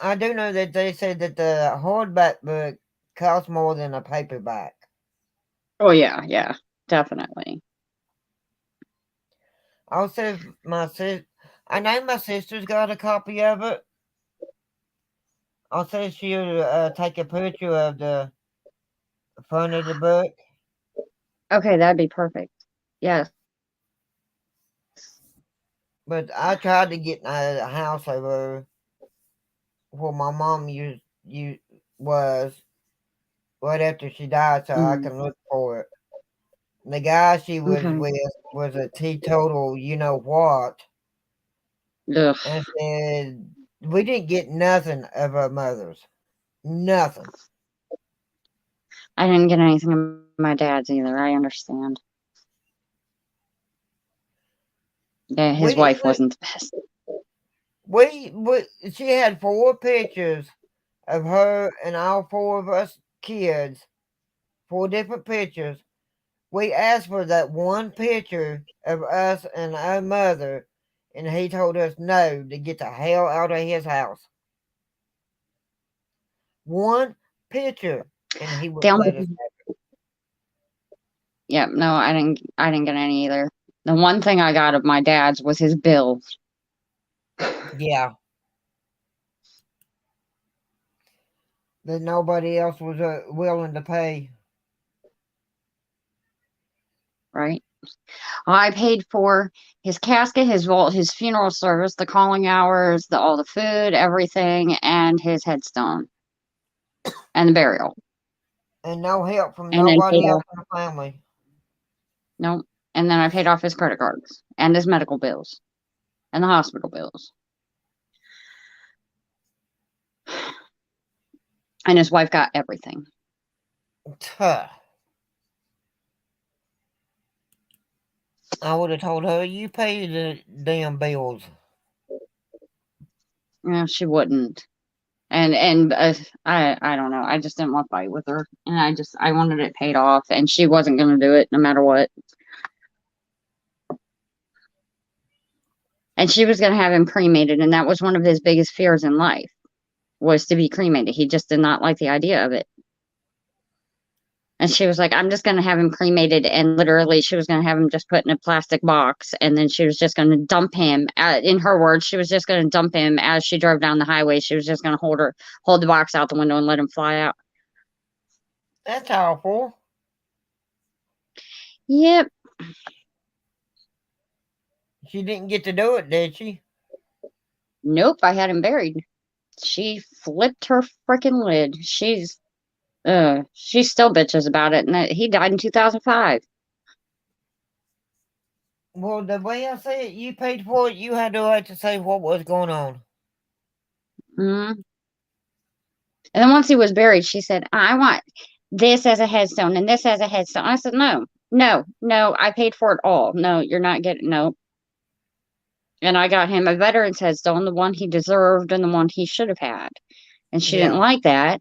I do know that they said that the hardback book costs more than a paperback. Oh, yeah, definitely. Also, I know my sister's got a copy of it. I'll say she'll take a picture of the front of the book. Okay, that'd be perfect. Yes. But I tried to get a house over where my mom was right after she died, so I can look for it. And the guy she was Okay. with was a teetotal, you know what, Ugh. and said we didn't get nothing of our mothers, nothing. I didn't get anything of my dad's either. I understand. Yeah, his wife wasn't the best. She had 4 pictures of her and all 4 of us kids, 4 different pictures. We asked for that one picture of us and our mother, and he told us no, to get the hell out of his house. one picture, and he wouldn't Down. let us. Yep. No, I didn't get any either. The one thing I got of my dad's was his bills. Yeah. That nobody else was willing to pay. Right. I paid for his casket, his vault, his funeral service, the calling hours, all the food, everything, and his headstone and the burial. And no help from And then nobody paid else off. in the family. Nope. And then I paid off his credit cards and his medical bills and the hospital bills. And his wife got everything. Tuh. I would have told her, you pay the damn bills. Yeah, she wouldn't. And I don't know. I just didn't want to fight with her, and I wanted it paid off, and she wasn't going to do it no matter what. And she was going to have him cremated, and that was one of his biggest fears in life, was to be cremated. He just did not like the idea of it. And she was like, I'm just going to have him cremated. And literally, she was going to have him just put in a plastic box. And then she was just going to dump him. In her words, she was just going to dump him as she drove down the highway. She was just going to hold the box out the window and let him fly out. That's awful. Yep. She didn't get to do it, did she? Nope. I had him buried. She flipped her freaking lid. She still bitches about it. And he died in 2005. Well, the way I say it, you paid for it. You had the right to say what was going on. Mm-hmm. And then once he was buried, she said, I want this as a headstone and this as a headstone. I said, no, I paid for it all. No, you're not getting, no. And I got him a veteran's headstone, the one he deserved and the one he should have had. And she didn't like that.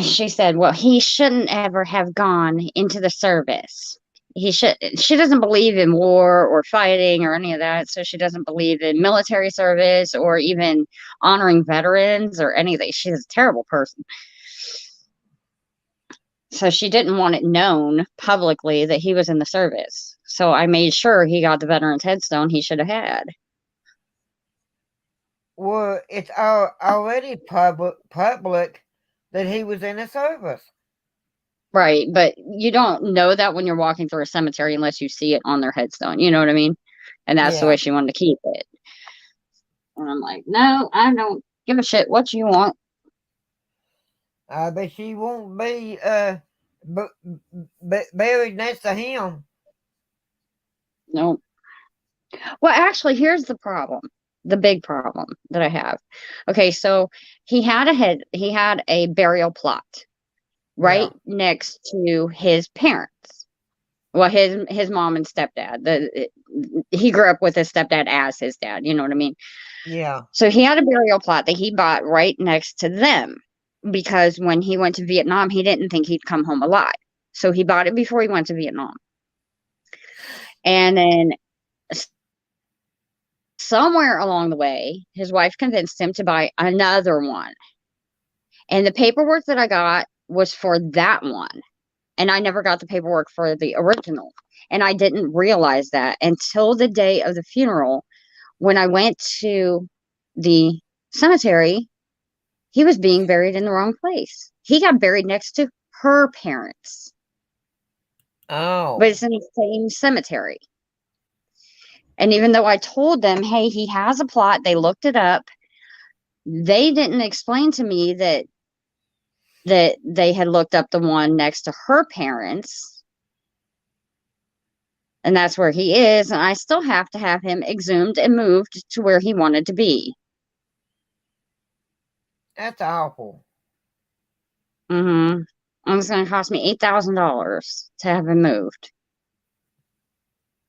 She said, well, he shouldn't ever have gone into the service. She doesn't believe in war or fighting or any of that. So she doesn't believe in military service or even honoring veterans or anything. She's a terrible person. So she didn't want it known publicly that he was in the service. So I made sure he got the veteran's headstone he should have had. Well, it's already public that he was in the service. Right, but you don't know that when you're walking through a cemetery unless you see it on their headstone. You know what I mean? And that's the way she wanted to keep it. And I'm like, no, I don't give a shit what you want. But she won't be buried next to him. Nope. Well, actually, here's the problem. The big problem that I have. Okay, so he had a burial plot right next to his parents. Well, his mom and stepdad. He grew up with his stepdad as his dad. You know what I mean? Yeah. So he had a burial plot that he bought right next to them because when he went to Vietnam, he didn't think he'd come home alive. So he bought it before he went to Vietnam. And then somewhere along the way, his wife convinced him to buy another one. And the paperwork that I got was for that one. And I never got the paperwork for the original. And I didn't realize that until the day of the funeral. When I went to the cemetery, he was being buried in the wrong place. He got buried next to her parents. Oh. But it's in the same cemetery. And even though I told them, hey, he has a plot, they looked it up. They didn't explain to me that they had looked up the one next to her parents. And that's where he is. And I still have to have him exhumed and moved to where he wanted to be. That's awful. Mm-hmm. And it's going to cost me $8,000 to have him moved.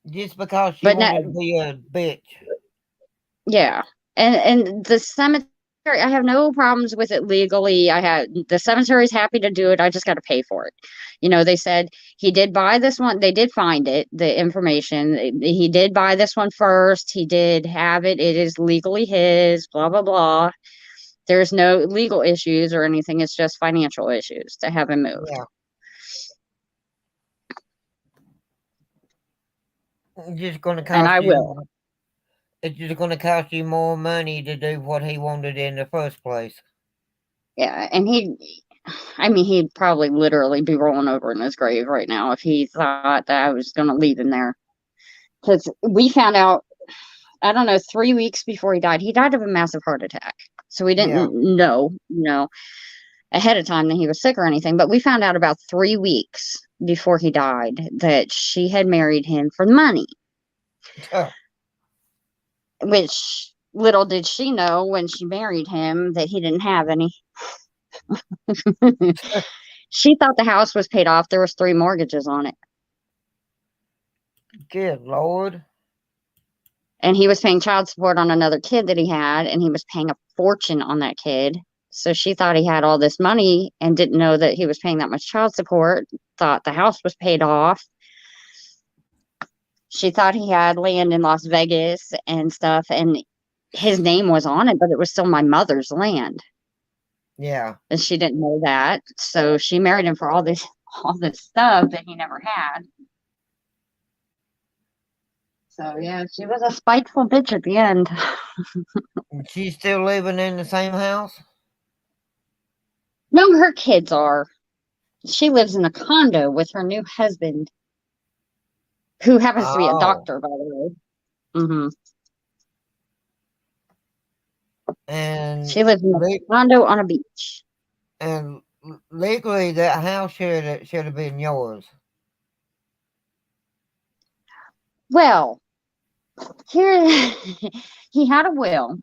Just because she wanted to be a bitch. Yeah. And the cemetery, I have no problems with it legally. The cemetery's happy to do it. I just got to pay for it. You know, they said he did buy this one. They did find it, the information. He did buy this one first. He did have it. It is legally his, blah, blah, blah. There's no legal issues or anything. It's just financial issues to have him moved. Yeah. It's just going to And cost I you. will. It's just going to cost you more money to do what he wanted in the first place. Yeah, and he'd probably literally be rolling over in his grave right now if he thought that I was going to leave him there. Because we found out, I don't know, 3 weeks before he died of a massive heart attack. So we didn't know, ahead of time that he was sick or anything. But we found out about 3 weeks before he died that she had married him for money. Which little did she know when she married him that he didn't have any. She thought the house was paid off. There was 3 mortgages on it. Good Lord. And he was paying child support on another kid that he had, and he was paying a fortune on that kid. So she thought he had all this money and didn't know that he was paying that much child support, thought the house was paid off. She thought he had land in Las Vegas and stuff, and his name was on it, but it was still my mother's land. Yeah. And she didn't know that. So she married him for all this stuff that he never had. So yeah, she was a spiteful bitch at the end. She's still living in the same house? No, her kids are. She lives in a condo with her new husband, who happens to be a doctor, by the way. Mm-hmm. And she lives in a condo on a beach. And legally, that house should have been yours. Well, here he had a will,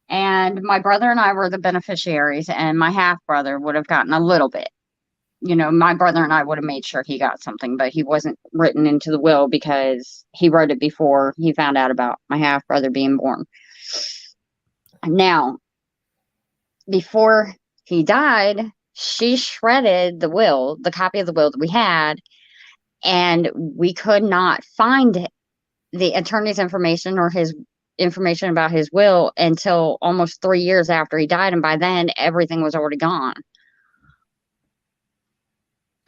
and my brother and I were the beneficiaries, and my half brother would have gotten a little bit. My brother and I would have made sure he got something, but he wasn't written into the will because he wrote it before he found out about my half brother being born. Now, before he died, she shredded the will, the copy of the will that we had, and we could not find the attorney's information or his information about his will until almost 3 years after he died, and by then everything was already gone.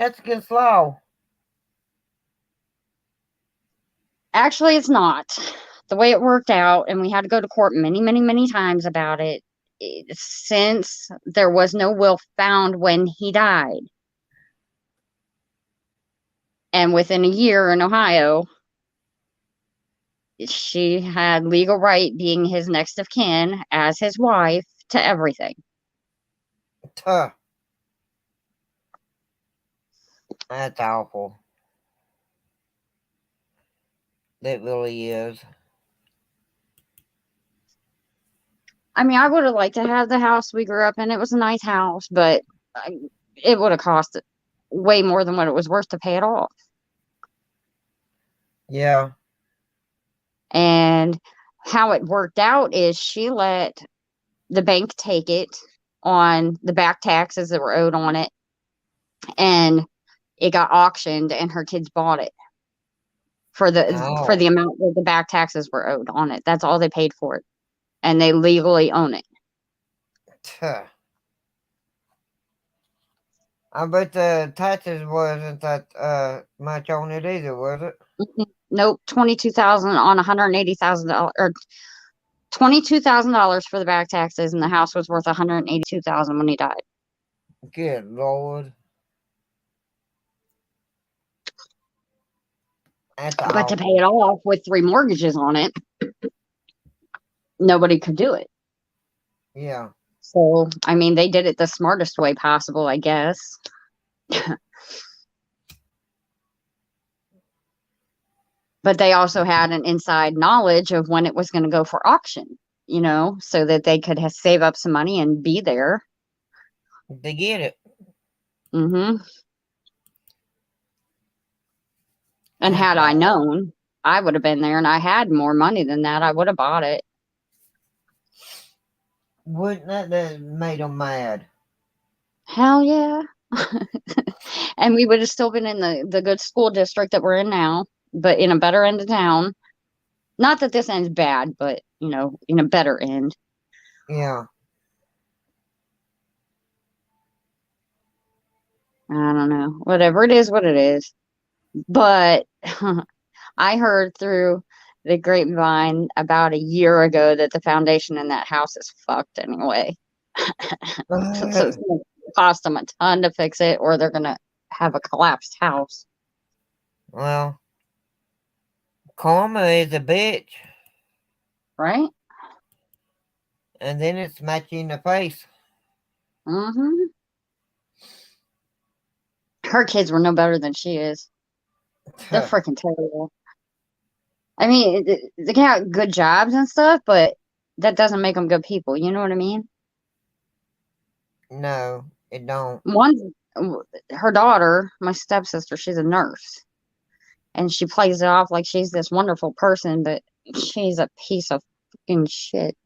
That's against law. Actually, it's not. The way it worked out, and we had to go to court many, many, many times about it, since there was no will found when he died. And within a year in Ohio, she had legal right, being his next of kin, as his wife, to everything. Huh. That's awful. It really is. I mean, I would have liked to have the house we grew up in. It was a nice house, but it would have cost way more than what it was worth to pay it off. Yeah. And how it worked out is she let the bank take it on the back taxes that were owed on it, and it got auctioned, and her kids bought it for the amount that the back taxes were owed on it. That's all they paid for it, and they legally own it. Huh. I bet the taxes wasn't that much on it either, was it? Nope, $22,000 on $180,000, or $22,000 for the back taxes, and the house was worth $182,000 when he died. Good Lord. But to pay it off with 3 mortgages on it, nobody could do it. Yeah. So, I mean, they did it the smartest way possible, I guess. But they also had an inside knowledge of when it was going to go for auction, so that they could save up some money and be there. They get it. Mm-hmm. And had I known, I would have been there, and I had more money than that, I would have bought it. Wouldn't that have made them mad? Hell yeah. And we would have still been in the good school district that we're in now, but in a better end of town. Not that this end's bad, but, in a better end. Yeah. I don't know. Whatever it is, what it is. But I heard through the grapevine about a year ago that the foundation in that house is fucked anyway. So it's going to cost them a ton to fix it, or they're going to have a collapsed house. Well, karma is a bitch, Right? and then it smacks you in the face. Mm-hmm. Her kids were no better than she is. They're freaking terrible. I mean, they got good jobs and stuff, but that doesn't make them good people. You know what I mean? No, it don't. Her daughter, my stepsister, she's a nurse, and she plays it off like she's this wonderful person, but she's a piece of fucking shit.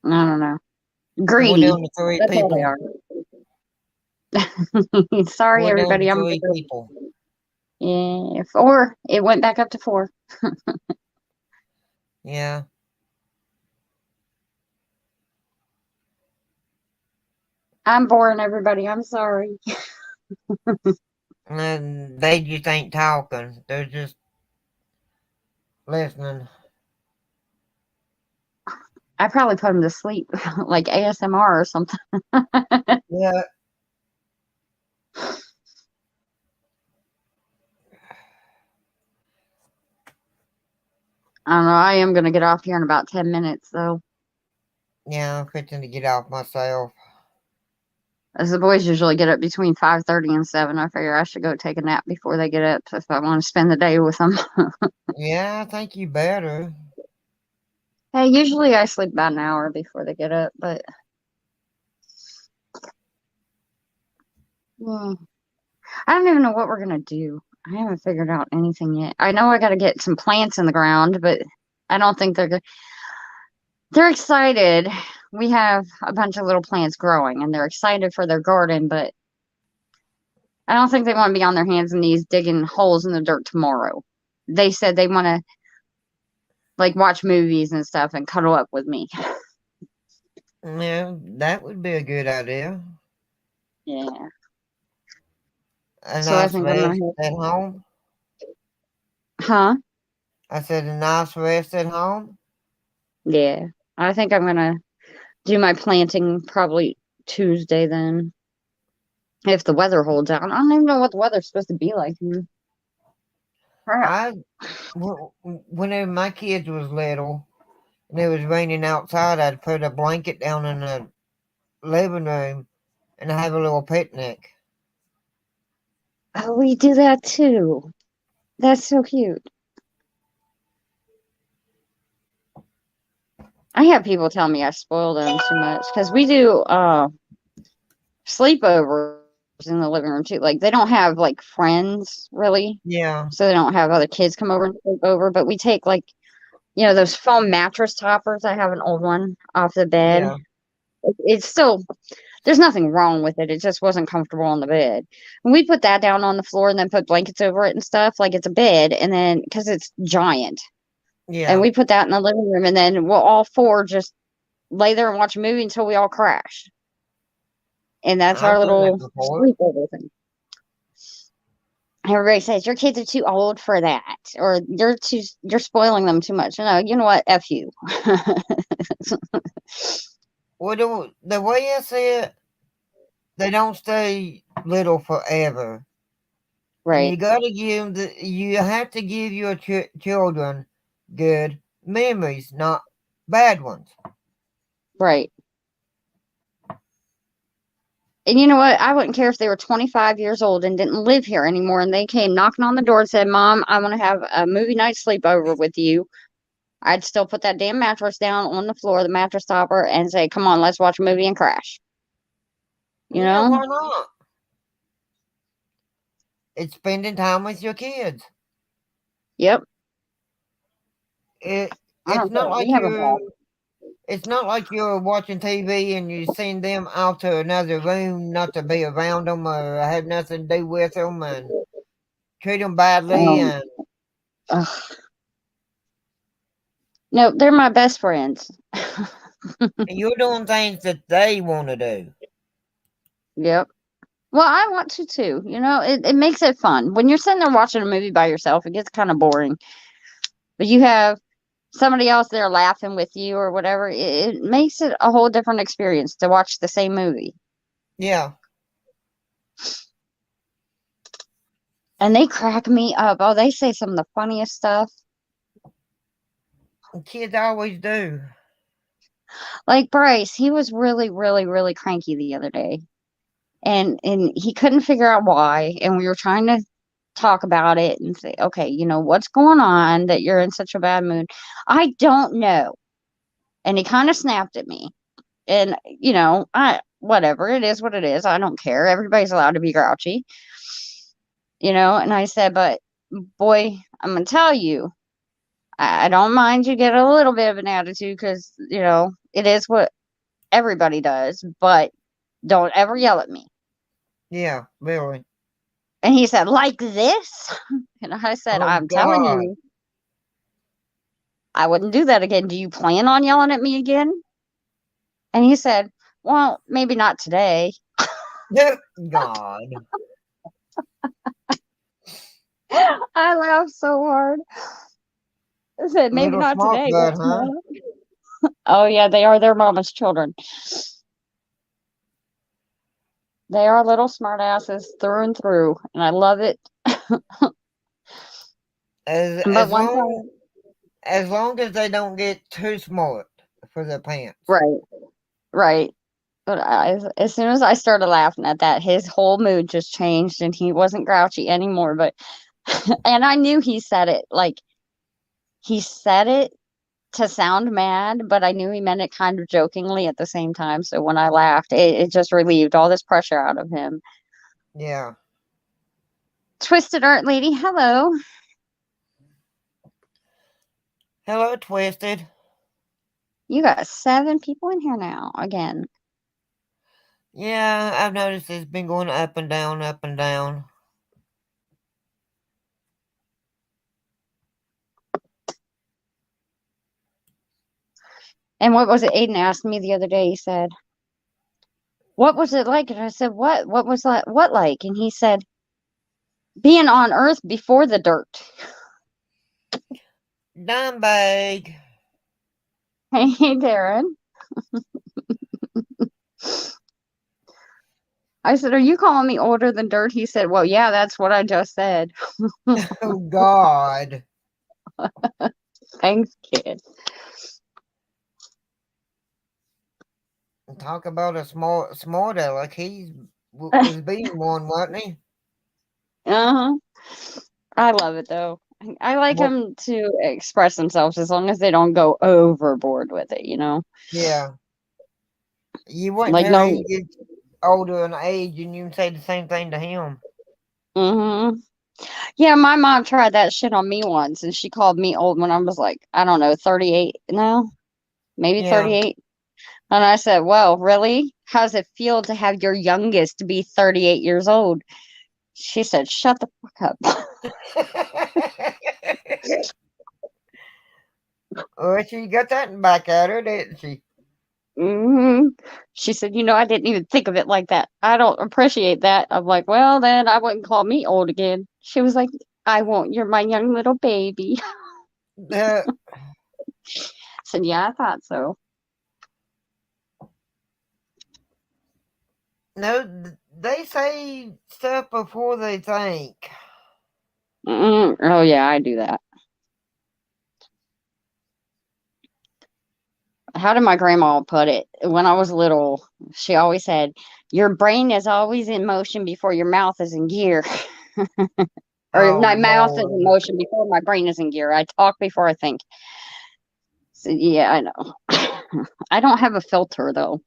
I don't know. Greedy. We're down to 3 That's all they people. are. Sorry, We're down everybody. to I'm 3 people. yeah, 4. It went back up to 4. Yeah. I'm boring everybody. I'm sorry. And they just ain't talking. They're just listening. I probably put them to sleep, like ASMR or something. Yeah. I don't know. I am going to get off here in about 10 minutes, though. Yeah, I'm fixing to get off myself. As the boys usually get up between 5:30 and 7, I figure I should go take a nap before they get up if I want to spend the day with them. Yeah, I think you better. Hey, usually I sleep about an hour before they get up, but I don't even know what we're going to do. I haven't figured out anything yet. I know I got to get some plants in the ground, but I don't think they're good. They're excited. We have a bunch of little plants growing, and they're excited for their garden, but I don't think they want to be on their hands and knees digging holes in the dirt tomorrow. They said they want to like watch movies and stuff and cuddle up with me. Yeah, that would be a good idea. Yeah. A So I nice think I'm rest gonna at home. Huh? I said a nice rest at home. Yeah. I think I'm gonna do my planting probably Tuesday then. If the weather holds out. I don't even know what the weather's supposed to be like here. Crap. Whenever my kids was little and it was raining outside, I'd put a blanket down in the living room and have a little picnic. Oh, we do that too. That's so cute. I have people tell me I spoil them too much because we do sleepovers in the living room too. Like they don't have like friends really, Yeah, so they don't have other kids come over and sleep over. But we take like those foam mattress toppers. I have an old one off the bed. yeah. It's still there's nothing wrong with it. It just wasn't comfortable on the bed. And we put that down on the floor and then put blankets over it and stuff like it's a bed. And then because it's giant. Yeah. And we put that in the living room, and then we'll all 4 just lay there and watch a movie until we all crash. And that's I've our done that little before. sleepover thing. Everybody says your kids are too old for that, or you're spoiling them too much. No, you know what? F you. Well, the way I see it, they don't stay little forever. And you Right. gotta you have to give your children good memories, not bad ones. Right. And you know what? I wouldn't care if they were 25 years old and didn't live here anymore, and they came knocking on the door and said, "Mom, I want to have a movie night sleepover with you." I'd still put that damn mattress down on the floor, the mattress topper, and say, "Come on, let's watch a movie and crash." You Yeah, know? why not? It's spending time with your kids. Yep. It I it's don't not care. like We have a ball. it's not like you're watching TV and you send them out to another room not to be around them or have nothing to do with them and treat them badly and Ugh. No, they're my best friends. And you're doing things that they want to do. Yep. Well, I want to too. It makes it fun. When you're sitting there watching a movie by yourself, it gets kind of boring. But you have somebody else there laughing with you or whatever. It makes it a whole different experience to watch the same movie. Yeah. And they crack me up. Oh, they say some of the funniest stuff. Kids always do. Like Bryce, he was really, really, really cranky the other day. And he couldn't figure out why. And we were trying to talk about it and say, okay, what's going on that you're in such a bad mood? I don't know. And he kind of snapped at me. And, whatever, it is what it is. I don't care. Everybody's allowed to be grouchy. And I said, but boy, I'm going to tell you, I don't mind you get a little bit of an attitude because, it is what everybody does, but don't ever yell at me. Yeah, really. And he said, like this? And I said, Oh, I'm telling God. you, I wouldn't do that again. Do you plan on yelling at me again? And he said, well, maybe not today. God. I laughed so hard. I said, maybe Little not smart today. bud, But huh? oh, yeah, they are their mama's children. They are little smart asses through and through. And I love it. But one time, As long as they don't get too smart for their pants. right. But as soon as I started laughing at that, his whole mood just changed and he wasn't grouchy anymore. But, and I knew he said it to sound mad, but I knew he meant it kind of jokingly at the same time. So when I laughed, it just relieved all this pressure out of him. Yeah. Twisted Art Lady, hello. Hello, Twisted. You got 7 people in here now again. Yeah, I've noticed it's been going up and down, up and down. And what was it? Aiden asked me the other day. He said, what was it like? And I said, what? What was that? What like? And he said, being on Earth before the dirt. Dime bag. Hey, Darren. I said, are you calling me older than dirt? He said, well, yeah, that's what I just said. Oh, God. Thanks, kid. Talk about a smart aleck. He was being one, wasn't he? Uh-huh. I love it, though. I like Well, them to express themselves as long as they don't go overboard with it, yeah. You wait Like, until no. he gets older in age and you can say the same thing to him. Mm-hmm. Yeah, my mom tried that shit on me once, and she called me old when I was like, I don't know, 38 now, maybe Yeah. 38. And I said, well, really? How's it feel to have your youngest be 38 years old? She said, shut the fuck up. Well, she got that back at her, didn't she? Hmm. She said, I didn't even think of it like that. I don't appreciate that. I'm like, well, then I wouldn't call me old again. She was like, I won't. You're my young little baby. Uh, I said, yeah, I thought so. no, they say stuff before they think. Oh, yeah, I do that. How did my grandma put it? When I was little, she always said, your brain is always in motion before your mouth is in gear. Or Oh, my mouth is in Lord. motion before my brain is in gear. I talk before I think. So, yeah, I know. I don't have a filter, though,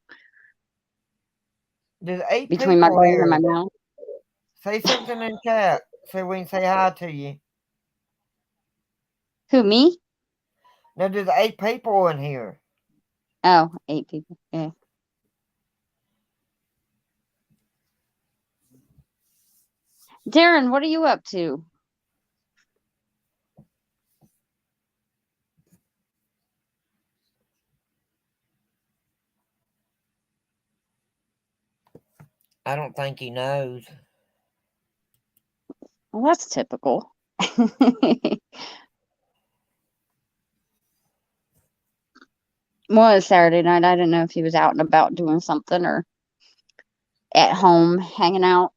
There's 8 between my people brain and my here. mouth. Say something in chat so we can say hi to you. Who, me? No, there's 8 people in here. Oh, 8 people. Yeah. Darren, what are you up to? I don't think he knows. Well, that's typical. Well, it's Saturday night. I didn't know if he was out and about doing something or at home hanging out.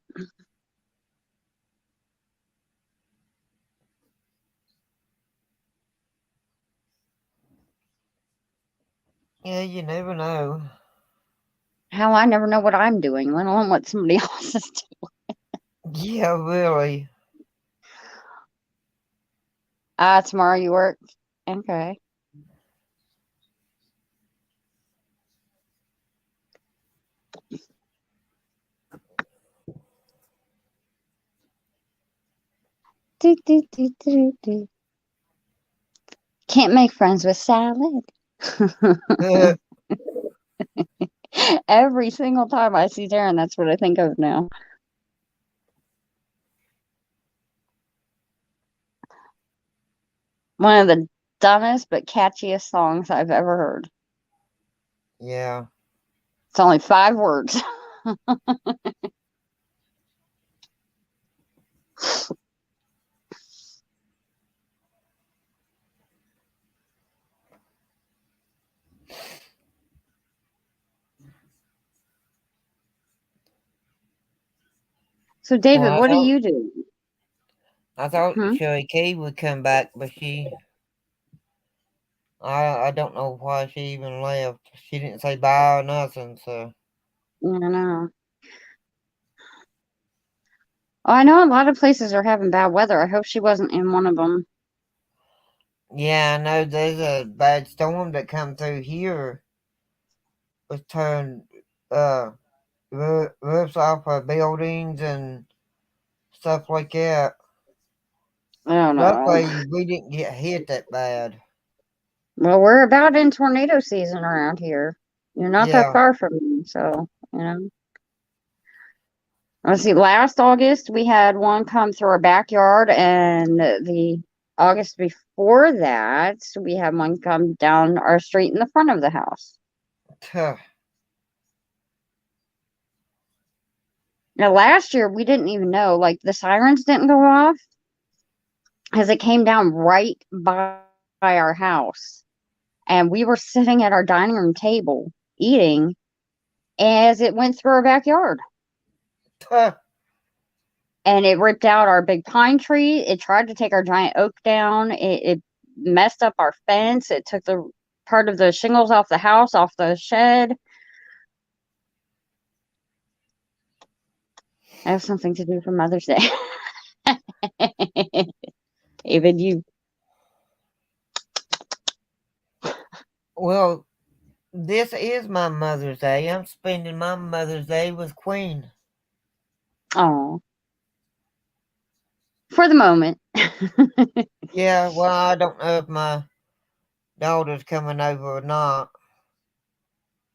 Yeah, you never know. Hell, I never know what I'm doing, let alone what somebody else is doing. Yeah, really. Tomorrow you work? Okay. Do, do, do, do, do. Can't make friends with salad. Every single time I see Darren, that's what I think of now. One of the dumbest but catchiest songs I've ever heard. Yeah. It's only 5 words. So, David, Well, what do you do? I thought Hmm? Shelly Kay would come back, but I don't know why she even left. She didn't say bye or nothing, so. I don't know. Oh, I know a lot of places are having bad weather. I hope she wasn't in one of them. Yeah, I know there's a bad storm that come through here. Was turned roofs off of buildings and stuff like that. I don't know. Luckily, we didn't get hit that bad. Well, we're about in tornado season around here. You're not that Yeah, far from me, so, you know. Let's see, last August we had one come through our backyard, and the August before that we had one come down our street in the front of the house. tuh, Now, last year we didn't even know, like the sirens didn't go off because it came down right by our house. And we were sitting at our dining room table eating as it went through our backyard. tuh. And it ripped out our big pine tree. It tried to take our giant oak down. It messed up our fence. It took the part of the shingles off the house, off the shed. I have something to do for Mother's Day. David, you. Well, this is my Mother's Day. I'm spending my Mother's Day with Queen. Oh. For the moment. Yeah, well, I don't know if my daughter's coming over or not.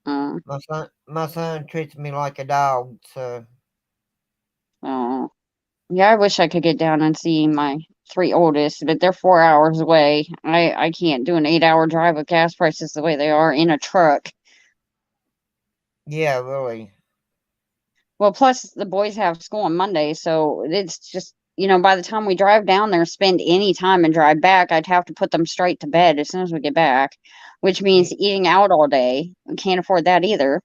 Oh. My son treats me like a dog, so. Oh. Yeah, I wish I could get down and see my 3 oldest, but they're 4 hours away. I can't do an 8-hour drive with gas prices the way they are in a truck. Yeah, really. Well, plus the boys have school on Monday, so it's just, by the time we drive down there, spend any time and drive back, I'd have to put them straight to bed as soon as we get back, which means eating out all day. We can't afford that either.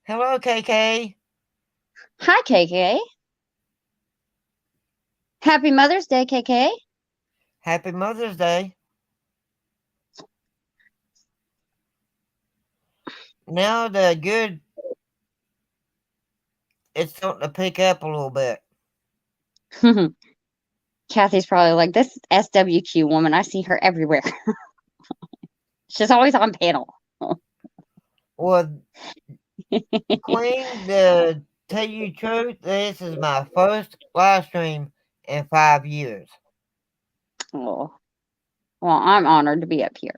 Hello, KK. Hi, KK. Happy Mother's Day, KK. Happy Mother's Day. Now it's starting to pick up a little bit. Kathy's probably like, this SWQ woman, I see her everywhere. She's always on panel. Well, Queen, to tell you the truth, this is my first live stream in 5 years. Oh, well, I'm honored to be up here.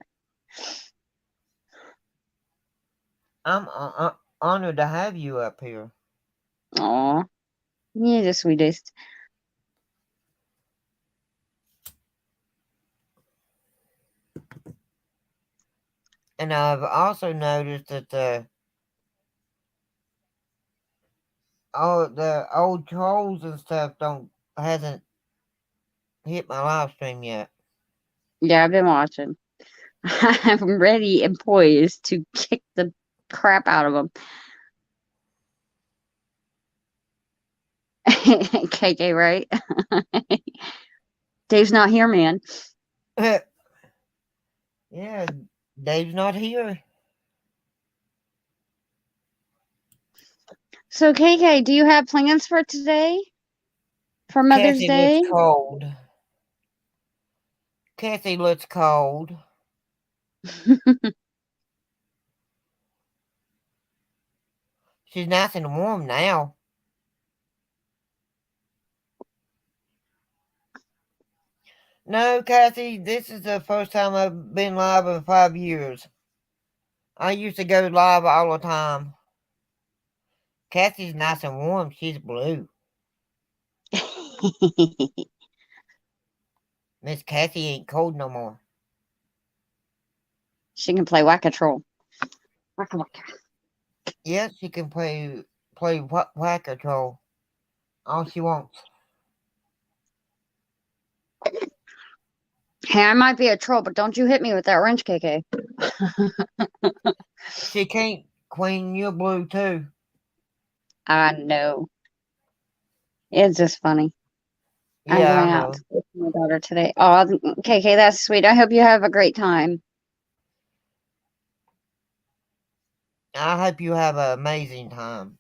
I'm honored to have you up here. Oh, you're the sweetest. And I've also noticed that all the old trolls and stuff hasn't hit my live stream yet. Yeah, I've been watching. I'm ready and poised to kick the crap out of them. KK, right? Dave's not here, man. Yeah, Dave's not here. So, KK, do you have plans for today? For Mother's Cassie Day? looks cold. Cassie looks cold. She's nice and warm now. No, Cassie, this is the first time I've been live in 5 years. I used to go live all the time. Cassie's nice and warm. She's blue. Miss Cassie ain't cold no more. She can play Whack-A-Troll. Whack-A-Whack. Yes, she can play Whack-A-Troll all she wants. Hey, I might be a troll, but don't you hit me with that wrench, KK. She can't, Queen. You're blue too. I know. It's just funny. I'm Yeah, going I out know. to with my daughter today. Oh, KK, that's sweet. I hope you have a great time. I hope you have an amazing time.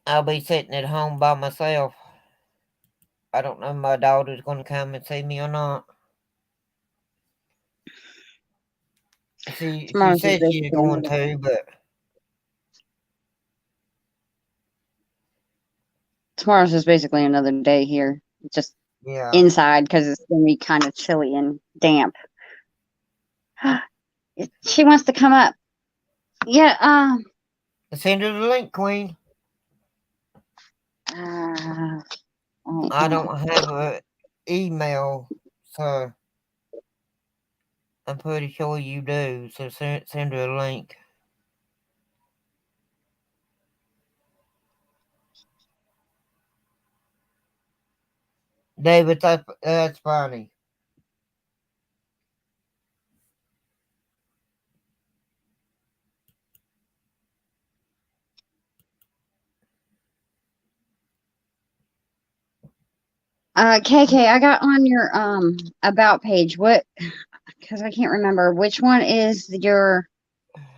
I'll be sitting at home by myself. I don't know if my daughter's going to come and see me or not. She Tomorrow's said just she's basically going another, to, but tomorrow's just basically another day here. Just yeah. inside because it's going to be kind of chilly and damp. She wants to come up. Yeah, Send her the link, Queen. uh, I don't have an email, so I'm pretty sure you do. So send her a link. David, that's funny. KK, I got on your about page. What? Because I can't remember which one is your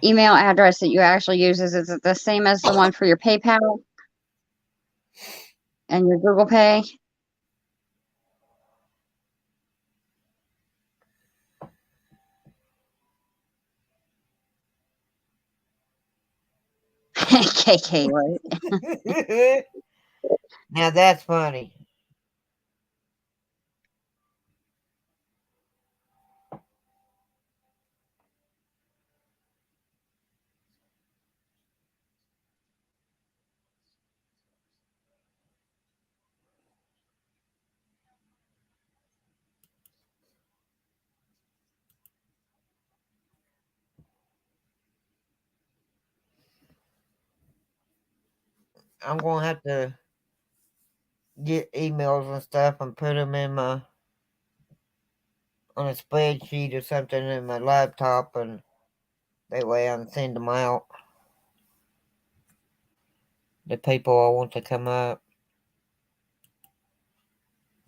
email address that you actually use. Is it the same as the one for your PayPal and your Google Pay? KK, right? Now that's funny. I'm going to have to get emails and stuff and put them in on a spreadsheet or something in my laptop, and that way I can send them out. The people I want to come up.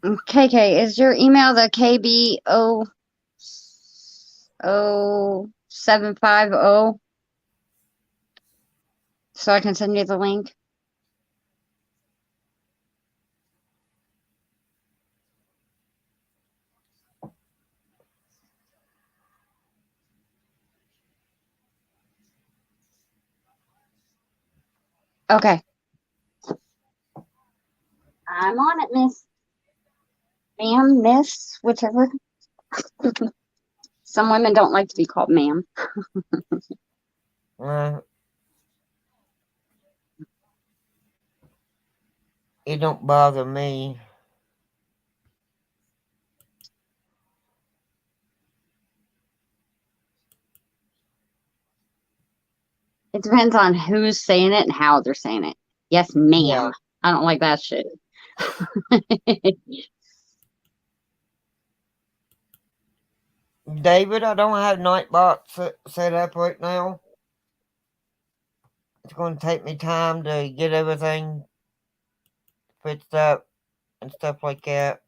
KK, is your email the KBO0750? So I can send you the link. Okay. I'm on it, miss. Ma'am, miss, whichever. Some women don't like to be called ma'am. It don't bother me. It depends on who's saying it and how they're saying it. Yes, ma'am. Yeah. I don't like that shit. David, I don't have Nightbot set up right now. It's going to take me time to get everything fixed up and stuff like that.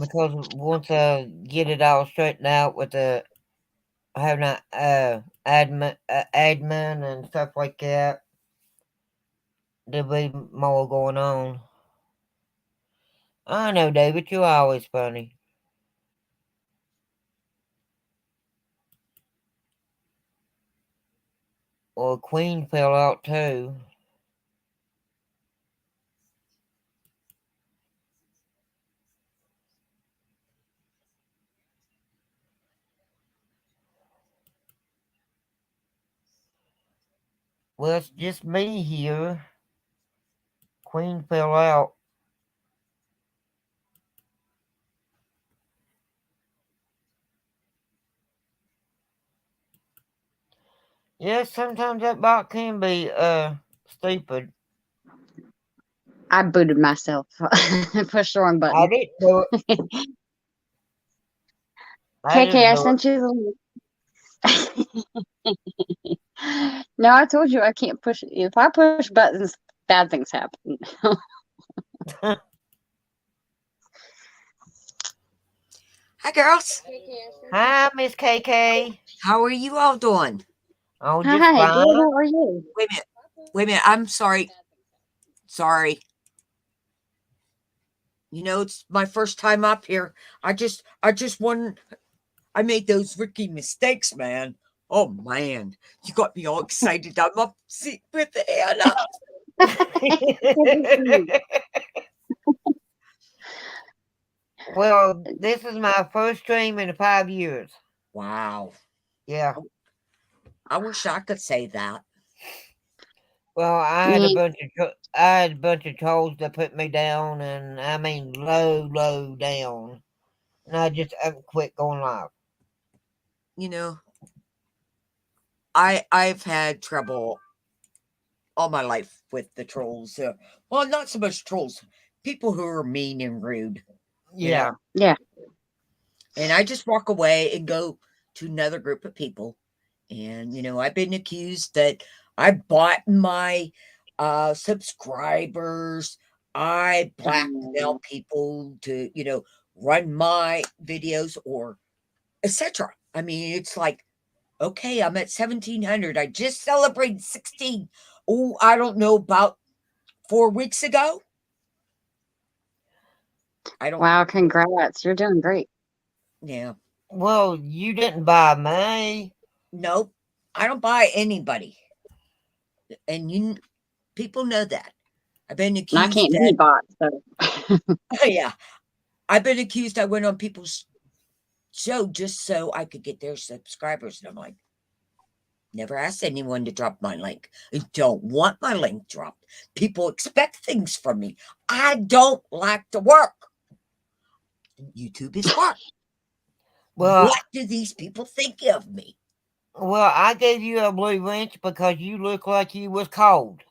Because once I get it all straightened out with the having admin and stuff like that, there'll be more going on. I know, David, you're always funny. Well, Queen fell out too. Well, it's just me here. Queen fell out. Yes, sometimes that bot can be stupid. I booted myself. Pushed the wrong I button. didn't do it. KK, I sent you the link. No, I told you I can't push. If I push buttons, bad things happen. Hi, girls. Hi, Miss KK. How are you all doing? Oh, just Hi, fine. good. How are you? Wait a minute. Wait a minute. I'm sorry. Sorry. You know, it's my first time up here. I just I made those rookie mistakes, man. Oh man, you got me all excited. I'm up with Anna. Well, this is my first stream in 5 years. Wow. Yeah. I wish I could say that. Well, I had a bunch of trolls that put me down, and I mean low down, and I just quit going live. You know, I've had trouble all my life with the trolls. Well, not so much trolls, people who are mean and rude. Yeah. Yeah. And I just walk away and go to another group of people. And, you know, I've been accused that I bought my subscribers. I blackmail people to, you know, run my videos or etc. I mean, it's like, okay, I'm at 1,700. I just celebrated 16. Oh, I don't know, about 4 weeks ago. I don't. Wow, congrats. You're doing great. Yeah. Well, you didn't buy me. Nope. I don't buy anybody. And people know that. I've been accused. And I can't be bought, so. Yeah. I've been accused I went on people's show just so I could get their subscribers. And I'm like, never asked anyone to drop my link. I don't want my link dropped. People expect things from me. I don't like to work. YouTube is work. Well, what do these people think of me? Well, I gave you a blue wrench because you look like you was cold.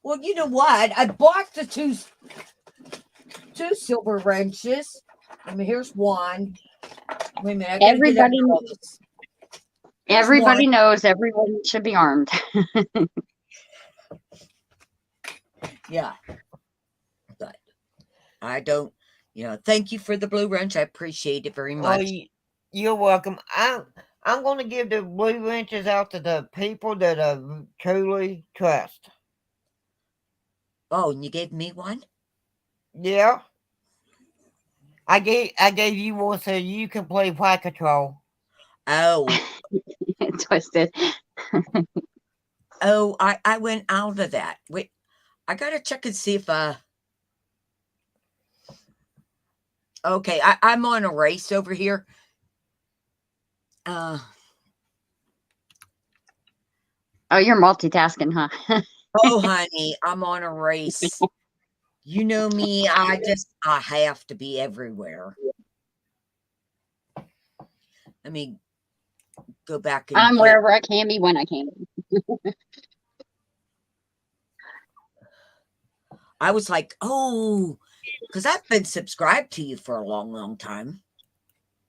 Well, you know what? I bought the two silver wrenches. I mean, here's one. Wait a minute. Everybody knows everyone should be armed. Yeah. But I don't, you know, thank you for the blue wrench. I appreciate it very much. Oh, you're welcome. I'm going to give the blue wrenches out to the people that I truly trust. Oh, and you gave me one? Yeah. I gave you one so you can play Flight Control. Oh. Twisted. Oh, I went out of that. Wait, I gotta check and see if okay, I'm on a race over here. Oh, you're multitasking, huh? Oh honey, I'm on a race. You know me, I have to be everywhere. Let me go back and I'm get, wherever I can be when I can be. I was like, oh, because I've been subscribed to you for a long, long time.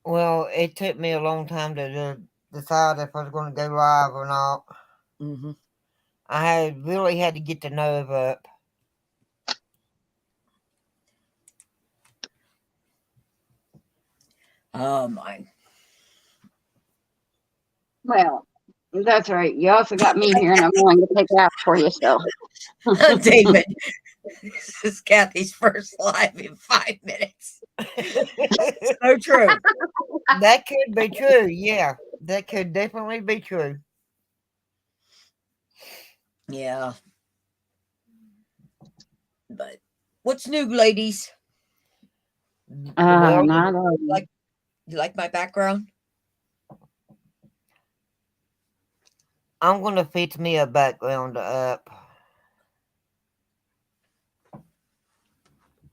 Well, it took me a long time to decide if I was going to go live or not. Mm-hmm. I really had to get the nerve up. Oh my. Well, that's right. You also got me here, and I'm willing to take that for you still. David, this is Kathy's first live in 5 minutes. So true. That could be true. Yeah, that could definitely be true. Yeah. But what's new, ladies? Well, Not all. You like my background? I'm going to fix me a background up.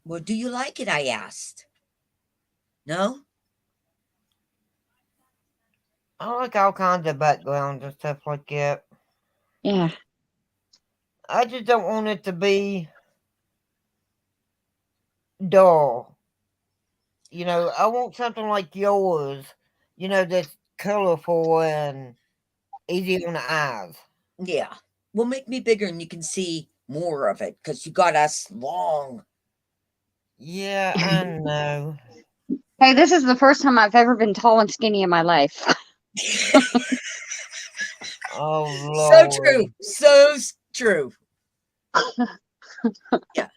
Well, do you like it? I asked. No? I like all kinds of backgrounds and stuff like that. Yeah. I just don't want it to be dull. You know, I want something like yours, you know, that's colorful and easy on the eyes. Yeah. Well, make me bigger and you can see more of it because you got us long. Yeah, I know. Hey, this is the first time I've ever been tall and skinny in my life. Oh, So Lord. true. So true. Yeah.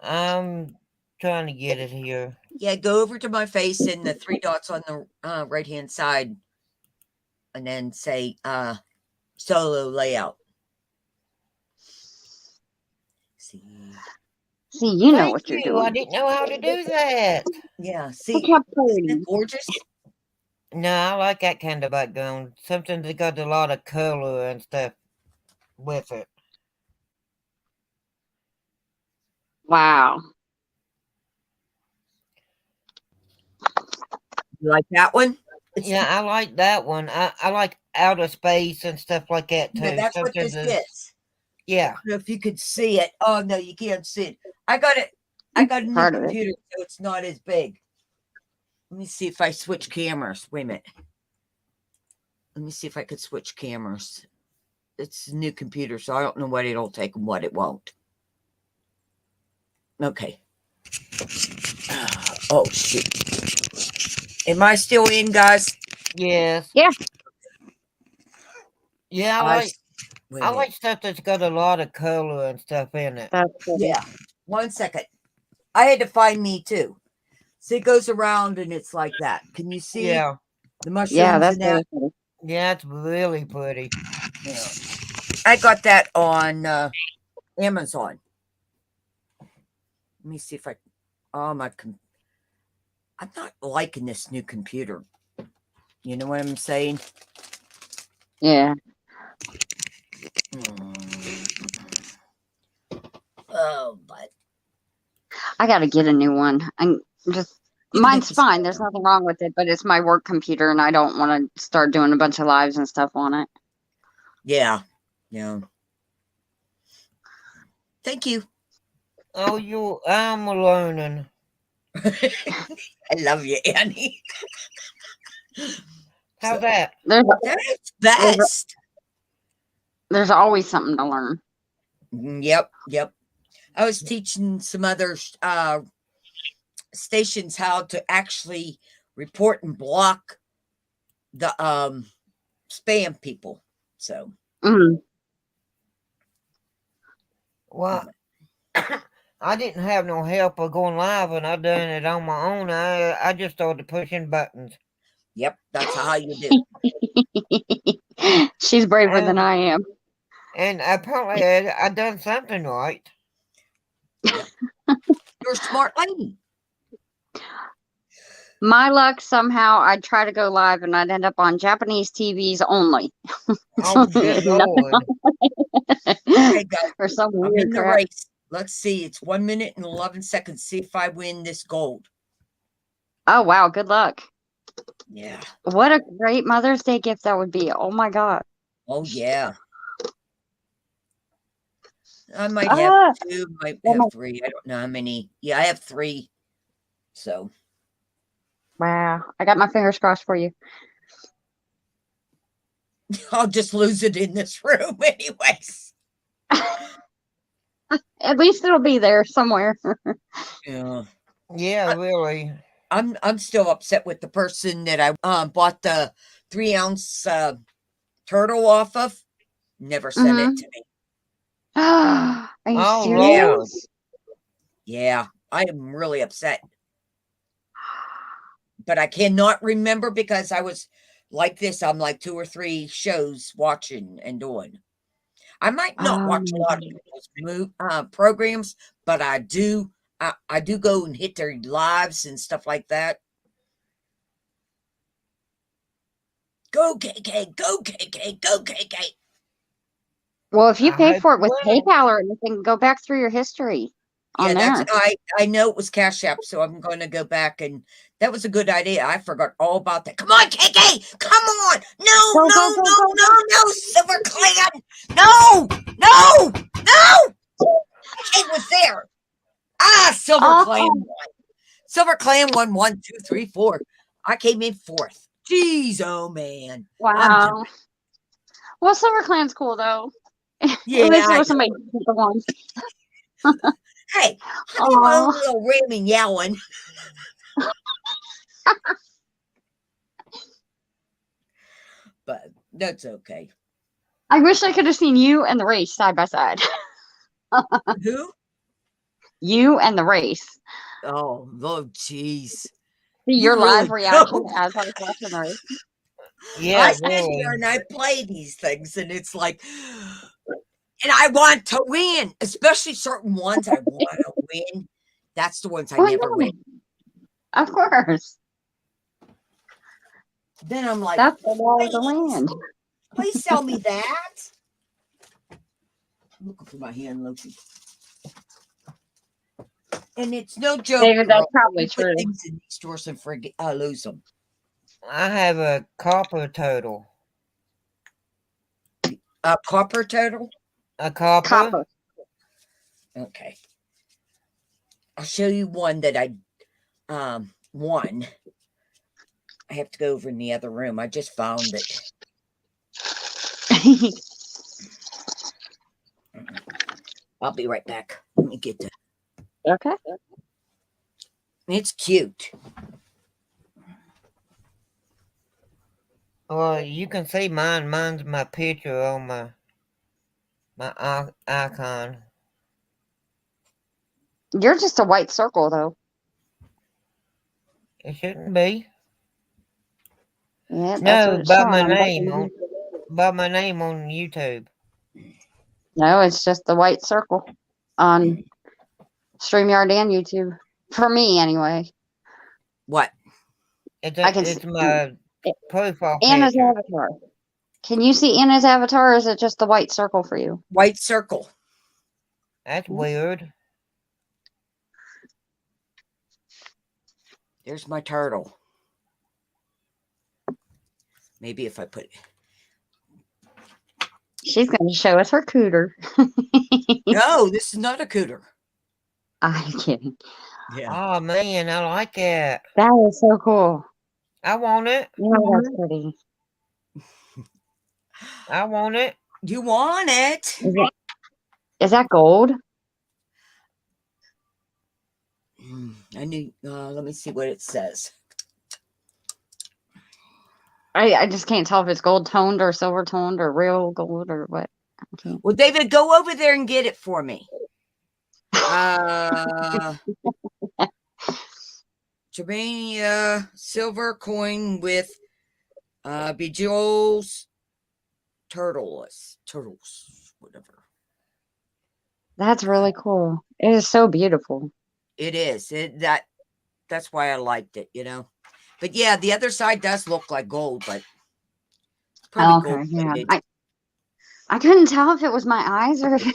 I'm trying to get it here. Yeah, go over to my face and the 3 dots on the right hand side and then say solo layout. See. See, you know Thank what you're you. I doing. didn't know how to do that. Yeah, see. Look how Isn't pretty. that gorgeous? No, I like that kind of background. Something that got a lot of color and stuff with it. Wow. You like that one? Yeah, I like that one. I like outer space and stuff like that too. Yeah, that's what Something this that's- is. Yeah. I don't know if you could see it. Oh no, you can't see it. I got a new Part of it. computer, so it's not as big. Let me see if I switch cameras. Wait a minute. Let me see if I could switch cameras. It's a new computer, so I don't know what it'll take and what it won't. Okay. Oh shoot. Am I still in, guys? Yes. Yeah. Yeah, Wait a I minute. like stuff that's got a lot of color and stuff in it. That's pretty. Yeah. 1 second. I had to find me too. So it goes around and it's like that. Can you see Yeah. the mushrooms Yeah, that's and that? very pretty. Yeah, it's really pretty. Yeah. I got that on Amazon. Let me see if I. Oh my! I'm not liking this new computer. You know what I'm saying? Yeah. Oh, but I got to get a new one. And just you can get mine's this- fine. There's nothing wrong with it, but it's my work computer, and I don't want to start doing a bunch of lives and stuff on it. Yeah. Yeah. Thank you. Oh, I'm learning. I love you, Annie. How's that? That's best. There's always something to learn. Yep. Yep. I was teaching some other stations how to actually report and block the spam people. So Mm. Well, I didn't have no help of going live, and I done it on my own. I just started pushing buttons. yep, that's how you do. She's braver than I am. And apparently I done something right. You're a smart lady. My luck, somehow I'd try to go live and I'd end up on Japanese TVs only. Oh, good Nothing Lord. Okay, guys, or some I'm weird in the crap. race. Let's see. It's 1 minute and 11 seconds. See if I win this gold. Oh wow, good luck. Yeah. What a great Mother's Day gift that would be. Oh my god. Oh, yeah. I might have Ah, 2, might oh have my- 3. I don't know how many. Yeah, I have 3. So wow. I got my fingers crossed for you. I'll just lose it in this room anyways. At least it'll be there somewhere. Yeah. Yeah, really. I'm still upset with the person that I bought the 3-ounce turtle off of. Never sent it to me. Are you Oh, Lord. serious? Yeah, I am really upset. But I cannot remember because I was like this. I'm like 2 or 3 shows watching and doing. I might not Oh watch a my lot of people's programs, but I do. I do go and hit their lives and stuff like that. Go KK, go KK, go KK. Well, if you I pay hope for it you with win. PayPal or anything, go back through your history on Yeah, that's there. I know it was Cash App, so I'm going to go back, and that was a good idea. I forgot all about that. Come on, KK, come on! No, Go, go, no, go, no, go, no, go. no, Silver Clan! No, no, no! It was there. Silver Clan Oh, won. Silver Clan won 1, 2, 3, 4. I came in 4th. Jeez, oh man. I'm done. wow. Well, Silver Clan's cool though. Yeah, At least there I was know. somebody the ones. Hey, I get my own Oh, little ramming yowling. But that's okay. I wish I could have seen you and the race side by side. Who? You and the race. Oh, jeez. See You your live really reaction don't. as I was watching the race. Yeah, I sit really. here and I play these things, and it's like, and I want to win, especially certain ones I want to win. That's the ones I Well, never win. yeah, of course. Then I'm like, That's the law of the please, land. please sell me that. I'm looking for my hand, Loki. And it's no joke, David, that's girl. probably You put true. things in these stores and forget, I lose them. I have a copper turtle. A copper turtle? A copper? Copper. Okay. I'll show you one that I won. I have to go over in the other room. I just found it. I'll be right back. Let me get that. Okay. It's cute. Well, you can see mine. Mine's my picture on my icon. You're just a white circle, though. It shouldn't be. Yeah, that's No, what it's by showing my on name both of on you. by my name on YouTube. No, it's just the white circle on StreamYard and YouTube. For me, anyway. What? I can see It's my profile Anna's picture. avatar. Can you see Anna's avatar, or is it just the white circle for you? White circle. That's weird. There's my turtle. Maybe if I put She's going to show us her cooter. No, this is not a cooter. I'm kidding. Yeah. Oh man, I like it. That is so cool. I want it. Oh, that's pretty. I want it. You want it? Is that gold? I knew. Let me see what it says. I just can't tell if it's gold toned or silver toned or real gold or what. Well, David, go over there and get it for me. Germania silver coin with bejewels turtles. whatever. That's really cool. It is so beautiful. It is. That's why I liked it, But yeah, the other side does look like gold, but probably Okay, gold yeah. plated. I couldn't tell if it was my eyes or if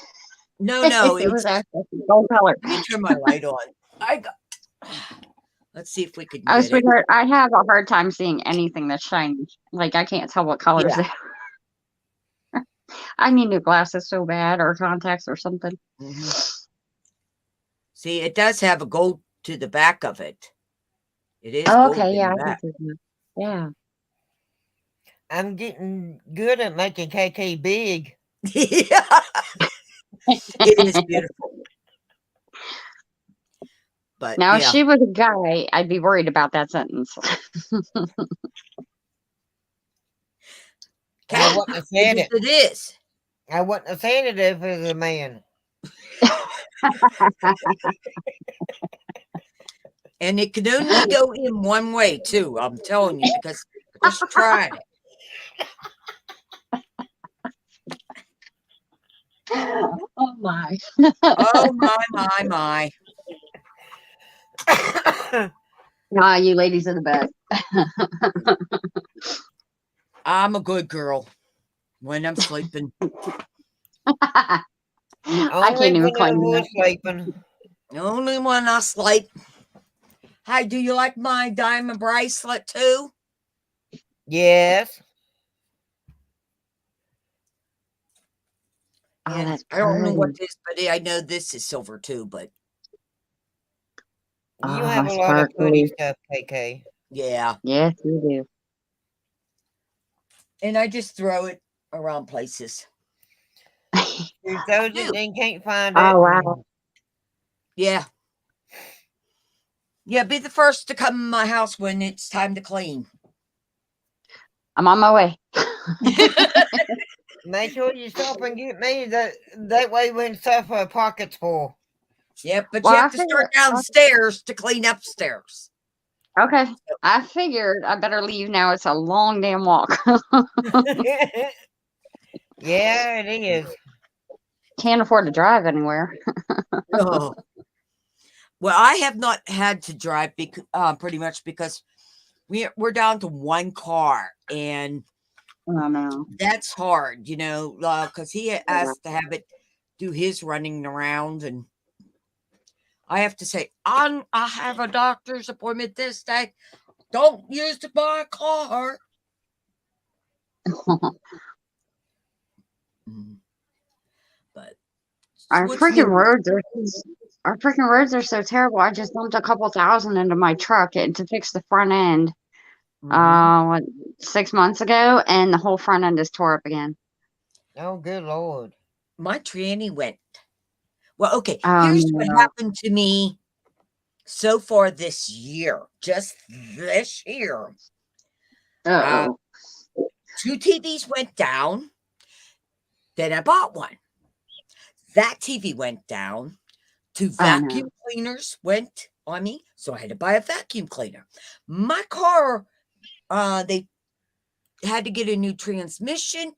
No, it was actually gold color. let me turn my light on. Let's see if we can Oh, get it. sweetheart, I have a hard time seeing anything that's shiny. Like, I can't tell what colors Yeah. they are. I need new glasses so bad, or contacts or something. See, it does have a gold to the back of it. It is Oh, gold okay, in yeah, the I can back. see that. Yeah. I'm getting good at making KK big. Yeah. It is beautiful. But Now, if yeah. she was a guy, I'd be worried about that sentence. I wouldn't have said it. It is. I wouldn't have said it if it was a man. And it can only go in one way, too. I'm telling you, because I just tried it. Oh, my. Oh, my. Ah, you ladies are the best. I'm a good girl when I'm sleeping. I Only can't even when I claim was that. sleeping. Only when I sleep. Hi, do you like my diamond bracelet, too? Yes. Oh, And that's I don't know what pretty. this, but I know this is silver, too. But You Oh, have a lot of pretty sparkly. stuff, KK. yeah. Yes, you And I just throw it around places. do. There's those that then can't find it. Oh, wow. Yeah. Yeah, be the first to come in my house when it's time to clean. I'm on my way. Make sure you stop and get me. That way when stuff pockets full. Yep, but Well, you I have to start figured. downstairs to clean upstairs. Okay. I figured I better leave now. It's a long damn walk. Yeah, it is. Can't afford to drive anywhere. Oh. Well, I have not had to drive pretty much because we're down to one car, and Oh, no. that's hard, because he has to have it do his running around, and I have to say, I have a doctor's appointment this day. Don't use my car. But Our what's freaking new? roads are so terrible. I just dumped a couple thousand into my truck to fix the front end. What, 6 months ago, and the whole front end is tore up again. Oh, good Lord. My tranny went. Well, okay. Oh, Here's what no. happened to me so far this year. Just this year. Uh-oh. 2 TVs went down. Then I bought one. That TV went down. 2 vacuum cleaners went on me, so I had to buy a vacuum cleaner. My car, they had to get a new transmission,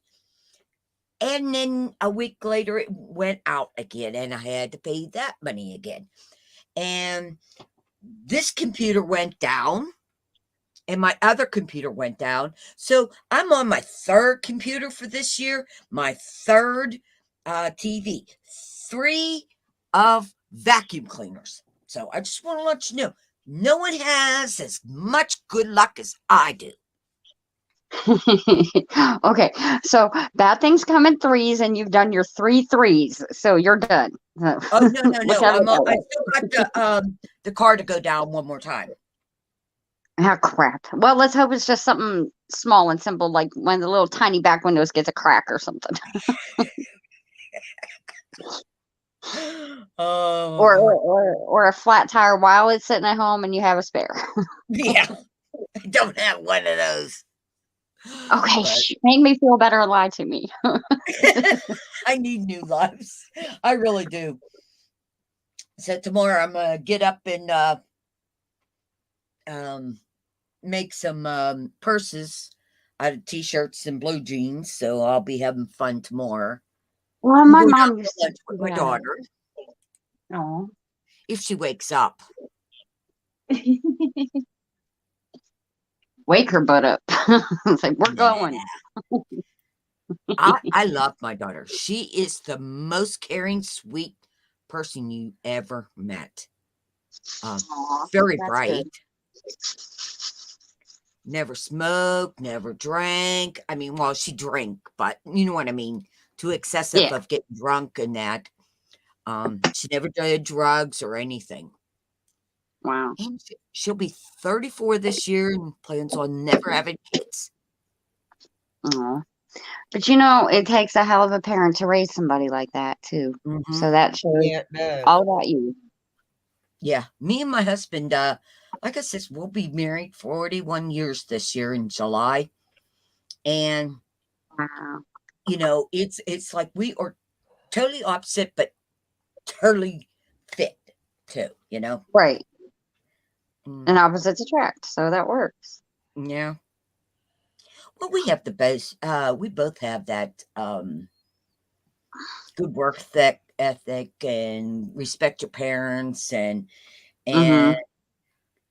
and then a week later it went out again, and I had to pay that money again. And this computer went down, and my other computer went down. So I'm on my 3rd computer for this year, my 3rd TV, 3 of vacuum cleaners. So I just want to let you know, no one has as much good luck as I do. Okay, so bad things come in threes, and you've done your 3 threes, so you're done. Oh, no. Look at it that I way. still got the car to go down one more time. Ah, crap. Well, let's hope it's just something small and simple, like when the little tiny back windows gets a crack or something. Oh, or a flat tire while it's sitting at home and you have a spare. yeah. I don't have one of those. Okay, But make me feel better and lie to me. I need new lives. I really do. So tomorrow I'm gonna get up and make some purses out of t-shirts and blue jeans. So I'll be having fun tomorrow. Well, I'm my going out mom to used to lunch with do my that. daughter Oh. if she wakes up. Wake her butt up. It's like, we're Nah. going. I love my daughter. She is the most caring, sweet person you ever met. Aw, Very that's bright. good. Never smoked, never drank. I mean, well, she drank, but you know what I mean. Too excessive Yeah. of getting drunk and that. She never did drugs or anything. Wow. And she'll be 34 this year and plans on never having kids. Aw. But you know, it takes a hell of a parent to raise somebody like that too. Mm-hmm. So that shows Yeah, it does. all about you. Yeah, me and my husband, like I said, we'll be married 41 years this year in July. And Wow. you know, it's like we are totally opposite, but totally fit too, you know? Right. Mm, And opposites attract. So that works. yeah. Well, we have the best, we both have that good work ethic and respect your parents and Mm-hmm.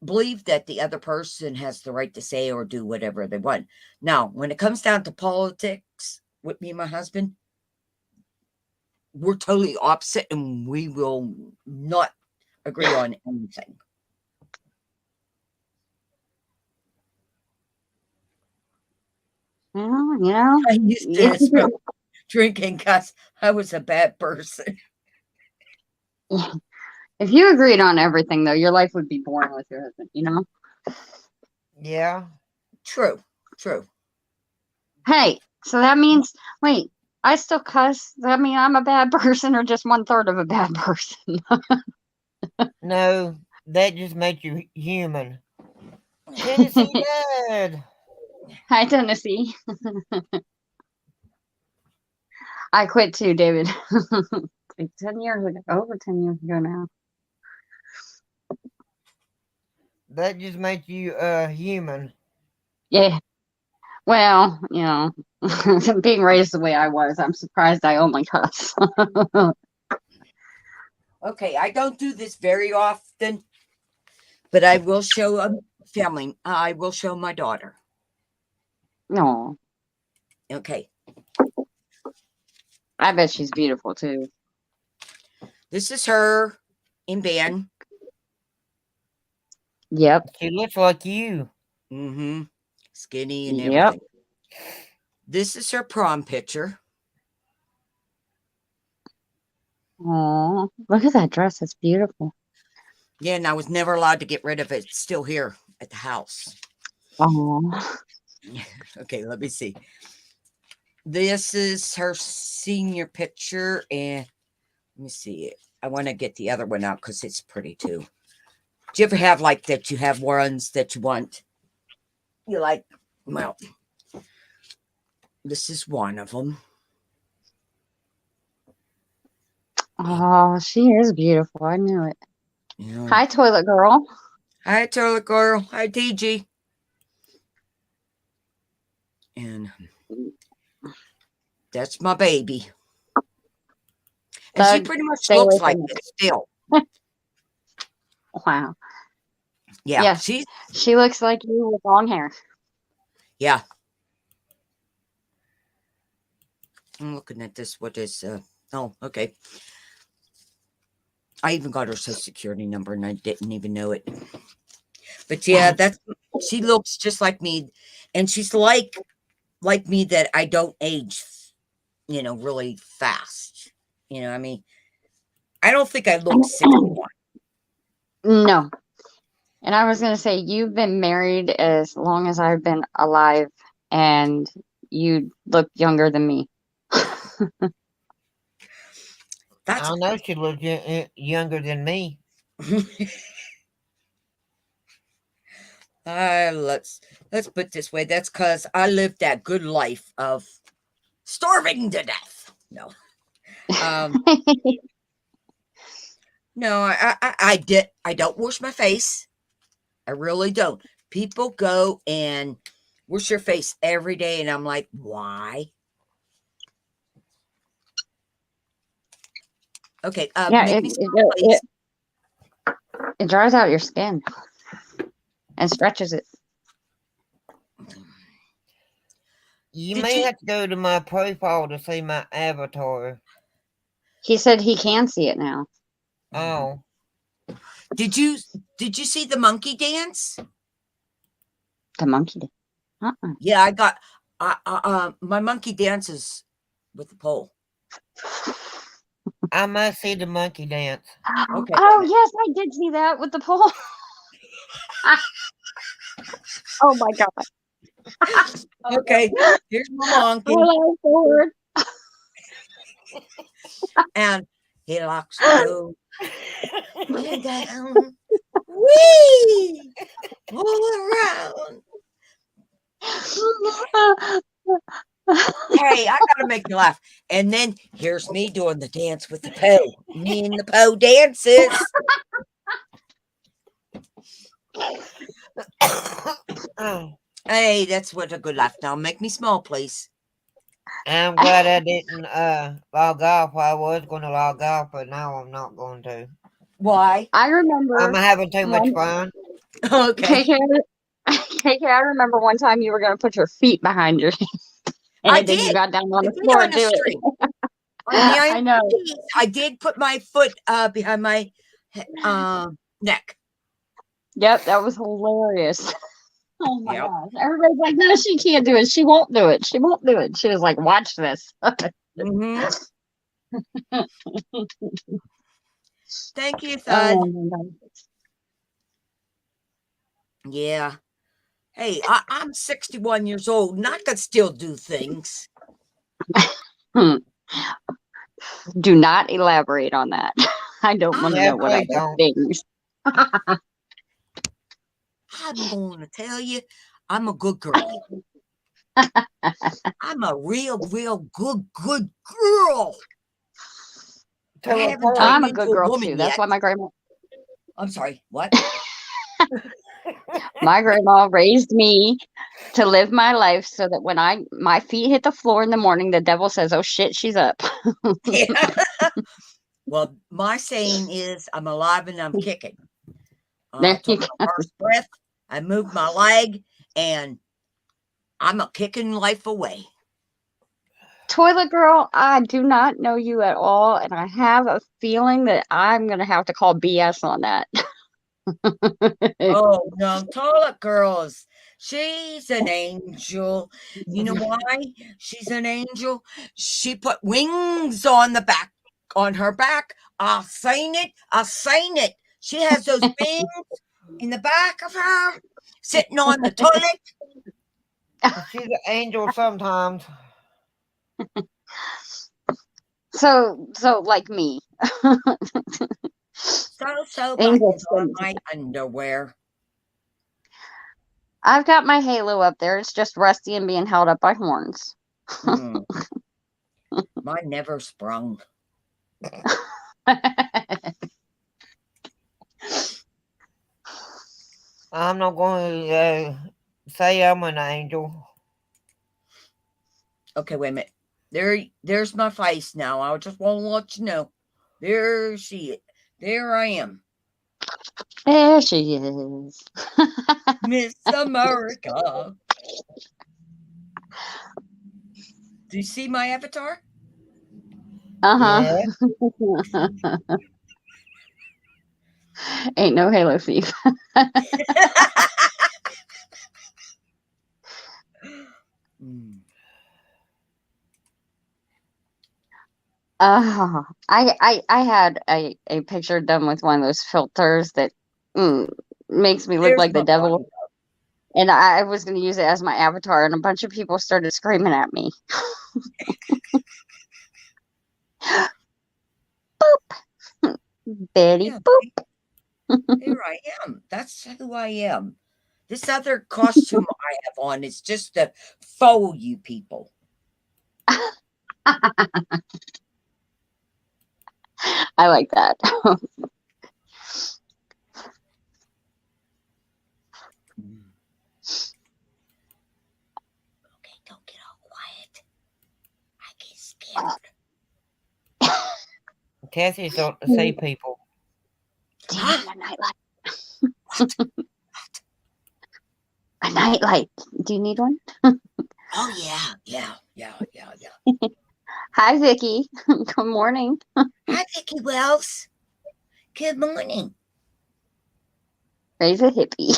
believe that the other person has the right to say or do whatever they want. Now, when it comes down to politics with me and my husband, we're totally opposite and we will not agree on anything. Well, you know, I used yeah. to smoke drinking because I was a bad person. If you agreed on everything, though, your life would be boring with your husband, you know? Yeah. True, true. Hey, so that means, wait, I still cuss. Does that mean I'm a bad person or just 1/3 of a bad person? No, that just makes you human. Tennessee Dad. Hi, Tennessee. I quit too, David. Like 10 years ago, over 10 years ago now. That just makes you human. Yeah. Well, you know, being raised the way I was, I'm surprised I only cuss. Okay, I don't do this very often, but I will show a family. I will show my daughter. No, Okay, I bet she's beautiful too. this is her in band. Yep. She looks like you. Mm-hmm. Skinny and Yep. everything. This is her prom picture. Oh, look at that dress. It's beautiful. Yeah, and I was never allowed to get rid of it. It's still here at the house. Oh, Okay, let me see. This is her senior picture, and let me see. I want to get the other one out because it's pretty too. Do you ever have like that? You have ones that you want. You like? Well, this is one of them. oh, she is beautiful. I knew it. Yeah. Hi, toilet girl. Hi, Toilet Girl. Hi, TG. And that's my baby. And she Doug, pretty much stay away looks from like me. it still. Wow. Yeah, Yes. She looks like you with long hair. yeah. I'm looking at this. What is oh, okay. I even got her social security number and I didn't even know it. But yeah, she looks just like me. And she's like me that I don't age, you know, really fast. You know, I mean, I don't think I look 61. No. And I was going to say, you've been married as long as I've been alive, and you look younger than me. That's I know she looks younger than me. let's put it this way. That's because I lived that good life of starving to death. No. No, I don't wash my face. I really don't. People go and wash your face every day, and I'm like, why? Okay. Yeah, Make it, me it, smile, please. it dries out your skin and stretches it. You Did may you have to go to my profile to see my avatar. He said he can see it now. Oh, did you see the monkey dance? The monkey did. Uh-uh. Yeah, I got my monkey dances with the pole. I must see the monkey dance. Okay. Oh, yes, I did see that with the pole. Oh, my God. Okay. Here's my monkey, Hello, forward. and he likes to go and down, wee, all around. Hey, I gotta make you laugh. And then here's me doing the dance with the Poe. Me and the Poe dances. Oh, Hey, that's what a good laugh. Now make me small, please. I'm glad I didn't log off. I was going to log off, but now I'm not going to. Why? I remember I'm having too much one fun. Okay. KK, I remember one time you were going to put your feet behind your I and then you did. got down on I the did floor on to the do it. street. On the I know. I did put my foot behind my neck. Yep, that was hilarious. Oh my Yep. gosh. Everybody's like, no, she can't do it. She won't do it. She won't do it. She was like, watch this. Mm-hmm. Thank you, Thud. Oh my God. Yeah. Hey, I'm 61 years old and I could still do things. Do not elaborate on that. I don't want to Yeah, know what please other don't. things. I'm going to tell you, I'm a good girl. I'm a real good girl. I To a haven't point. turned I'm a good into a girl woman too. yet. That's why I'm sorry, what? my grandma raised me to live my life so that when my feet hit the floor in the morning, the devil says, "Oh shit, she's up." Yeah. Well, my saying is I'm alive and I'm kicking. There you Took go. my first breath, I moved my leg, and I'm a kicking life away. Toilet girl, I do not know you at all, and I have a feeling that I'm gonna have to call BS on that. Oh no, toilet girls. She's an angel. You know why she's an angel? She put wings on her back. I'll sign it. I'll sign it. She has those wings in the back of her, sitting on the toilet. She's an angel sometimes. So like me. So Angel buttons on sings. my underwear. I've got my halo up there. It's just rusty and being held up by horns. Mm. Mine never sprung. I'm not going to say I'm an angel. Okay, wait a minute. There's my face now. I just want to let you know. There I am. There she is. Miss America. Do you see my avatar? Uh-huh. Yeah. Ain't no Halo thief. I had a picture done with one of those filters that makes me look There's like the my devil. body. And I was going to use it as my avatar, and a bunch of people started screaming at me. Boop. Betty, Yeah, boop. here I am. That's who I am. This other costume I have on is just to fool you people. I like that. Okay, don't get all quiet. I get scared. Cassie's starting to see people. Do you need a nightlight? A nightlight. Do you need one? Oh yeah. Hi, Vicky. Good morning. Hi, Vicky Wells. Good morning. Raise a hippie.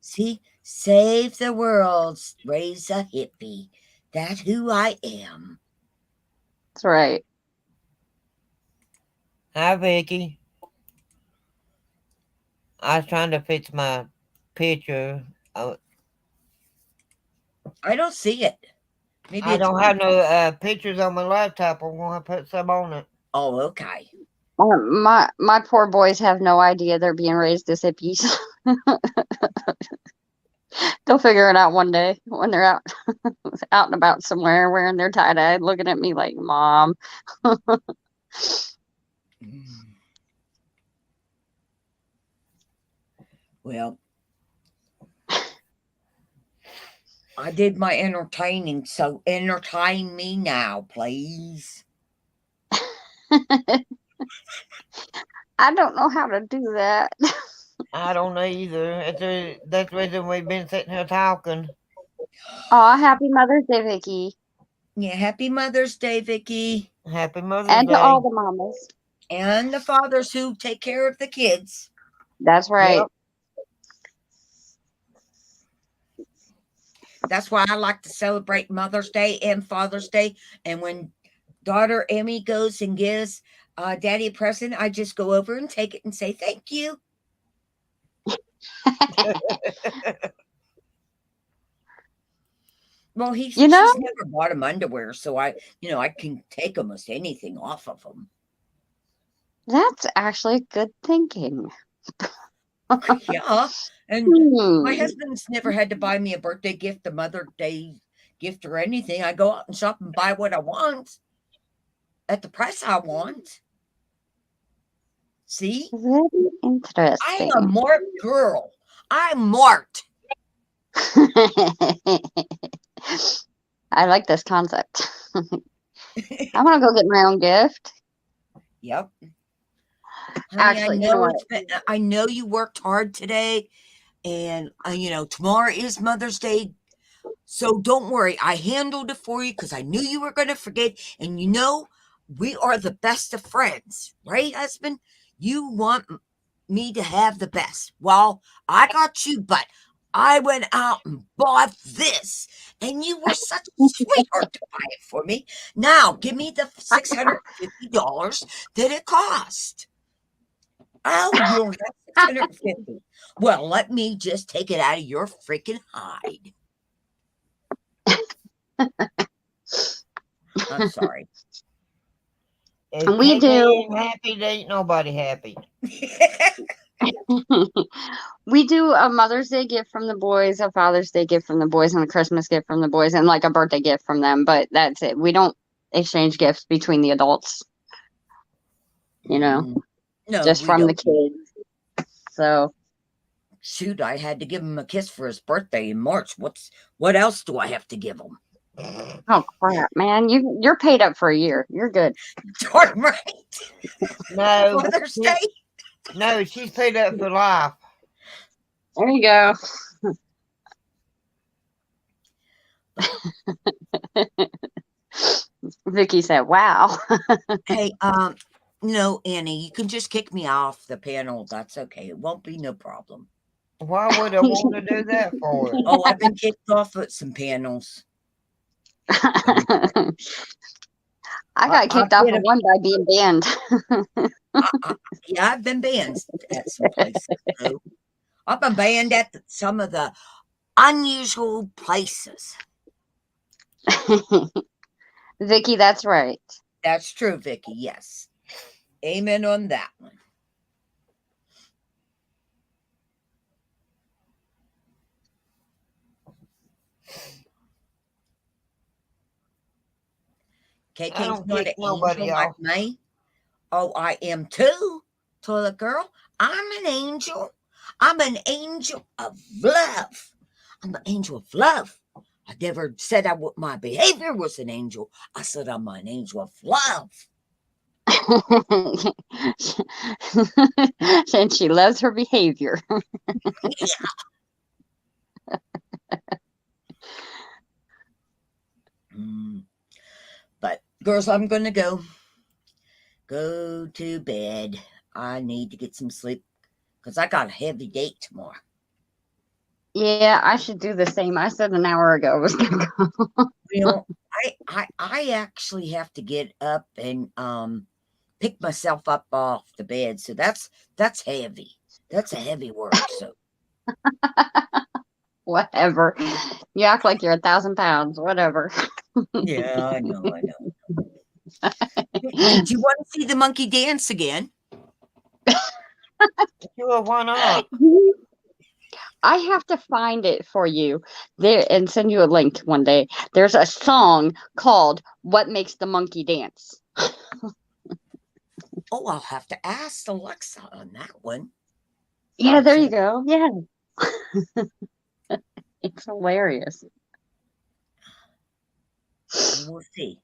See, save the world, raise a hippie. That's who I am. That's right. Hi, Vicky. I was trying to fix my picture. I don't see it. Maybe I it's don't have no pictures on my laptop. I'm gonna put some on it. Oh, okay. My poor boys have no idea they're being raised as hippies. They'll figure it out one day when they're out and about somewhere wearing their tie-dye, looking at me like, Mom. Well, I did my entertaining, so entertain me now, please. I don't know how to do that. I don't know either. That's the reason we've been sitting here talking. Aw, happy Mother's Day, Vicky. Yeah, happy Mother's Day, Vicky. Happy Mother's And Day. to all the mamas. And the fathers who take care of the kids. That's right. Yep. That's why I like to celebrate Mother's Day and Father's Day. And when daughter Emmy goes and gives Daddy a present, I just go over and take it and say thank you. Well, she's never bought him underwear, so I can take almost anything off of him. That's actually good thinking. Yeah, and my husband's never had to buy me a birthday gift, a Mother's Day gift, or anything. I go out and shop and buy what I want at the price I want. See? Very interesting. I'm a marked girl. I'm marked. I like this concept. I want to go get my own gift. Yep. Honey, Actually, I know you worked hard today, and tomorrow is Mother's Day, so don't worry. I handled it for you because I knew you were going to forget, and we are the best of friends, right, husband? You want me to have the best. Well, I got you, but I went out and bought this, and you were such a sweetheart to buy it for me. Now, give me the $650 that it cost. Oh, you don't have $650. Well, let me just take it out of your freaking hide. I'm sorry. If we do ain't happy, there ain't nobody happy. We do a Mother's Day gift from the boys, a Father's Day gift from the boys, and a Christmas gift from the boys, and like a birthday gift from them. But that's it. We don't exchange gifts between the adults. No, just from the kids. So, shoot, I had to give him a kiss for his birthday in March. What else do I have to give him? Oh crap, man! You're paid up for a year. You're good. Darn right. No, Mother's Day. No, she's paid up for life. There you go. Vicky said, "Wow." Hey, Annie, you can just kick me off the panel. That's okay. It won't be no problem. Why would I want to do that for? Oh, I've been kicked off at some panels. I got kicked off of one by being banned. Yeah, I've been banned at some places. Too. I've been banned at some of the unusual places. Vicky, that's right. That's true, Vicky. Yes. Amen on that one. KK's not an angel like me. Oh, I am too, Toilet Girl. I'm an angel. I'm an angel of love. I'm an angel of love. I never said my behavior was an angel. I said I'm an angel of love. And she loves her behavior. But girls, I'm gonna go to bed. I need to get some sleep because I got a heavy date tomorrow. Yeah, I should do the same. I said an hour ago I was gonna go. You know, I actually have to get up and pick myself up off the bed. So that's heavy. That's a heavy work. So Whatever. You act like you're 1,000 pounds. Whatever. yeah, I know. Did you want to see the monkey dance again? Sure, why not? I have to find it for you there and send you a link one day. There's a song called "What Makes the Monkey Dance." Oh, I'll have to ask Alexa on that one. Yeah, there you go. Yeah. It's hilarious. We'll see.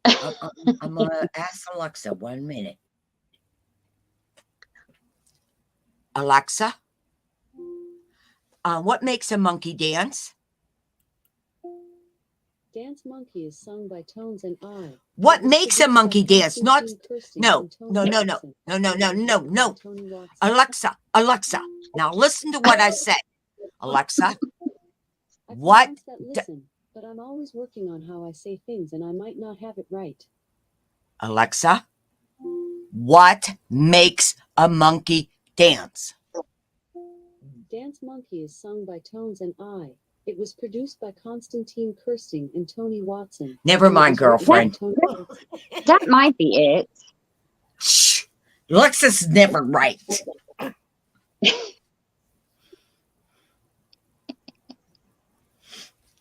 I'm gonna ask Alexa 1 minute. Alexa, what makes a monkey dance? Dance Monkey is sung by Tones and I. What makes a monkey dance? Not no. Alexa, now listen to what I said. Alexa, what? Listen, but I'm always working on how I say things and I might not have it right. Alexa, what makes a monkey dance? Dance Monkey is sung by Tones and I. It was produced by Constantine Kirsting and Tony Watson. Never mind, girlfriend. That might be it. Shh. Alexa's never right.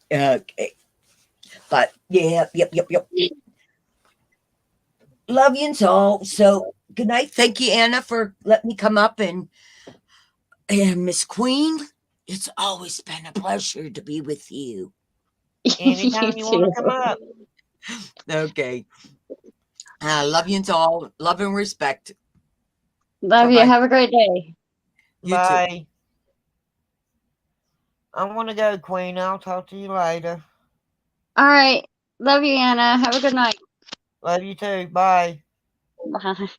Okay. But yeah, yep. Love you and all. So good night. Thank you, Anna, for letting me come up and Miss Queen. It's always been a pleasure to be with you. Anytime you want to come up. Okay. Love you and all. Love and respect. Love you. Bye-bye. Have a great day. You Bye. I want to go, Queen. I'll talk to you later. All right. Love you, Anna. Have a good night. Love you too. Bye. Bye.